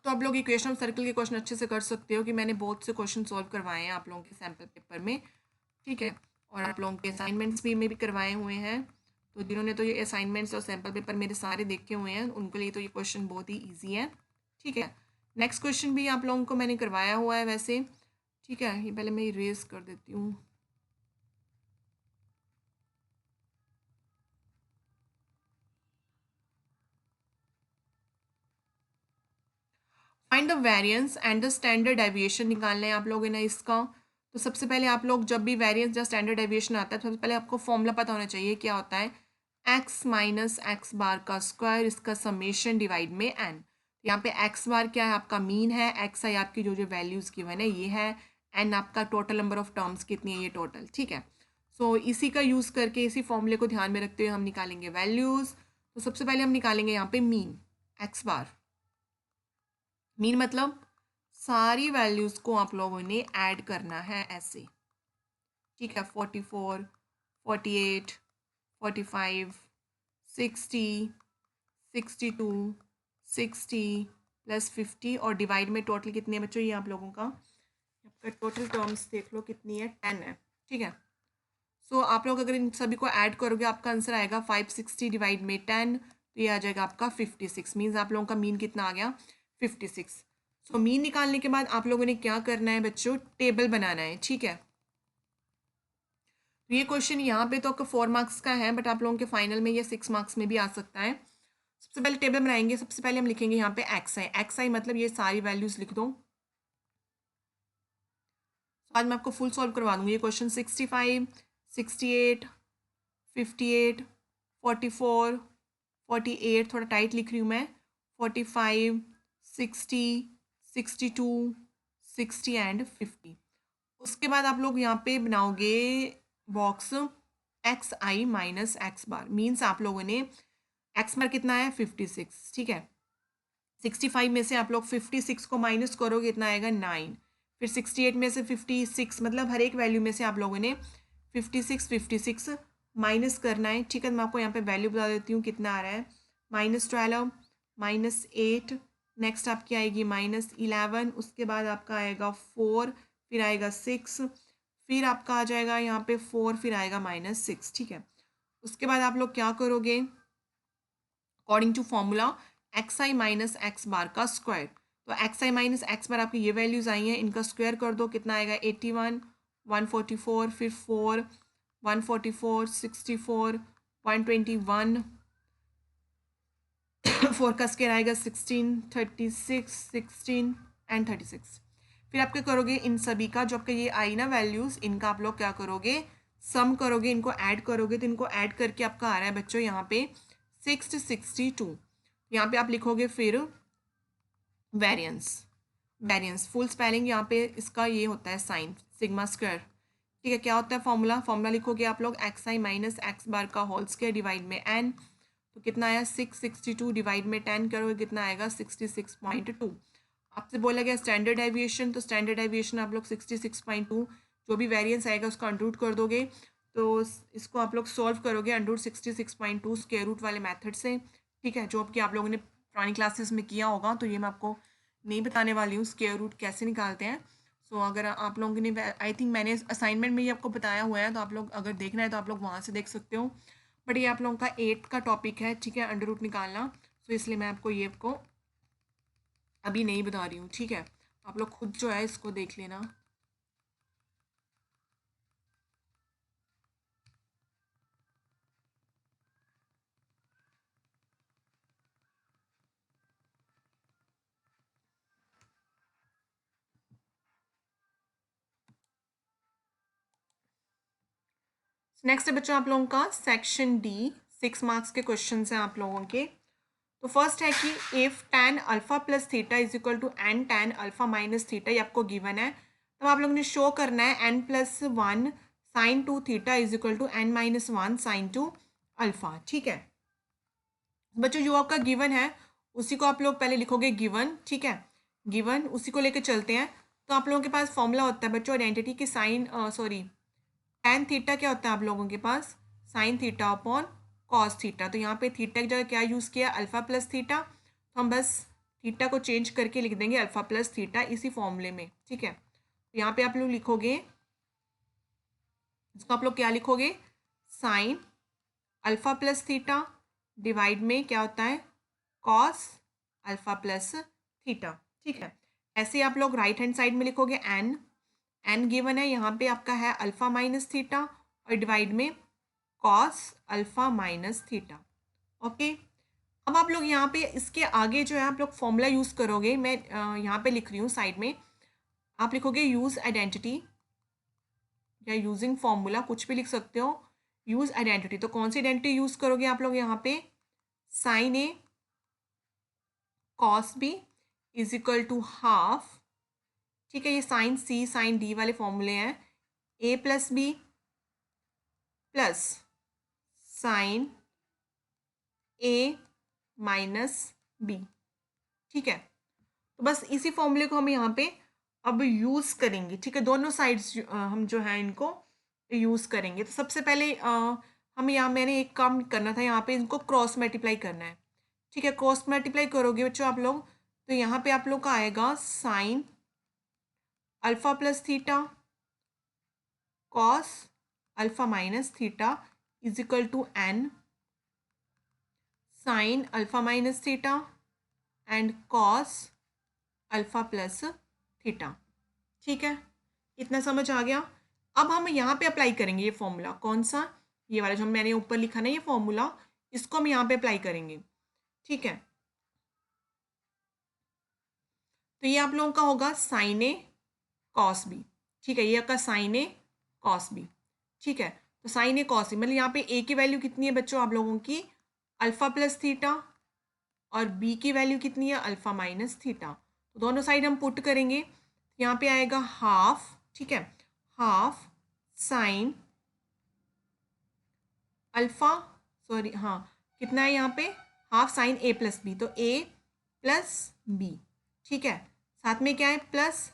तो आप लोग इक्वेशन ऑफ सर्कल के क्वेश्चन अच्छे से कर सकते हो, कि मैंने बहुत से क्वेश्चन सॉल्व करवाए हैं आप लोगों के सैम्पल पेपर में। ठीक है, और आप लोगों के असाइनमेंट्स भी में भी करवाए हुए हैं, तो जिन्होंने तो ये असाइनमेंट्स और सैम्पल पेपर मेरे सारे देखे हुए हैं, उनके लिए तो ये क्वेश्चन बहुत ही ईजी है। ठीक है, नेक्स्ट क्वेश्चन भी आप लोगों को मैंने करवाया हुआ है वैसे। ठीक है, ये पहले मैं इरेज कर देती हूँ। Find the variance and the standard deviation निकालना है आप लोगों ने इसका। तो सबसे पहले आप लोग जब भी वेरिएंस या स्टैंडर्ड डेविएशन आता है, सबसे पहले आपको फॉर्मूला पता होना चाहिए, क्या होता है, x माइनस एक्स बार का स्क्वायर, इसका समेशन डिवाइड में n। यहाँ पे x बार क्या है, आपका मीन है, x आई आपकी जो जो वैल्यूज़ गिवन है ये है, n आपका टोटल नंबर ऑफ टर्म्स कितनी है, ये टोटल। ठीक है, सो इसी का यूज़ करके, इसी फॉर्मूले को ध्यान में रखते हुए हम निकालेंगे वैल्यूज़। तो सबसे पहले हम निकालेंगे यहाँ पे मीन, x बार। मीन मतलब सारी वैल्यूज़ को आप लोगों ने ऐड करना है ऐसे। ठीक है, 44, 48, 45, 60, 62, 60 प्लस 50, और डिवाइड में टोटल कितनी है बच्चों, ये आप लोगों का आपका टोटल टर्म्स देख लो कितनी है, 10 है। ठीक है, सो आप लोग अगर इन सभी को ऐड करोगे, आपका आंसर आएगा 560 डिवाइड में 10, तो ये आ जाएगा आपका 56। मीन्स आप लोगों का मीन कितना आ गया, 56। सो मीन निकालने के बाद आप लोगों ने क्या करना है बच्चों, टेबल बनाना है। ठीक है, तो ये क्वेश्चन यहाँ पे तो आपका 4 मार्क्स का है, बट आप लोगों के फाइनल में ये 6 मार्क्स में भी आ सकता है। सबसे पहले टेबल बनाएंगे, सबसे पहले हम लिखेंगे यहाँ पे एक्स आई मतलब ये सारी वैल्यूज लिख दो। आज मैं आपको फुल सॉल्व करवा दूंगी ये क्वेश्चन। 65, 68, 58, 44, 48, थोड़ा टाइट लिख रही हूँ मैं, 45, 60, 62, 60 एंड 50। उसके बाद आप लोग यहाँ पे बनाओगे box x i minus x bar. Means आप लोगों ने एक्स बार कितना है 56। ठीक है, 65 में से आप लोग 56 को माइनस करोगे, इतना आएगा 9। फिर 68 में से 56, मतलब हर एक वैल्यू में से आप लोगों ने 56 माइनस करना है। ठीक है, मैं आपको यहाँ पे वैल्यू बता देती हूँ कितना आ रहा है, -12, -8, नेक्स्ट आपकी आएगी -11, उसके बाद आपका आएगा 4, फिर आएगा 6, फिर आपका आ जाएगा यहाँ पे 4, फिर आएगा -6। ठीक है, उसके बाद आप लोग क्या करोगे, according to formula x i minus x bar का स्क्वायर। तो x i minus x bar आपकी ये वैल्यूज़ आई हैं, इनका स्क्वायर कर दो, कितना आएगा 81, 144, फिर 4, 144, 64, 121, 4 का स्क्वायर आएगा 16, 36, 16 एंड 36। फिर आप क्या करोगे, इन सभी का जो आपका ये आई ना वैल्यूज़, इनका आप लोग क्या करोगे, सम करोगे, इनको ऐड करोगे, तो इनको ऐड करके आपका आ रहा है बच्चों यहाँ पे 662। यहाँ पे आप लिखोगे फिर वेरिएंस, वेरिएंस फुल स्पेलिंग यहाँ पे इसका ये होता है साइन सिग्मा स्क्वायर। ठीक है, क्या होता है फॉर्मूला, फॉर्मूला लिखोगे आप लोग x i minus x bar का होल स्क्वायर डिवाइड में एन। तो कितना आया 662 डिवाइड में 10 करोगे, कितना आएगा 66.2। आपसे बोला गया स्टैंडर्ड डेविएशन, तो स्टैंडर्ड डेविएशन आप लोग 66.2 जो भी वेरिएंस आएगा उसको अंडरूट कर दोगे। तो इसको आप लोग सॉल्व करोगे अंडरूट 66.2 स्क्वायर रूट वाले मेथड से। ठीक है, जो कि आप लोगों ने पुरानी क्लासेस में किया होगा, तो ये मैं आपको नहीं बताने वाली हूँ स्क्वायर रूट कैसे निकालते हैं। सो अगर आप लोगों ने, आई थिंक मैंने असाइनमेंट में ही आपको बताया हुआ है, तो आप लोग अगर देखना है तो आप लोग वहाँ से देख सकते हो। बट ये आप लोगों का 8 का टॉपिक है, ठीक है, अंडर रूट निकालना। सो इसलिए मैं आपको ये आपको अभी नहीं बता रही हूँ। ठीक है, आप लोग खुद जो है इसको देख लेना। नेक्स्ट है बच्चों आप लोगों का सेक्शन डी, 6 मार्क्स के क्वेश्चन हैं आप लोगों के। तो फर्स्ट है कि if tan alpha plus theta is equal to n tan alpha minus theta, ये आपको गिवन है। तो आप लोगों ने शो करना है n plus 1 sine 2 theta is equal to n minus 1 sine 2 alpha. ठीक है बच्चों, जो आपका गिवन है उसी को आप लोग पहले लिखोगे गिवन। ठीक है, गिवन उसी को लेकर चलते हैं। तो आप लोगों के पास फॉर्मूला होता है बच्चों आइडेंटिटी की, साइन सॉरी tan थीटा क्या होता है आप लोगों के पास, sine theta upon cos theta. तो यहाँ पे थीटा की जगह क्या यूज़ किया, अल्फा प्लस थीटा। तो हम बस थीटा को चेंज करके लिख देंगे अल्फा प्लस थीटा इसी फॉर्मूले में। ठीक है, तो यहाँ पे आप लोग लिखोगे, इसको आप लोग क्या लिखोगे, sign alpha plus theta divide में क्या होता है कॉस अल्फा प्लस थीटा। ठीक है, ऐसे आप लोग राइट हैंड साइड में लिखोगे एन, एन गिवन है, यहाँ पे आपका है अल्फा माइनस थीटा और डिवाइड में cos alpha minus theta. Okay, अब आप लोग यहाँ पे इसके आगे जो है आप लोग फॉर्मूला यूज़ करोगे। मैं यहाँ पे लिख रही हूँ साइड में, आप लिखोगे यूज़ आइडेंटिटी या यूजिंग फॉर्मूला, कुछ भी लिख सकते हो। यूज़ आइडेंटिटी, तो कौन सी आइडेंटिटी यूज़ करोगे आप लोग यहाँ पे, sine A cos B is equal to half. ठीक है, ये साइन सी साइन डी वाले फॉर्मूले हैं, ए प्लस बी प्लस साइन ए माइनस बी। ठीक है, तो बस इसी फॉर्मूले को हम यहाँ पे अब यूज़ करेंगे। ठीक है, दोनों साइड्स हम जो है इनको यूज़ करेंगे। तो सबसे पहले हम यहाँ, मैंने एक काम करना था, यहाँ पे इनको क्रॉस मल्टीप्लाई करना है। ठीक है, क्रॉस मल्टीप्लाई करोगे बच्चों आप लोग, तो यहाँ पे आप लोग का आएगा sine alpha plus theta cos alpha minus theta is equal to n sine alpha minus theta and cos alpha plus theta. ठीक है, इतना समझ आ गया। अब हम यहाँ पे अप्लाई करेंगे ये फॉर्मूला, कौन सा, ये वाला जो मैंने ऊपर लिखा ना ये फॉर्मूला, इसको हम यहाँ पे अप्लाई करेंगे। ठीक है, तो ये आप लोगों का होगा साइन ए कॉस बी। ठीक है, ये आपका साइन ए कॉस बी। ठीक है, तो साइन ए कॉस बी मतलब यहाँ पे ए की वैल्यू कितनी है बच्चों आप लोगों की, अल्फा प्लस थीटा, और बी की वैल्यू कितनी है, अल्फा माइनस थीटा। तो दोनों साइड हम पुट करेंगे, यहाँ पे आएगा हाफ। ठीक है, हाफ साइन अल्फा, सॉरी हाँ, कितना है यहाँ पे, हाफ साइन ए प्लस बी, तो ए प्लस बी। ठीक है, साथ में क्या है, प्लस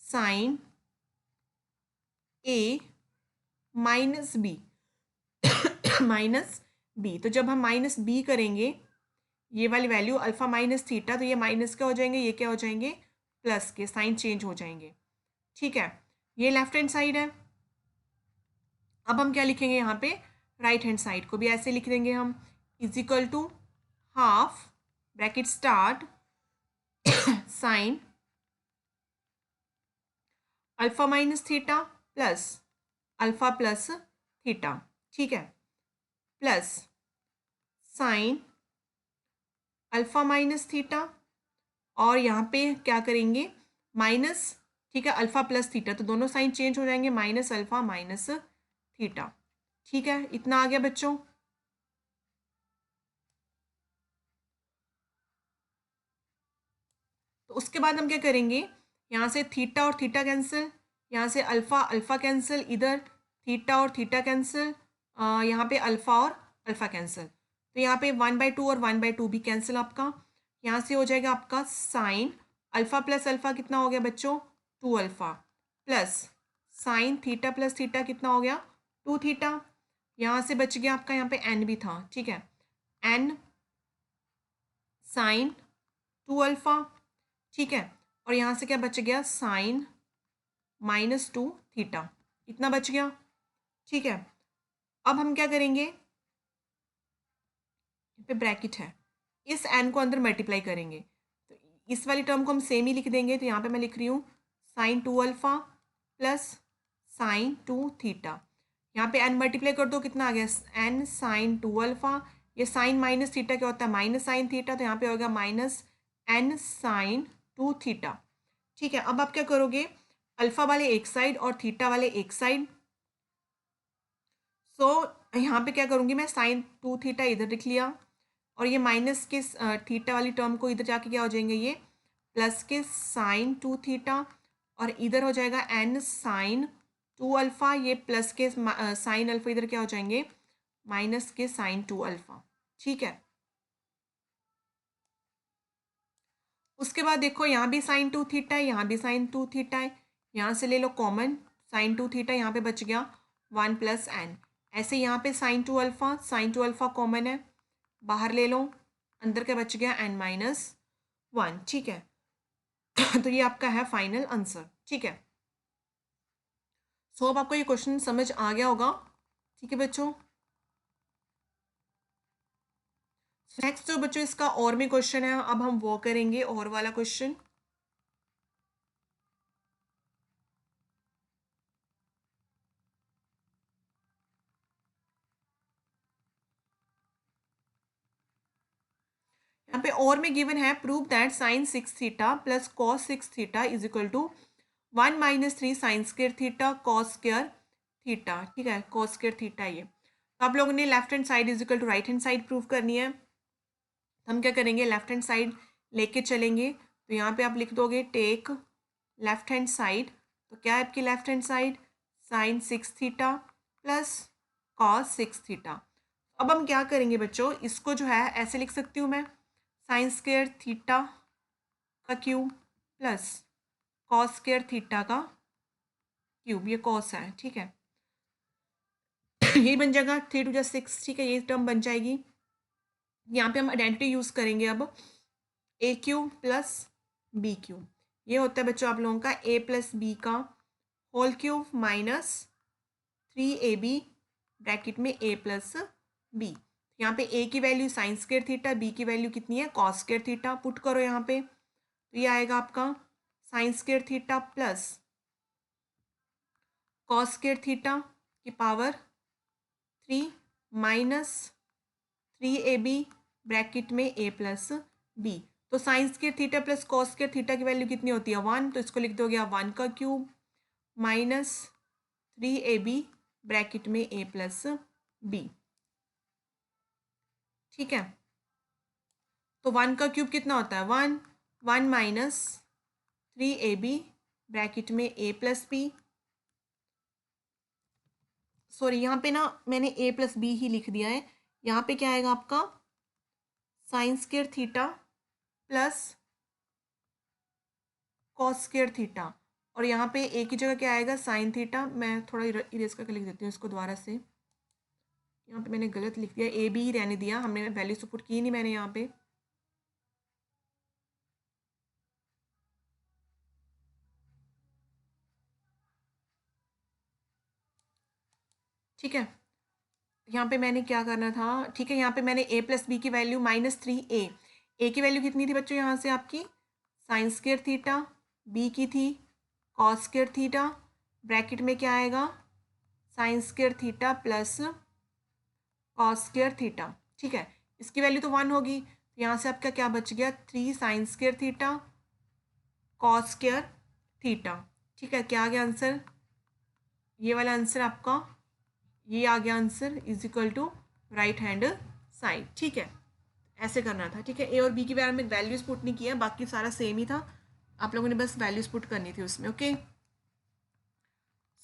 साइन ए माइनस बी माइनस बी। तो जब हम माइनस बी करेंगे ये वाली वैल्यू अल्फा माइनस थीटा, तो ये माइनस क्या हो जाएंगे, ये क्या हो जाएंगे, प्लस के, साइन चेंज हो जाएंगे। ठीक है, ये लेफ्ट हैंड साइड है। अब हम क्या लिखेंगे यहाँ पे, राइट हैंड साइड को भी ऐसे लिख देंगे हम, is equal to half bracket start sine alpha minus theta plus alpha plus theta, ठीक है, plus sine alpha minus theta, और यहाँ पे क्या करेंगे माइनस, ठीक है, अल्फा प्लस थीटा, तो दोनों साइन चेंज हो जाएंगे, माइनस अल्फा माइनस थीटा, ठीक है, इतना आ गया बच्चों। तो उसके बाद हम क्या करेंगे, यहाँ से थीटा और थीटा कैंसिल, यहाँ से अल्फा अल्फा कैंसिल, इधर थीटा और थीटा कैंसिल, यहाँ पे अल्फा और अल्फा कैंसिल, तो यहाँ पे 1/2 और 1/2 भी कैंसिल आपका, यहाँ से हो जाएगा आपका साइन अल्फा प्लस अल्फा कितना हो गया बच्चों, 2 alpha, plus sine theta plus theta कितना हो गया, 2 थीटा, यहाँ से बच गया आपका, यहाँ पे एन भी था, ठीक है, एन साइन 2 अल्फा, ठीक है, और यहाँ से क्या बच गया, साइन -2 थीटा, इतना बच गया, ठीक है। अब हम क्या करेंगे, यहाँ पे ब्रैकेट है, इस एन को अंदर मल्टीप्लाई करेंगे, तो इस वाली टर्म को हम सेम ही लिख देंगे, तो यहाँ पे मैं लिख रही हूँ sine 2 alpha plus sine 2 theta, यहाँ पे एन मल्टीप्लाई कर दो, कितना आ गया, एन साइन 2 अल्फा, ये साइन माइनस थीटा क्या होता है, माइनस साइन थीटा, तो यहाँ पे होगा माइनस एन साइन 2 थीटा, ठीक है। अब आप क्या करोगे, अल्फा वाले एक साइड और थीटा वाले एक साइड, सो यहाँ पे क्या करूँगी मैं, साइन 2 थीटा इधर लिख लिया, और ये माइनस के थीटा वाली टर्म को इधर जाके क्या हो जाएंगे, ये प्लस के साइन 2 थीटा, और इधर हो जाएगा एन साइन 2 अल्फा, ये प्लस के साइन अल्फा इधर क्या हो जाएंगे, माइनस के साइन 2 अल्फा, ठीक है। उसके बाद देखो यहाँ भी साइन 2 थीटा है, यहाँ भी साइन 2 थीटा है, यहाँ से ले लो कॉमन, साइन 2 थीटा यहाँ पे बच गया 1 प्लस एन, ऐसे यहाँ पे साइन टू अल्फा कॉमन है, बाहर ले लो, अंदर क्या बच गया, n-1, ठीक है। तो ये आपका है फाइनल आंसर, ठीक है। सो अब आपको ये क्वेश्चन समझ आ गया होगा, ठीक है बच्चों। नेक्स्ट जो बच्चों इसका और भी क्वेश्चन है, अब हम वो करेंगे, और वाला क्वेश्चन। यहाँ पे और में गिवन है, prove that sine 6 theta plus cos 6 theta is equal to 1 - 3 sine square theta cos square theta, ठीक है, कॉस स्क्र थीटा, ये तो आप लोगों ने left hand side is equal to right hand side prove करनी है, तो हम क्या करेंगे, लेफ्ट हैंड साइड लेके चलेंगे, तो यहाँ पे आप लिख दोगे टेक लेफ्ट हैंड साइड, तो क्या है आपकी left hand side, sine 6 theta plus cos 6 theta. अब हम क्या करेंगे बच्चों, इसको जो है ऐसे लिख सकती हूँ मैं, साइन स्क्वायर थीटा का cube plus cos square theta का क्यूब, ये कॉस है, ठीक है, यही बन जाएगा 3 × 6, ठीक है, ये टर्म बन जाएगी। यहाँ पे हम आइडेंटिटी यूज़ करेंगे अब, a cube plus b cube, ये होता है बच्चों आप लोगों का ए प्लस बी का whole cube minus 3ab bracket में ए प्लस बी, यहाँ पे ए की value sine square theta, b की वैल्यू कितनी है, कॉस स्क्वायर थीटा, पुट करो यहाँ पे, तो ये आएगा आपका sign square theta plus cos square theta की पावर 3 माइनस 3ab ब्रैकेट में ए प्लस बी, तो sign square theta plus cos square theta की वैल्यू कितनी होती है, 1, तो इसको लिख दोगे आप 1 का क्यूब माइनस 3ab ब्रैकेट में ए प्लस बी, ठीक है। तो 1 का क्यूब कितना होता है, 1, 1 माइनस 3ab ब्रैकेट में ए प्लस बी, सॉरी यहाँ पे ना मैंने ए प्लस बी ही लिख दिया है, यहाँ पे क्या आएगा आपका sign square theta plus cos square theta, और यहाँ पे ए की जगह क्या आएगा, साइन थीटा, मैं थोड़ा इरेज करके लिख देती हूँ इसको दोबारा से, यहाँ पे मैंने गलत लिख दिया, ए बी ही रहने दिया, हमने वैल्यू सपोर्ट की नहीं मैंने यहाँ पे, ठीक है। यहाँ पे मैंने क्या करना था, ठीक है, यहाँ पे मैंने a प्लस बी की वैल्यू -3a, a की वैल्यू कितनी थी बच्चों यहाँ से आपकी साइन स्क्वायर थीटा, b की थी कॉस स्क्वायर थीटा, ब्रैकेट में क्या आएगा sign square theta plus cos square theta, ठीक है, इसकी वैल्यू तो 1 होगी, तो यहाँ से आपका क्या बच गया 3 sign square theta cos square theta, ठीक है, क्या आ गया आंसर, ये वाला आंसर आपका ये आ गया answer is equal to right hand side, ठीक है, ऐसे करना था, ठीक है, ए और बी के बारे में वैल्यूज पुट नहीं किया, बाकी सारा सेम ही था, आप लोगों ने बस वैल्यूज पुट करनी थी उसमें, ओके।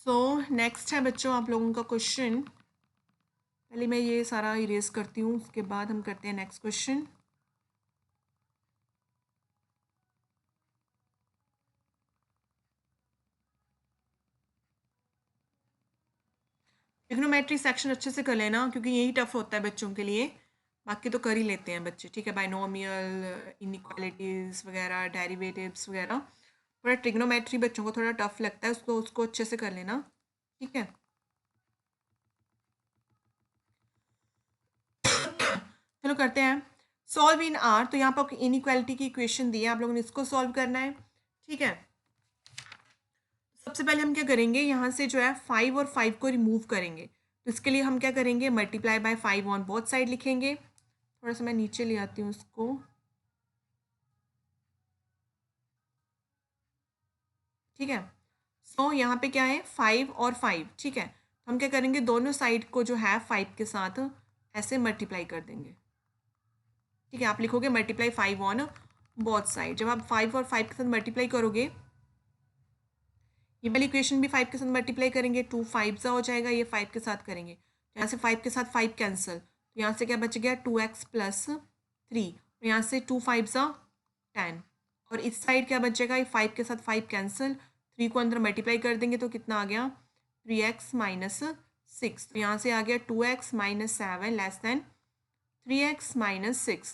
सो नेक्स्ट है बच्चों आप लोगों का क्वेश्चन, पहले मैं ये सारा इरेज करती हूँ, उसके बाद हम करते हैं नेक्स्ट क्वेश्चन। ट्रिग्नोमेट्री सेक्शन अच्छे से कर लेना क्योंकि यही टफ होता है बच्चों के लिए, बाकी तो कर ही लेते हैं बच्चे, ठीक है, बाइनोमियल इनइक्वालिटीज़ वगैरह डेरिवेटिव्स वगैरह, थोड़ा ट्रिग्नोमेट्री बच्चों को थोड़ा टफ लगता है, उसको उसको अच्छे से कर लेना, ठीक है। चलो करते हैं सॉल्व इन आर, तो यहाँ पर इनइक्वालिटी की इक्वेशन दी है, आप लोगों ने इसको सॉल्व करना है, ठीक है। सबसे पहले हम क्या करेंगे, यहाँ से जो है 5 और 5 को रिमूव करेंगे, तो इसके लिए हम क्या करेंगे multiply by 5 on both side लिखेंगे, थोड़ा सा मैं नीचे ले आती हूँ उसको, ठीक है। सो यहाँ पे क्या है 5 और 5, ठीक है, तो हम क्या करेंगे दोनों साइड को जो है 5 के साथ ऐसे मल्टीप्लाई कर देंगे, ठीक है, आप लिखोगे मल्टीप्लाई 5 ऑन बोथ साइड, जब आप 5 और 5 के साथ मल्टीप्लाई करोगे, ये वाली इक्वेशन भी 5 के साथ मल्टीप्लाई करेंगे, 2 5 सा हो जाएगा, ये 5 के साथ करेंगे, तो यहाँ से 5 के साथ 5 कैंसिल, तो यहाँ से क्या बच गया 2x प्लस 3, और यहाँ से 2 5 सा 10, और इस साइड क्या बचेगा, ये 5 के साथ 5 कैंसिल, 3 को अंदर मल्टीप्लाई कर देंगे तो कितना आ गया 3x माइनस 6, तो यहाँ से आ गया 2x minus 7 less than 3x minus 6।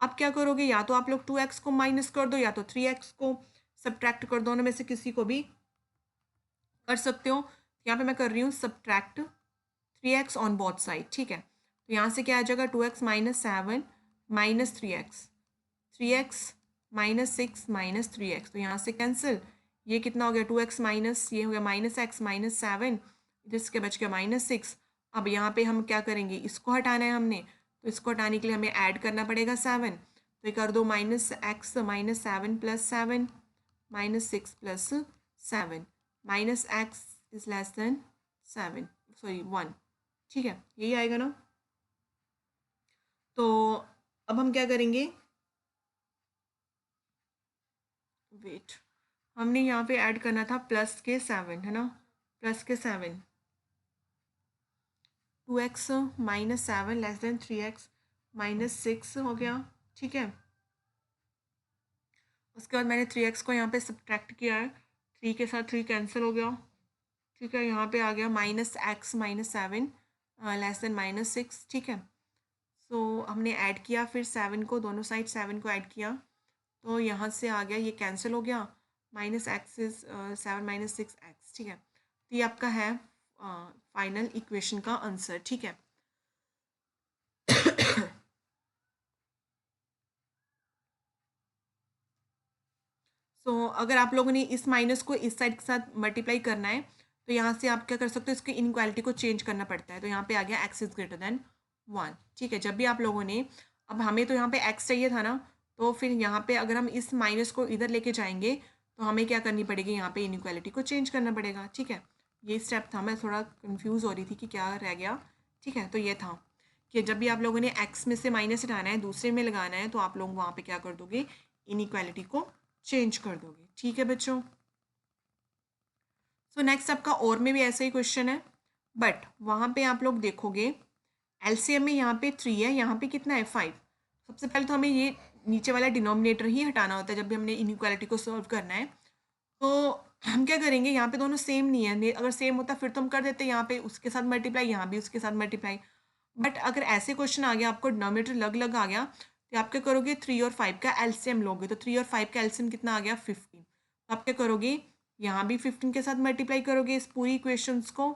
अब क्या करोगे, या तो आप लोग 2x को माइनस कर दो या तो 3x को सब्ट्रैक्ट कर दो, दोनों में से किसी को भी कर सकते हो, यहाँ पे मैं कर रही हूँ subtract 3x on both side, ठीक है, तो यहाँ से क्या आ जाएगा 2x minus 7 minus 3x minus 6 minus 3x, तो यहाँ से कैंसिल, ये कितना हो गया 2x माइनस ये हो गया माइनस x माइनस 7, इधर से बच गया माइनस 6। अब यहाँ पे हम क्या करेंगे, इसको हटाना है हमने, तो इसको हटाने के लिए हमें ऐड करना पड़ेगा 7, तो ये कर दो minus x minus 7 plus 7 minus 6 plus 7 minus x is less than 7 sorry 1, ठीक है, यही आएगा ना। तो अब हम क्या करेंगे, वेट, हमने यहाँ पे ऐड करना था प्लस के 7 है ना, प्लस के 7, 2x minus 7 less than 3x minus 6 हो गया, ठीक है, उसके बाद मैंने 3x को यहाँ पे सब्ट्रैक्ट किया है, 3 के साथ 3 कैंसिल हो गया, ठीक है, यहाँ पे आ गया minus x minus 7 less than minus 6, ठीक है। सो हमने ऐड किया फिर 7 को, दोनों साइड 7 को ऐड किया, तो यहाँ से आ गया ये कैंसिल हो गया, minus x is 7 minus 6x, ठीक है, तो ये आपका है फाइनल इक्वेशन का आंसर, ठीक है। अगर आप लोगों ने इस माइनस को इस साइड के साथ मल्टीप्लाई करना है, तो यहाँ से आप क्या कर सकते हो, इसकी इनक्वालिटी को चेंज करना पड़ता है, तो यहाँ पे आ गया x इज ग्रेटर देन 1, ठीक है, जब भी आप लोगों ने, अब हमें तो यहाँ पे x चाहिए था ना, तो फिर यहाँ पे अगर हम इस माइनस को इधर लेके जाएंगे तो हमें क्या करनी पड़ेगी, यहाँ पे इनक्वालिटी को चेंज करना पड़ेगा, ठीक है, ये स्टेप था, मैं थोड़ा कन्फ्यूज़ हो रही थी कि क्या रह गया, ठीक है, तो ये था कि जब भी आप लोगों ने x में से माइनस हटाना है दूसरे में लगाना है, तो आप लोग वहाँ पे क्या कर दोगे, इनइक्वालिटी को चेंज कर दोगे, ठीक है बच्चों। सो नेक्स्ट आपका और में भी ऐसा ही क्वेश्चन है, बट वहाँ पे आप लोग देखोगे एलसीएम में यहाँ पे 3 है, यहाँ पे कितना है 5, सबसे पहले तो हमें ये नीचे वाला डिनोमिनेटर ही हटाना होता है जब भी हमने इनइक्वालिटी को सॉल्व करना है, तो हम क्या करेंगे, यहाँ पे दोनों सेम नहीं है, अगर सेम होता फिर तो हम कर देते यहाँ पे उसके साथ मल्टीप्लाई, यहाँ भी उसके साथ मल्टीप्लाई, बट अगर ऐसे क्वेश्चन आ गया आपको डिनोमिनेटर अलग अलग आ गया, तो आप क्या करोगे 3 और 5 का एलसीएम लोगे, तो 3 और 5 का एलसीएम कितना आ गया 15, तो आप क्या करोगे यहाँ भी 15 के साथ मल्टीप्लाई करोगे इस पूरी इक्वेशंस को,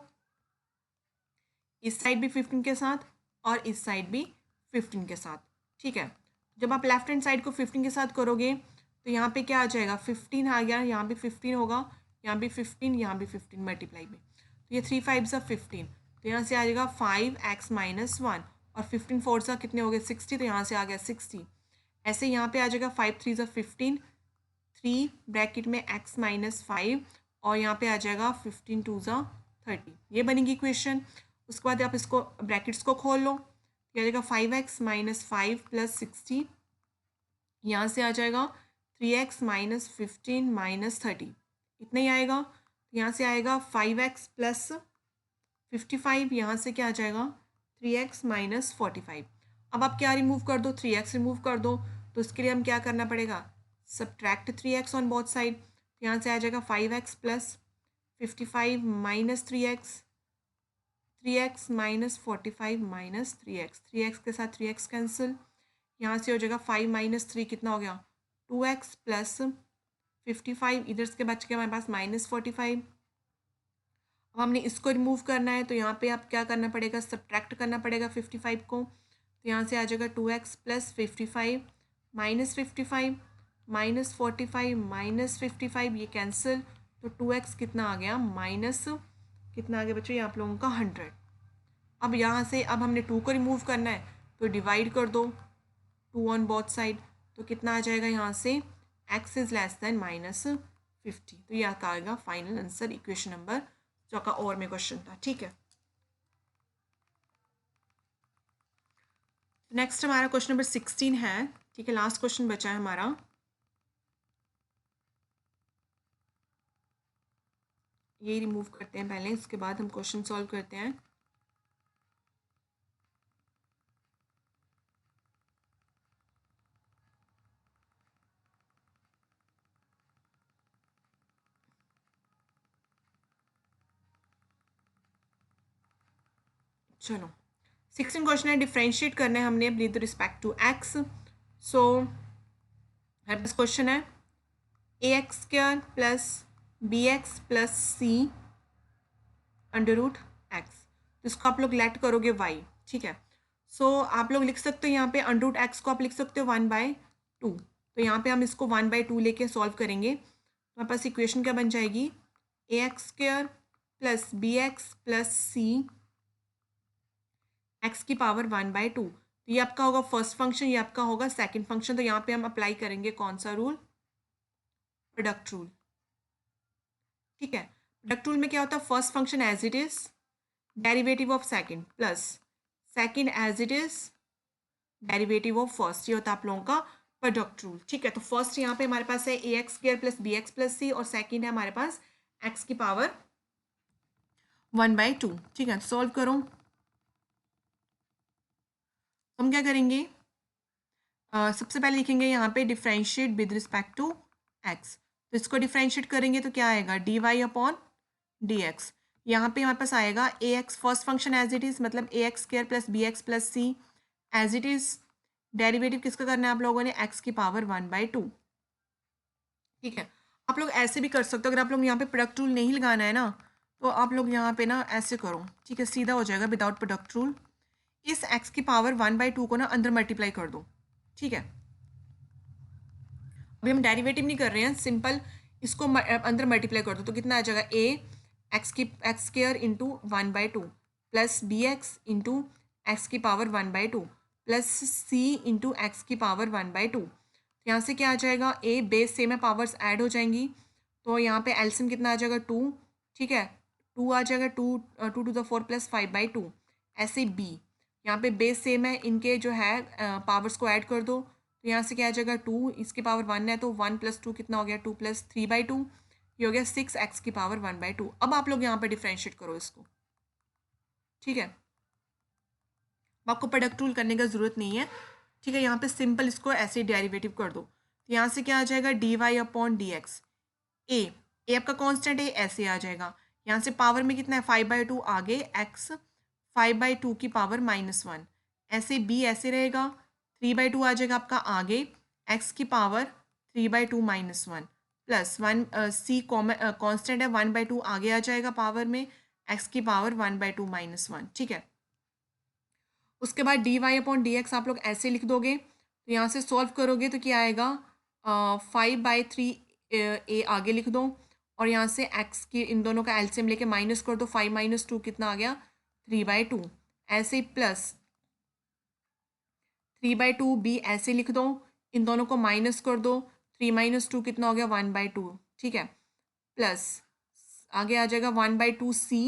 इस साइड भी 15 के साथ और इस साइड भी 15 के साथ, ठीक है। जब आप लेफ्ट हैंड साइड को 15 के साथ करोगे तो यहाँ पे क्या आ जाएगा, 15 आ गया, यहाँ भी 15 होगा, यहाँ भी 15, यहाँ भी 15 मल्टीप्लाई में, तो ये 3 5 सा 15, तो यहाँ से आ जाएगा 5x माइनस 1, और 15 4 सा कितने हो गए 60, तो यहाँ से आ गया 60। ऐसे यहाँ पे आ जाएगा 5 3 सा 15, 3 ब्रैकेट में x माइनस 5, और यहाँ पे आ जाएगा 15 2 सा 30, ये बनेगी इक्वेशन। उसके बाद आप इसको ब्रैकेट्स को खोल लो, ये आ जाएगा 5x माइनस 5 प्लस 60, यहाँ से आ जाएगा 3x माइनस 15 माइनस 30, इतना ही आएगा। यहाँ से आएगा 5x प्लस 55, यहाँ से क्या आ जाएगा 3x माइनस 45। अब आप क्या रिमूव कर दो, 3x रिमूव कर दो, तो इसके लिए हम क्या करना पड़ेगा, subtract 3x on both side, तो यहाँ से आ जाएगा 5x plus 55 minus 3x, 3x minus 45 minus 3x, 3x के साथ 3x कैंसिल, यहाँ से हो जाएगा 5 माइनस 3 कितना हो गया 2x प्लस 55, इधर से बच गया हमारे पास माइनस 45। अब हमने इसको रिमूव करना है, तो यहाँ पे आप क्या करना पड़ेगा, सब्ट्रैक्ट करना पड़ेगा 55 को, तो यहाँ से आ जाएगा 2x plus 55 minus 55 minus 45 minus 55, ये कैंसिल, तो 2x कितना आ गया माइनस कितना आ गया बच्चों, ये आप लोगों का 100। अब यहाँ से अब हमने 2 को रिमूव करना है, तो डिवाइड कर दो 2 ऑन बोथ साइड, तो कितना आ जाएगा यहाँ से x is less than minus 50, तो ये आपका आएगा फाइनल आंसर इक्वेशन नंबर जो का और में क्वेश्चन था, ठीक है। नेक्स्ट हमारा क्वेश्चन नंबर 16 है, ठीक है, लास्ट क्वेश्चन बचा है हमारा। ये रिमूव करते हैं पहले, इसके बाद हम क्वेश्चन सॉल्व करते हैं। चलो 16 क्वेश्चन है, डिफ्रेंशिएट करना है हमने with respect to x. So हमारे पास क्वेश्चन है ax² plus bx plus c under root x, तो इसको आप लोग लेट करोगे y, ठीक है। सो आप लोग लिख सकते हो यहाँ पे अंडर रूट एक्स को आप लिख सकते हो 1/2, तो यहाँ पे हम इसको 1/2 लेके सॉल्व करेंगे, तो हमारे पास इक्वेशन क्या बन जाएगी, ax² plus bx plus c x की पावर 1/2, तो ये आपका होगा फर्स्ट फंक्शन, ये आपका होगा सेकंड फंक्शन, तो यहाँ पे हम अप्लाई करेंगे कौन सा रूल, प्रोडक्ट रूल, ठीक है। प्रोडक्ट रूल में क्या होता है, first function as it is derivative of second plus second as it is derivative of first, ये होता है आप लोगों का प्रोडक्ट रूल, ठीक है। तो फर्स्ट यहाँ पे हमारे पास है ax² plus bx plus c, और सेकंड है हमारे पास x की पावर 1/2, ठीक है। सॉल्व करो, हम क्या करेंगे, सबसे पहले लिखेंगे यहाँ पे differentiate with respect to x, तो इसको डिफ्रेंशिएट करेंगे तो क्या आएगा dy/dx, यहाँ पे हमारे पास आएगा ax first function as it is, मतलब ax² plus bx plus c as it is, derivative किसका करना है आप लोगों ने, x की पावर 1/2, ठीक है। आप लोग ऐसे भी कर सकते हो, अगर आप लोग यहाँ पे प्रोडक्ट रूल नहीं लगाना है ना, तो आप लोग यहाँ पे ना ऐसे करो, ठीक है, सीधा हो जाएगा विदाउट प्रोडक्ट रूल, इस x की पावर 1/2 को ना अंदर मल्टीप्लाई कर दो, ठीक है। अभी हम डेरिवेटिव नहीं कर रहे हैं, सिंपल इसको अंदर मल्टीप्लाई कर दो, तो कितना आ जाएगा x² into 1/2 plus bx into x की power 1/2 plus c into x की पावर 1/2, यहाँ से क्या आ जाएगा, a बेस सेम है, पावर्स ऐड हो जाएंगी, तो यहाँ पे एलसीएम कितना आ जाएगा 2, ठीक है, 2 आ जाएगा, 2 टू द 4 प्लस 5/2, ऐसे b यहाँ पे बेस सेम है, इनके जो है पावर्स को ऐड कर दो, तो यहाँ से क्या आ जाएगा 2, इसकी पावर 1 है, तो 1 प्लस 2 कितना हो गया 2 प्लस 3/2, ये हो गया 6x की पावर 1/2। अब आप लोग यहाँ पे डिफ्रेंशिएट करो इसको, ठीक है, आपको प्रोडक्ट रूल करने का ज़रूरत नहीं है, ठीक है। यहाँ पे सिंपल इसको ऐसे डेरिवेटिव कर दो, तो यहाँ से क्या आ जाएगा dy/dx, ए आपका कांस्टेंट है, ऐसे आ जाएगा, यहाँ से पावर में कितना है 5/2, आगे x 5/2 की पावर -1, ऐसे b ऐसे रहेगा, 3/2 आ जाएगा आपका आगे, x की पावर 3/2 -1 प्लस 1 c कांस्टेंट है 1/2, आगे आ जाएगा पावर में x की पावर 1/2 -1, ठीक है। उसके बाद d y upon d x आप लोग ऐसे लिख दोगे, तो यहाँ से सॉल्व करोगे तो क्या आएगा, 5/3 ए आगे लिख दो, और यहाँ से एक्स की इन दोनों का एलसीएम लेके माइनस कर दो, 5 - 2 कितना आ गया, 3/2। ऐसे ही प्लस 3/2 बी ऐसे लिख दो, इन दोनों को माइनस कर दो, 3 - 2 कितना हो गया, 1/2। ठीक है, प्लस आगे आ जाएगा 1/2 सी,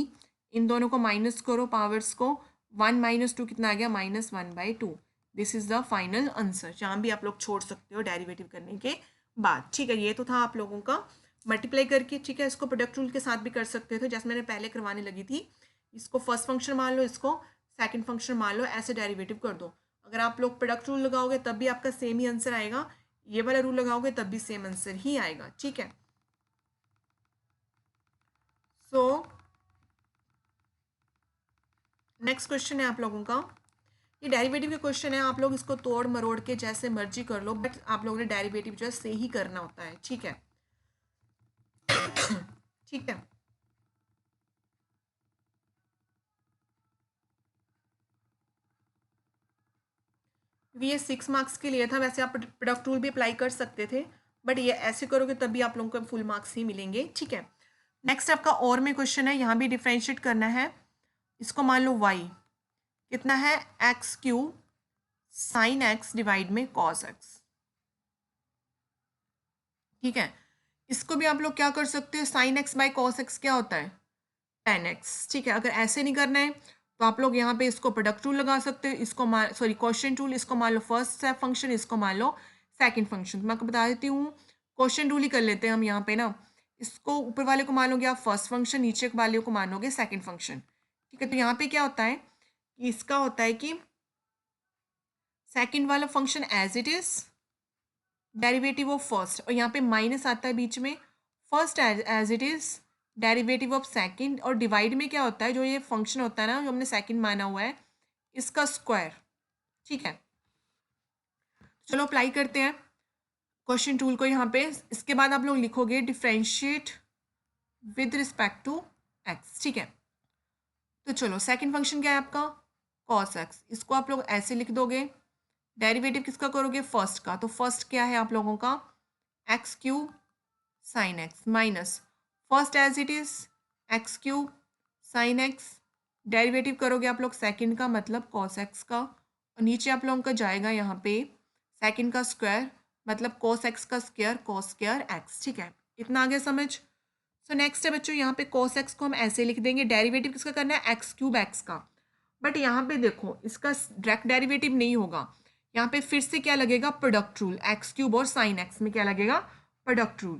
इन दोनों को माइनस करो पावर्स को, 1 - 2 कितना आ गया, -1/2। This is the final answer. जहाँ भी आप लोग छोड़ सकते हो डेरिवेटिव करने के बाद। ठीक है, ये तो था आप लोगों का मल्टीप्लाई करके। ठीक है, इसको प्रोडक्ट रूल के साथ भी कर सकते थे, जैसे मैंने पहले करवाने लगी थी। इसको फर्स्ट फंक्शन मान लो, इसको सेकंड फंक्शन मान लो, ऐसे डेरिवेटिव कर दो। अगर आप लोग प्रोडक्ट रूल लगाओगे तब भी आपका सेम ही आंसर आएगा, ये वाला रूल लगाओगे तब भी सेम आंसर ही आएगा। ठीक है, सो नेक्स्ट क्वेश्चन है आप लोगों का, ये डेरिवेटिव के क्वेश्चन है, आप लोग इसको तोड़ मरोड़ के जैसे मर्जी कर लो, बट आप लोगों ने डेरिवेटिव जो है से ही करना होता है। ठीक है, ठीक है, ये 6 मार्क्स के लिए था, वैसे आप प्रोडक्ट रूल भी अप्लाई कर सकते थे, बट ये ऐसे करोगे तब भी आप लोगों को फुल मार्क्स ही मिलेंगे। ठीक है, नेक्स्ट आपका और में क्वेश्चन है, यहाँ भी डिफ्रेंशिएट करना है। इसको मान लो y कितना है, x³ sin x डिवाइड में cos x। ठीक है, इसको भी आप लोग क्या कर सकते हो, sin x by cos x क्या होता है, tan x। ठीक है, अगर ऐसे नहीं करना है तो आप लोग यहाँ पे इसको प्रोडक्ट रूल लगा सकते हो, इसको मान सॉरी क्वेश्चन रूल, इसको मान लो फर्स्ट स्टेप फंक्शन, इसको मान लो सेकंड फंक्शन। मैं आपको बता देती हूँ, क्वेश्चन रूल ही कर लेते हैं हम यहाँ पे ना। इसको ऊपर वाले को मानोगे आप फर्स्ट फंक्शन, नीचे वाले को मानोगे सेकंड फंक्शन। ठीक है, तो यहाँ पे क्या होता है कि इसका होता है कि सेकंड वाला function as it is derivative of first, और यहाँ पे माइनस आता है बीच में, first as it is derivative of second, और डिवाइड में क्या होता है, जो ये फंक्शन होता है ना जो हमने सेकंड माना हुआ है, इसका स्क्वायर। ठीक है, चलो अप्लाई करते हैं क्वेश्चन टूल को यहाँ पे। इसके बाद आप लोग लिखोगे differentiate with respect to x. ठीक है, तो चलो सेकंड फंक्शन क्या है आपका, cos x, इसको आप लोग ऐसे लिख दोगे। डेरिवेटिव किसका करोगे, फर्स्ट का, तो फर्स्ट क्या है आप लोगों का, x³ sin x minus first as it is x³ sin x, derivative करोगे आप लोग सेकंड का, मतलब cos x का, और नीचे आप लोगों का जाएगा यहाँ पे सेकंड का स्क्वायर, मतलब cos x का स्क्वायर, cos स्क्वायर x। ठीक है, इतना आगे समझ। सो नेक्स्ट है बच्चों, यहाँ पे cos x को हम ऐसे लिख देंगे, डेरिवेटिव किसका करना है, x³ x का। बट यहाँ पे देखो इसका डायरेक्ट डेरिवेटिव नहीं होगा, यहाँ पे फिर से क्या लगेगा, प्रोडक्ट रूल, x³ और sin x में क्या लगेगा, प्रोडक्ट रूल।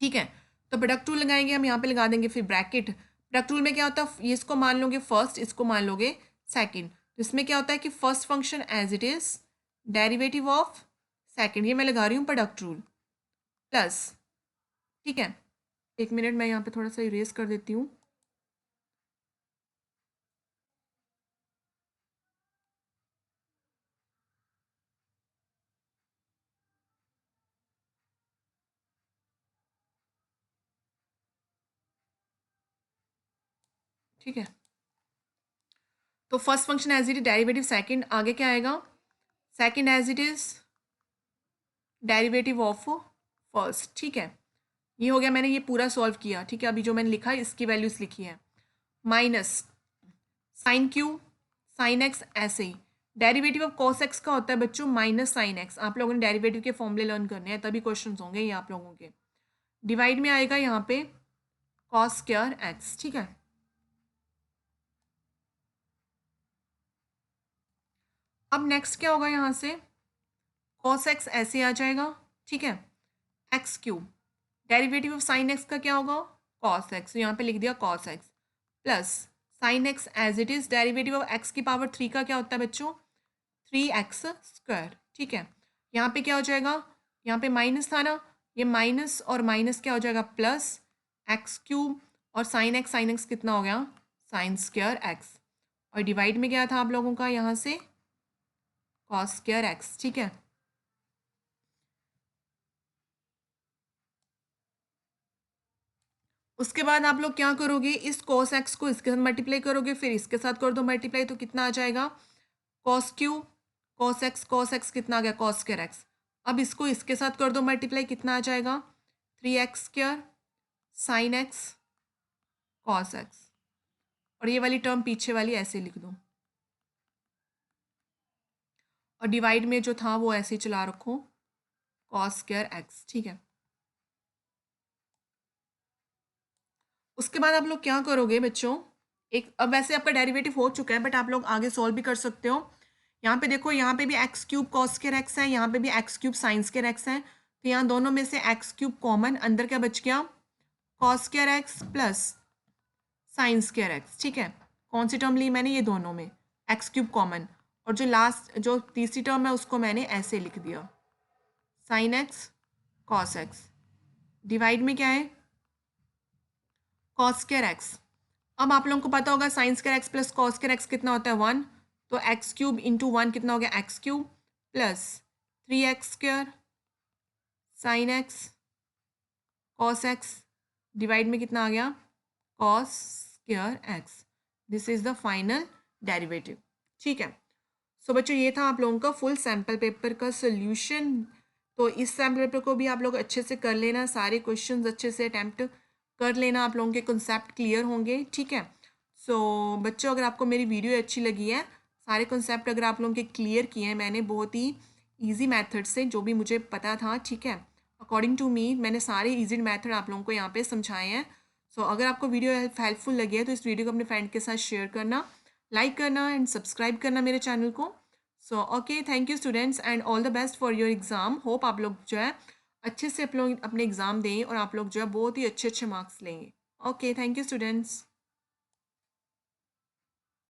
ठीक है, तो प्रोडक्ट रूल लगाएंगे हम, यहाँ पे लगा देंगे फिर ब्रैकेट। प्रोडक्ट रूल में क्या होता है, ये इसको मान लोगे फर्स्ट, इसको मान लोगे सेकंड, तो इसमें क्या होता है कि first function as it is derivative of second, ये मैं लगा रही हूँ प्रोडक्ट रूल, प्लस। ठीक है, एक मिनट मैं यहाँ पे थोड़ा सा इरेज कर देती हूँ। ठीक है, तो first function as it is derivative second, आगे क्या आएगा, second as it is derivative of first. ठीक है, ये हो गया, मैंने ये पूरा सॉल्व किया। ठीक है, अभी जो मैंने लिखा है इसकी वैल्यूज लिखी है, माइनस sin³ sin x, ऐसे ही डेरिवेटिव ऑफ cos x का होता है बच्चों माइनस sin x। आप लोगों ने डेरिवेटिव के फॉर्मूले लर्न करने हैं, तभी क्वेश्चन होंगे ये आप लोगों के। डिवाइड में आएगा यहाँ पे cos स्क्वायर x। ठीक है, अब नेक्स्ट क्या होगा, यहाँ से cos x ऐसे आ जाएगा। ठीक है, x³ derivative of sin x का क्या होगा, cos x, तो यहाँ पे लिख दिया cos x, plus sin x as it is derivative of x की पावर 3 का क्या होता है बच्चों, 3x²। ठीक है, यहाँ पे क्या हो जाएगा, यहाँ पे माइनस था ना, ये माइनस और माइनस क्या हो जाएगा, प्लस x³ और sin x कितना हो गया, sin स्क्वायर x, और डिवाइड में क्या था आप लोगों का यहाँ से cos स्क्वायर x। ठीक है, उसके बाद आप लोग क्या करोगे, इस कॉस एक्स को इसके साथ मल्टीप्लाई करोगे, फिर इसके साथ कर दो मल्टीप्लाई, तो कितना आ जाएगा, कॉस क्यू कॉस एक्स कितना आ गया, कॉस स्क्वायर एक्स। अब इसको इसके साथ कर दो मल्टीप्लाई, कितना आ जाएगा, 3x² sine x cos x. और ये वाली टर्म पीछे वाली ऐसे लिख दो, और डिवाइड में जो था वो ऐसे ही चला रखो, कॉस स्क्वायर एक्स। ठीक है, उसके बाद आप लोग क्या करोगे बच्चों, एक अब वैसे आपका डेरिवेटिव हो चुका है, बट आप लोग आगे सॉल्व भी कर सकते हो। यहाँ पे देखो, यहाँ पे भी x cube cos square x है, यहाँ पे भी x cube sine square x है, तो यहाँ दोनों में से एक्स क्यूब कॉमन, अंदर क्या बच गया, cos square x plus sine square x. ठीक है, कौन सी टर्म ली मैंने, ये दोनों में एक्स क्यूब कॉमन, और जो लास्ट जो तीसरी टर्म है उसको मैंने ऐसे लिख दिया, sine x cos x. Divide में क्या है, कॉस स्क्वायर एक्स। अब आप लोगों को पता होगा sine square x plus cos square x कितना होता है, 1, तो एक्स क्यूब इंटू 1 कितना हो गया, x cube plus 3x² sine x cos x, divide में कितना आ गया, cos square x. This is the final derivative. ठीक है, सो बच्चों ये था आप लोगों का फुल सैम्पल पेपर का सोल्यूशन। तो इस सैम्पल पेपर को भी आप लोग अच्छे से कर लेना, सारे क्वेश्चंस अच्छे से अटैम्प्ट कर लेना, आप लोगों के कॉन्सेप्ट क्लियर होंगे। ठीक है, सो बच्चों अगर आपको मेरी वीडियो अच्छी लगी है, सारे कॉन्सेप्ट अगर आप लोगों के क्लियर किए हैं मैंने बहुत ही ईजी मेथड से, जो भी मुझे पता था, ठीक है, अकॉर्डिंग टू मी मैंने सारे ईजी मेथड आप लोगों को यहाँ पे समझाए हैं। सो अगर आपको वीडियो हेल्पफुल लगी है तो इस वीडियो को अपने फ्रेंड के साथ शेयर करना, लाइक करना एंड सब्सक्राइब करना मेरे चैनल को। So okay, thank you students and all the best for your exam. Hope आप लोग जो है अच्छे से आप लोग अपने एग्ज़ाम दें और आप लोग जो है बहुत ही अच्छे अच्छे मार्क्स लेंगे। Okay, thank you students.